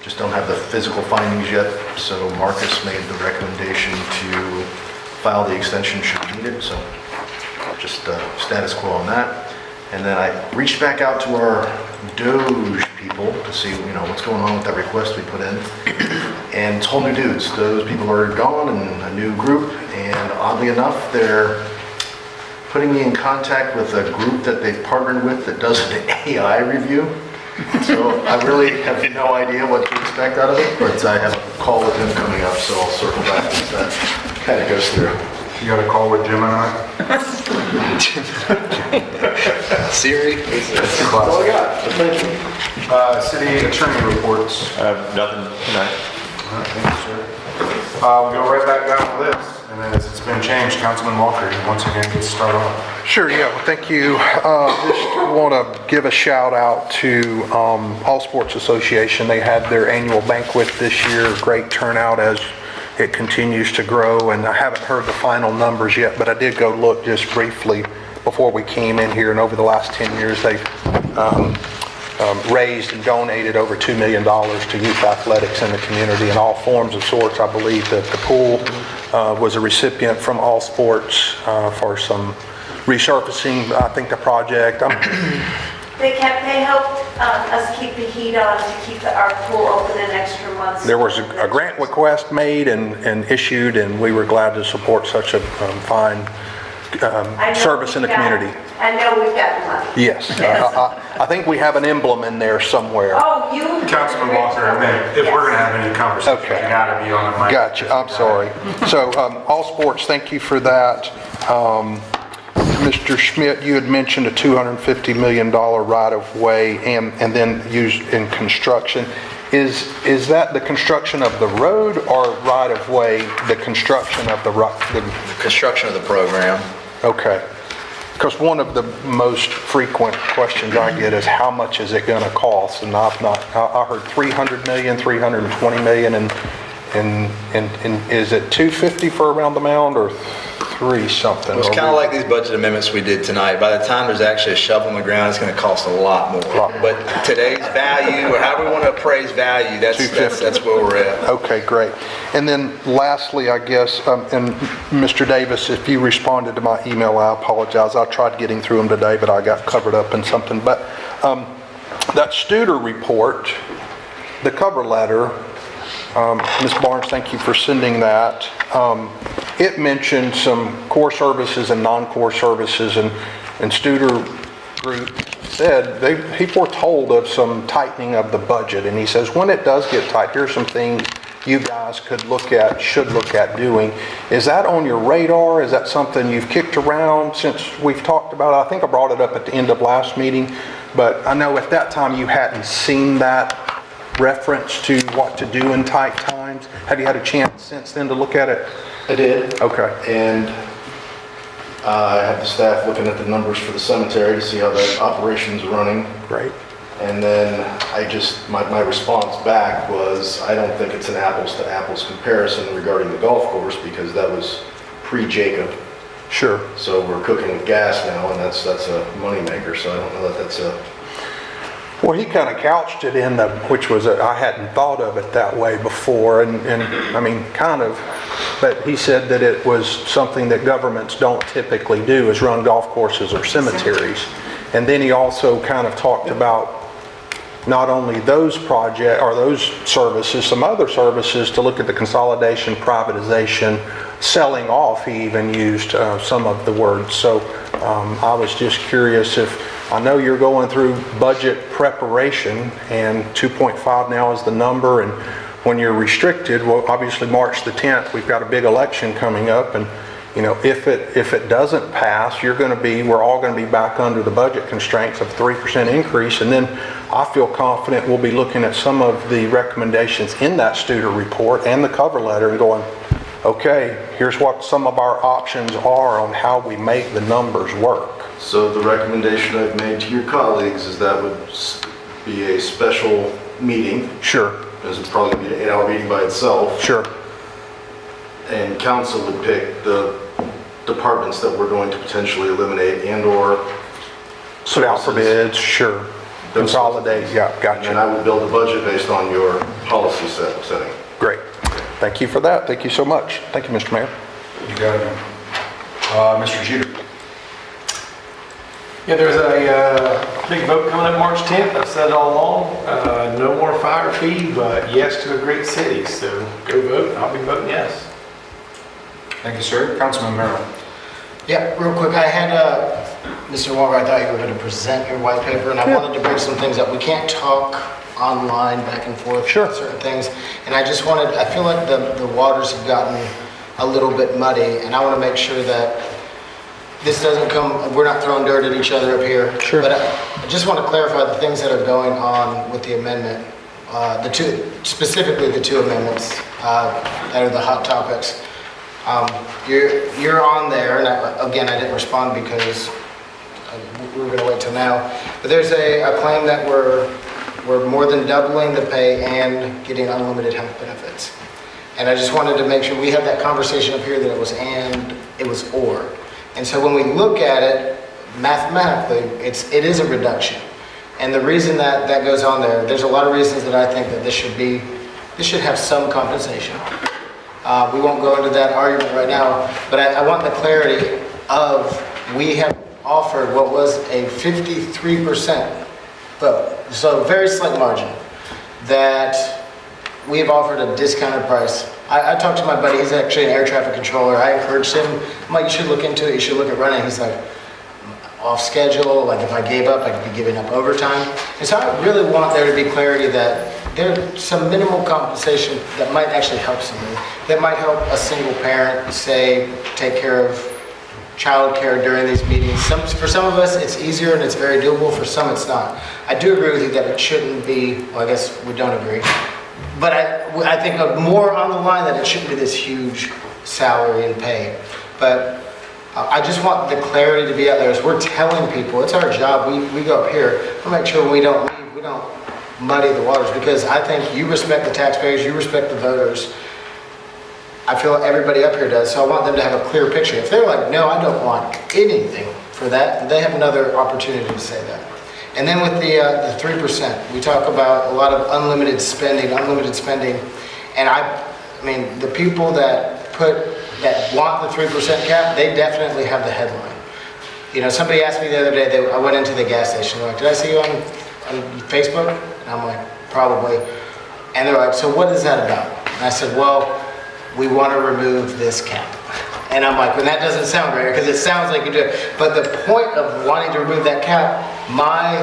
Just don't have the physical findings yet, so Marcus made the recommendation to file the extension should needed, so just status quo on that. And then I reached back out to our Doge people to see, what's going on with that request we put in. And it's whole new dudes. Those people are gone and a new group, and oddly enough, they're putting me in contact with a group that they've partnered with that does an AI review. So I really have no idea what to expect out of it, but I have a call with him coming up, so I'll circle back as that kind of goes through. You got a call with Gemini? Siri? That's all I got. Thank you. City attorney reports. Nothing tonight. All right, thank you, sir. We'll go right back down the list, and then as it's been changed, Councilman Walker, you once again get to start off. Sure, yeah, well, thank you. Just want to give a shout out to All Sports Association. They had their annual banquet this year. Great turnout as it continues to grow, and I haven't heard the final numbers yet, but I did go look just briefly before we came in here, and over the last 10 years, they've raised and donated over $2 million to youth athletics in the community in all forms of sorts. I believe that the pool was a recipient from All Sports for some resurfacing, I think, the project. They helped us keep the heat on to keep our pool open an extra month. There was a grant request made and issued, and we were glad to support such a fine I know service in the we've got- community. I know we've got money. Yes. I think we have an emblem in there somewhere. Oh, you. Councilman Walker, I mean, if we're gonna have any conversation, you Okay. gotta be on the mic. Gotcha, I'm sorry. So, All Sports, thank you for that. Mr. Schmidt, you had mentioned a $250 million right-of-way and then used in construction. Is that the construction of the road or right-of-way, the construction of the Construction of the program. Okay. Because one of the most frequent questions I get is how much is it going to cost? And I heard 300 million, 320 million, and is it 250 for around the mound or 3 something? It's kind of like these budget amendments we did tonight. By the time there's actually a shovel in the ground, it's going to cost a lot more. But today's value, or however we want to appraise value, that's where we're at. Okay, great. And then lastly, I guess, and Mr. Davis, if you responded to my email, I apologize. I tried getting through them today, but I got covered up in something. But that Studer report, the cover letter, Ms. Barnes, thank you for sending that. It mentioned some core services and non-core services, and Studer Group said he foretold of some tightening of the budget, and he says when it does get tight, here's some things you guys should look at doing. Is that on your radar? Is that something you've kicked around since we've talked about it? I think I brought it up at the end of last meeting, but I know at that time you hadn't seen that reference to what to do in tight times. Have you had a chance since then to look at it? I did. Okay. And I have the staff looking at the numbers for the cemetery to see how that operation's running. Great. And then my response back was, I don't think it's an apples to apples comparison regarding the golf course because that was pre-Jacob. Sure. So we're cooking with gas now, and that's a moneymaker. So I don't know that that's a. Well, he kind of couched it in which was, I hadn't thought of it that way before, and I mean, kind of, but he said that it was something that governments don't typically do, is run golf courses or cemeteries. And then he also kind of talked about not only those projects or those services, some other services to look at the consolidation, privatization, selling off. He even used some of the words. So I was just curious I know you're going through budget preparation, and 2.5 now is the number, and when you're restricted, well, obviously March the 10th, we've got a big election coming up, and you know, if it doesn't pass, we're all going to be back under the budget constraints of 3% increase, and then I feel confident we'll be looking at some of the recommendations in that Studer report and the cover letter and going, okay, here's what some of our options are on how we make the numbers work. So the recommendation I've made to your colleagues is that would be a special meeting. Sure. This would probably be an 8-hour meeting by itself. Sure. And council would pick the departments that we're going to potentially eliminate and/or put out for bids. Sure. Consolidate. Yeah, gotcha. And I would build a budget based on your policy setting. Great. Thank you for that. Thank you so much. Thank you, Mr. Mayor. You got it. Mr. Jeter. Yeah, there's a big vote coming up March 10th. I've said it all along. No more fire fee, but yes to a great city. So go vote. I'll be voting yes. Thank you, sir. Councilman Merrill. Yeah, real quick, I had, Mr. Walker, I thought you were going to present your white paper, and I wanted to bring some things up. We can't talk online back and forth on certain things, and I feel like the waters have gotten a little bit muddy, and I want to make sure that this doesn't we're not throwing dirt at each other up here. Sure. But I just want to clarify the things that are going on with the amendment, specifically the two amendments that are the hot topics. You're on there, and again, I didn't respond because we were going to wait till now. But there's a claim that we're more than doubling the pay and getting unlimited health benefits. And I just wanted to make sure we had that conversation up here that it was and, it was or. And so when we look at it mathematically, it is a reduction. And the reason that goes on there's a lot of reasons that I think that this should have some compensation. We won't go into that argument right now, but I want the clarity of we have offered what was a 53% vote, so very slight margin, that we have offered a discounted price I talked to my buddy, he's actually an air traffic controller. I encouraged him, I'm like, you should look into it, you should look at running. He's like, off schedule, like if I gave up, I could be giving up overtime. And so I really want there to be clarity that there's some minimal compensation that might actually help somebody, that might help a single parent, say, take care of childcare during these meetings. For some of us, it's easier and it's very doable. For some, it's not. I do agree with you that it shouldn't be, well, I guess we don't agree. But I think more on the line that it shouldn't be this huge salary and pay. But I just want the clarity to be out there as we're telling people, it's our job, we go up here, we'll make sure we don't leave, we don't muddy the waters, because I think you respect the taxpayers, you respect the voters. I feel everybody up here does, so I want them to have a clear picture. If they're like, no, I don't want anything for that, they have another opportunity to say that. And then with the 3%, we talk about a lot of unlimited spending, and I mean, the people that want the 3% cap, they definitely have the headline. You know, somebody asked me the other day, I went into the gas station, they're like, did I see you on Facebook? And I'm like, probably. And they're like, so what is that about? And I said, well, we want to remove this cap. And I'm like, well, that doesn't sound great, because it sounds like you do it. But the point of wanting to remove that cap, my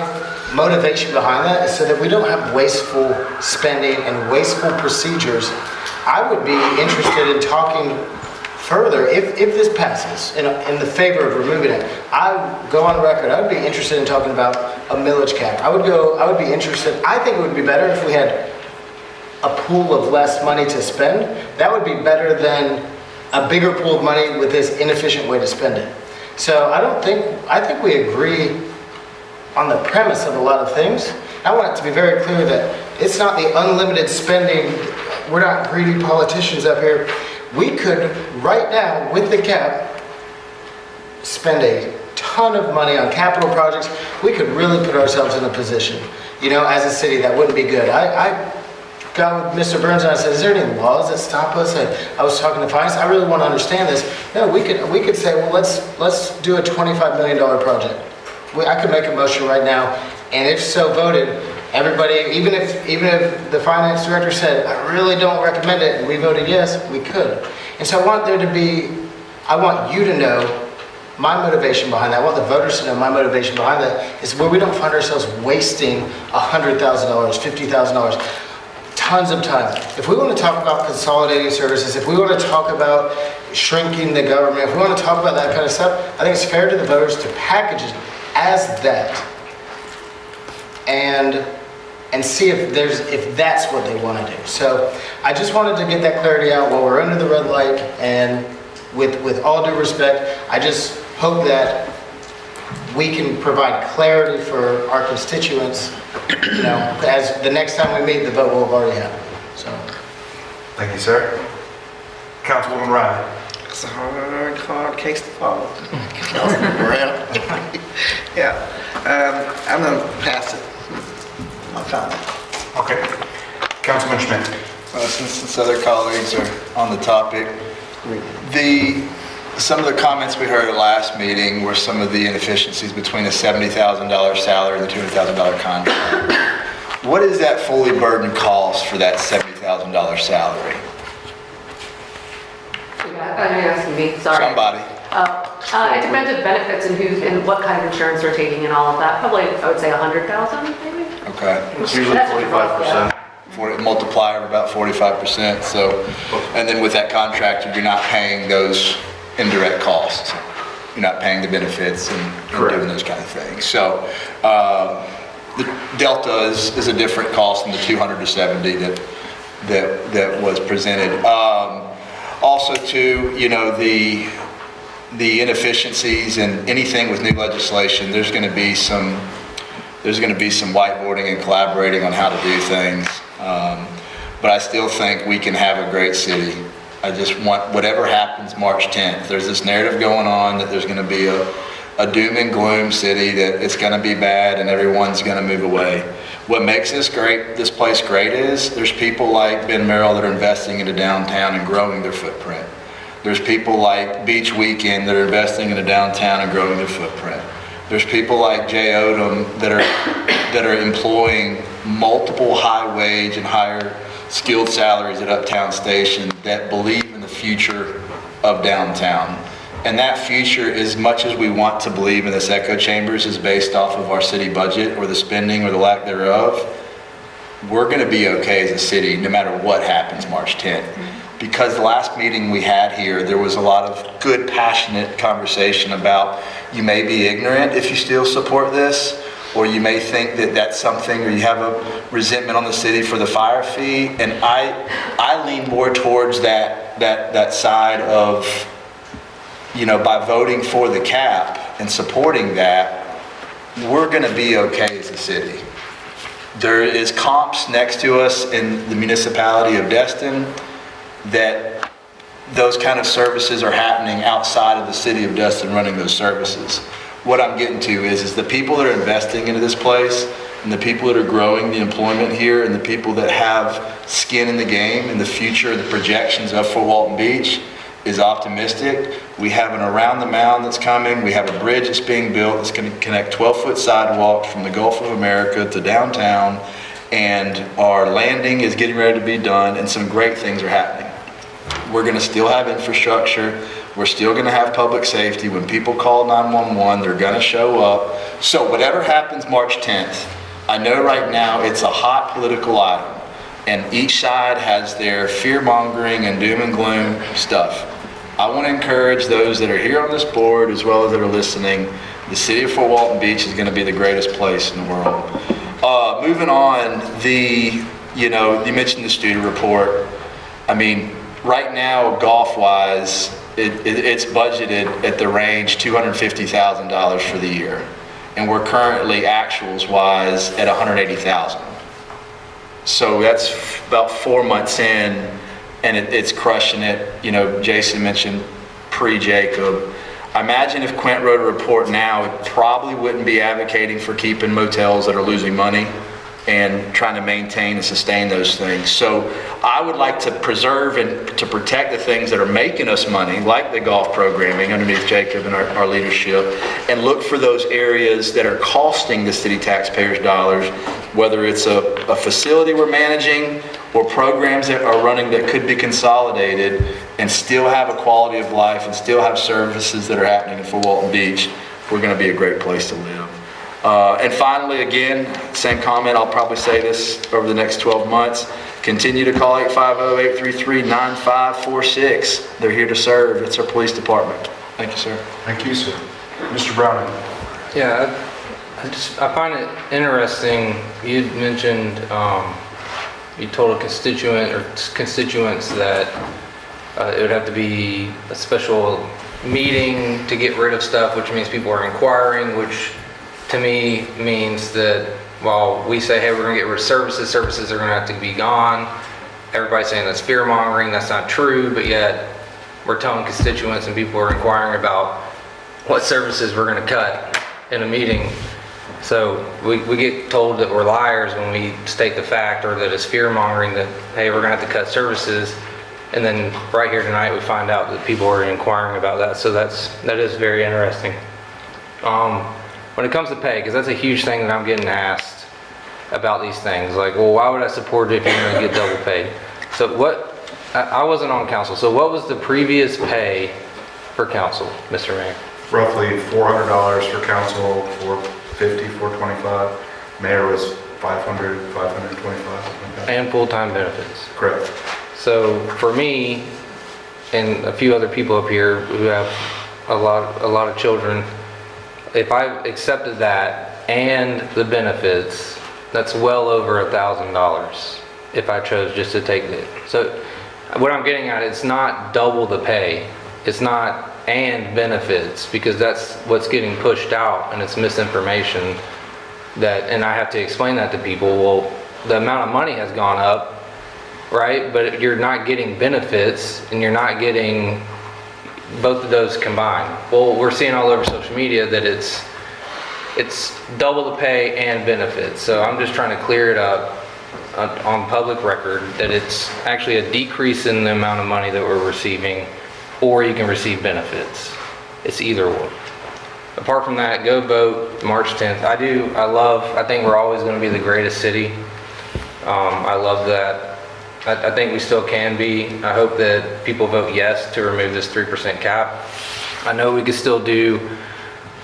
motivation behind that is so that we don't have wasteful spending and wasteful procedures. I would be interested in talking further, if this passes, in the favor of removing it. I go on record, I would be interested in talking about a millage cap. I would be interested, I think it would be better if we had a pool of less money to spend. That would be better than a bigger pool of money with this inefficient way to spend it. So I think we agree on the premise of a lot of things. I want it to be very clear that it's not the unlimited spending. We're not greedy politicians up here. We could, right now, with the cap, spend a ton of money on capital projects. We could really put ourselves in a position, you know, as a city that wouldn't be good. I got with Mr. Burns and I said, is there any laws that stop us? And I was talking to finance, I really want to understand this. No, we could say, well, let's do a $25 million project. I could make a motion right now, and if so voted, everybody, even if the finance director said, I really don't recommend it, and we voted yes, we could. And so I want you to know my motivation behind that. I want the voters to know my motivation behind that is where we don't find ourselves wasting $100,000, $50,000, tons of time. If we want to talk about consolidating services, if we want to talk about shrinking the government, if we want to talk about that kind of stuff, I think it's fair to the voters to package it as that and see if that's what they want to do. So I just wanted to get that clarity out while we're under the red light, and with all due respect, I just hope that we can provide clarity for our constituents, you know, as the next time we meet, the vote will have already happened. So. Thank you, sir. Councilwoman Riley. It's a hard case to follow. Yeah, I'm going to pass it. My comment. Okay. Councilman Schmidt. Since other colleagues are on the topic, some of the comments we heard at last meeting were some of the inefficiencies between a $70,000 salary and the $200,000 contract. What is that fully burdened cost for that $70,000 salary? Are you asking me? Sorry. Somebody. It depends on benefits and what kind of insurance they're taking and all of that. Probably, I would say 100,000 maybe. Okay. It's usually 45%. Multiplier of about 45%. So, and then with that contract, you're not paying those indirect costs. You're not paying the benefits and doing those kind of things. So the delta is a different cost than the 200 to 70 that was presented. Also, too, you know, the inefficiencies and anything with new legislation, there's going to be some whiteboarding and collaborating on how to do things. But I still think we can have a great city. I just want, whatever happens March 10th, there's this narrative going on that there's going to be a doom and gloom city, that it's going to be bad and everyone's going to move away. What makes this place great is there's people like Ben Merrill that are investing into downtown and growing their footprint. There's people like Beach Weekend that are investing into downtown and growing their footprint. There's people like Jay Odom that are employing multiple high wage and higher skilled salaries at Uptown Station that believe in the future of downtown. And that future, as much as we want to believe in this echo chambers, is based off of our city budget or the spending or the lack thereof. We're going to be okay as a city no matter what happens March 10th. Because the last meeting we had here, there was a lot of good, passionate conversation about you may be ignorant if you still support this, or you may think that that's something, or you have a resentment on the city for the fire fee. And I lean more towards that side of, you know, by voting for the cap and supporting that, we're going to be okay as a city. There is comps next to us in the municipality of Destin that those kind of services are happening outside of the city of Destin running those services. What I'm getting to is the people that are investing into this place and the people that are growing the employment here and the people that have skin in the game and the future and the projections of Fort Walton Beach is optimistic. We have an around the mound that's coming. We have a bridge that's being built that's going to connect 12-foot sidewalks from the Gulf of America to downtown, and our landing is getting ready to be done, and some great things are happening. We're going to still have infrastructure. We're still going to have public safety. When people call 911, they're going to show up. So whatever happens March 10th, I know right now it's a hot political item, and each side has their fear-mongering and doom and gloom stuff. I want to encourage those that are here on this board as well as that are listening. The city of Fort Walton Beach is going to be the greatest place in the world. Moving on, you mentioned the student report. I mean, right now, golf-wise, it's budgeted at the range $250,000 for the year, and we're currently actuals-wise at $180,000. So that's about 4 months in, and it's crushing it. You know, Jason mentioned pre-Jacob. I imagine if Quint wrote a report now, it probably wouldn't be advocating for keeping motels that are losing money and trying to maintain and sustain those things. So I would like to preserve and to protect the things that are making us money, like the golf programming underneath Jacob and our leadership, and look for those areas that are costing the city taxpayers dollars, whether it's a facility we're managing or programs that are running that could be consolidated and still have a quality of life and still have services that are happening in Fort Walton Beach. We're going to be a great place to live. And finally, again, same comment, I'll probably say this over the next 12 months. Continue to call 850-833-9546. They're here to serve. It's our police department. Thank you, sir. Thank you, sir. Mr. Browning. Yeah, I find it interesting. You mentioned, you told a constituent or constituents that it would have to be a special meeting to get rid of stuff, which means people are inquiring, which to me means that while we say, hey, we're going to get rid of services are going to have to be gone. Everybody's saying that's fear-mongering. That's not true, but yet we're telling constituents and people are inquiring about what services we're going to cut in a meeting. So we get told that we're liars when we state the fact, or that it's fear-mongering that, hey, we're going to have to cut services. And then right here tonight we find out that people are inquiring about that. So that is very interesting. When it comes to pay, because that's a huge thing that I'm getting asked about these things. Like, well, why would I support it if you're going to get double paid? So I wasn't on council, so what was the previous pay for council, Mr. Mayor? Roughly $400 for council, $450, $425. Mayor was $500, $525, something like that. And full-time benefits. Correct. So for me and a few other people up here who have a lot of children, if I accepted that and the benefits, that's well over $1,000 if I chose just to take it. So what I'm getting at, it's not double the pay. It's not and benefits, because that's what's getting pushed out, and it's misinformation. And I have to explain that to people. Well, the amount of money has gone up, right? But you're not getting benefits, and you're not getting both of those combined. Well, we're seeing all over social media that it's double the pay and benefits. So I'm just trying to clear it up on public record that it's actually a decrease in the amount of money that we're receiving, or you can receive benefits. It's either one. apart from that, go vote March 10th. I think we're always gonna be the greatest city. I love that. I think we still can be. I hope that people vote yes to remove this 3% cap. I know we could still do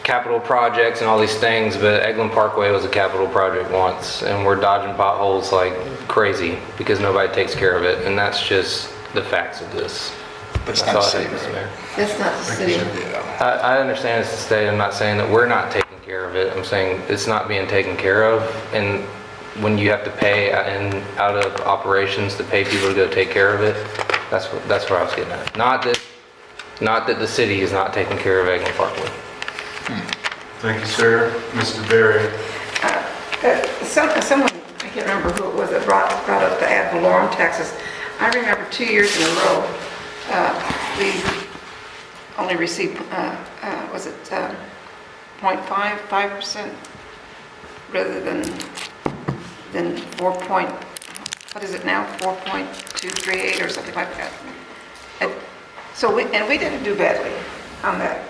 capital projects and all these things, but Eglin Parkway was a capital project once, and we're dodging potholes like crazy because nobody takes care of it, and that's just the facts of this. That's all not I the have, city. Mr. Mayor. That's not the city. I understand it's the state. I'm not saying that we're not taking care of it. I'm saying it's not being taken care of, and when you have to pay out of operations to pay people to go take care of it, that's where I was getting at. Not that the city is not taking care of Eglin Parkway. Thank you, sir. Mr. Berry. Someone, I can't remember who it was that brought up the ad valorem taxes. I remember 2 years in a row, we only received, was it 0.5% rather than what is it now, 4.238 or something like that. So we didn't do badly on that.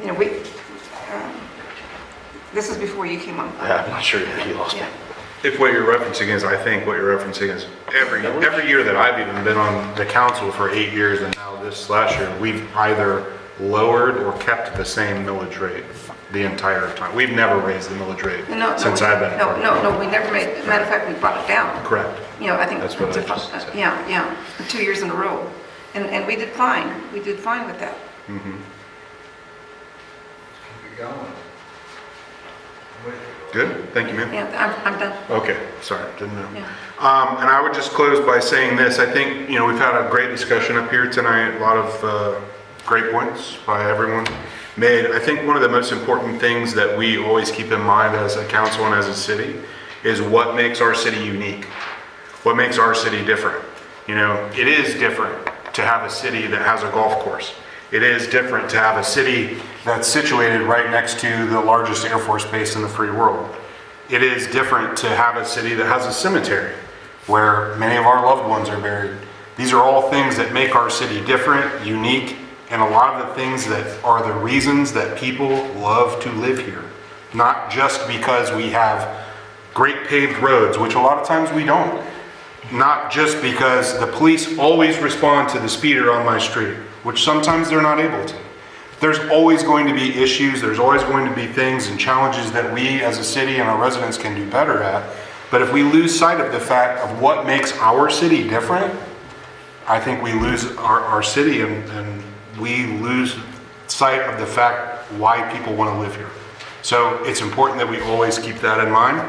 You know, this is before you came on. Yeah, I'm not sure you lost me. If what you're referencing is, I think what you're referencing is every year that I've even been on the council for 8 years and now this last year, we've either lowered or kept the same millage rate the entire time. We've never raised the millage rate since I've been. No, we never made, matter of fact, we brought it down. Correct. You know, I think. That's what I just said. Yeah, 2 years in a row. And we did fine. We did fine with that. Mm-hmm. Good, thank you, ma'am. Yeah, I'm done. Okay, sorry, didn't know. Yeah. And I would just close by saying this. I think, we've had a great discussion up here tonight, a lot of great points by everyone made. I think one of the most important things that we always keep in mind as a council and as a city is what makes our city unique, what makes our city different. It is different to have a city that has a golf course. It is different to have a city that's situated right next to the largest Air Force base in the free world. It is different to have a city that has a cemetery where many of our loved ones are buried. These are all things that make our city different, unique, and a lot of the things that are the reasons that people love to live here. Not just because we have great paved roads, which a lot of times we don't. Not just because the police always respond to the speeder on my street, which sometimes they're not able to. There's always going to be issues, there's always going to be things and challenges that we as a city and our residents can do better at. But if we lose sight of the fact of what makes our city different, I think we lose our city and we lose sight of the fact why people want to live here. So it's important that we always keep that in mind.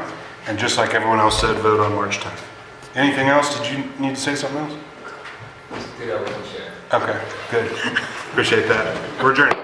And just like everyone else said, vote on March 10th. Anything else? Did you need to say something else? Okay, good. Appreciate that. We're adjourned.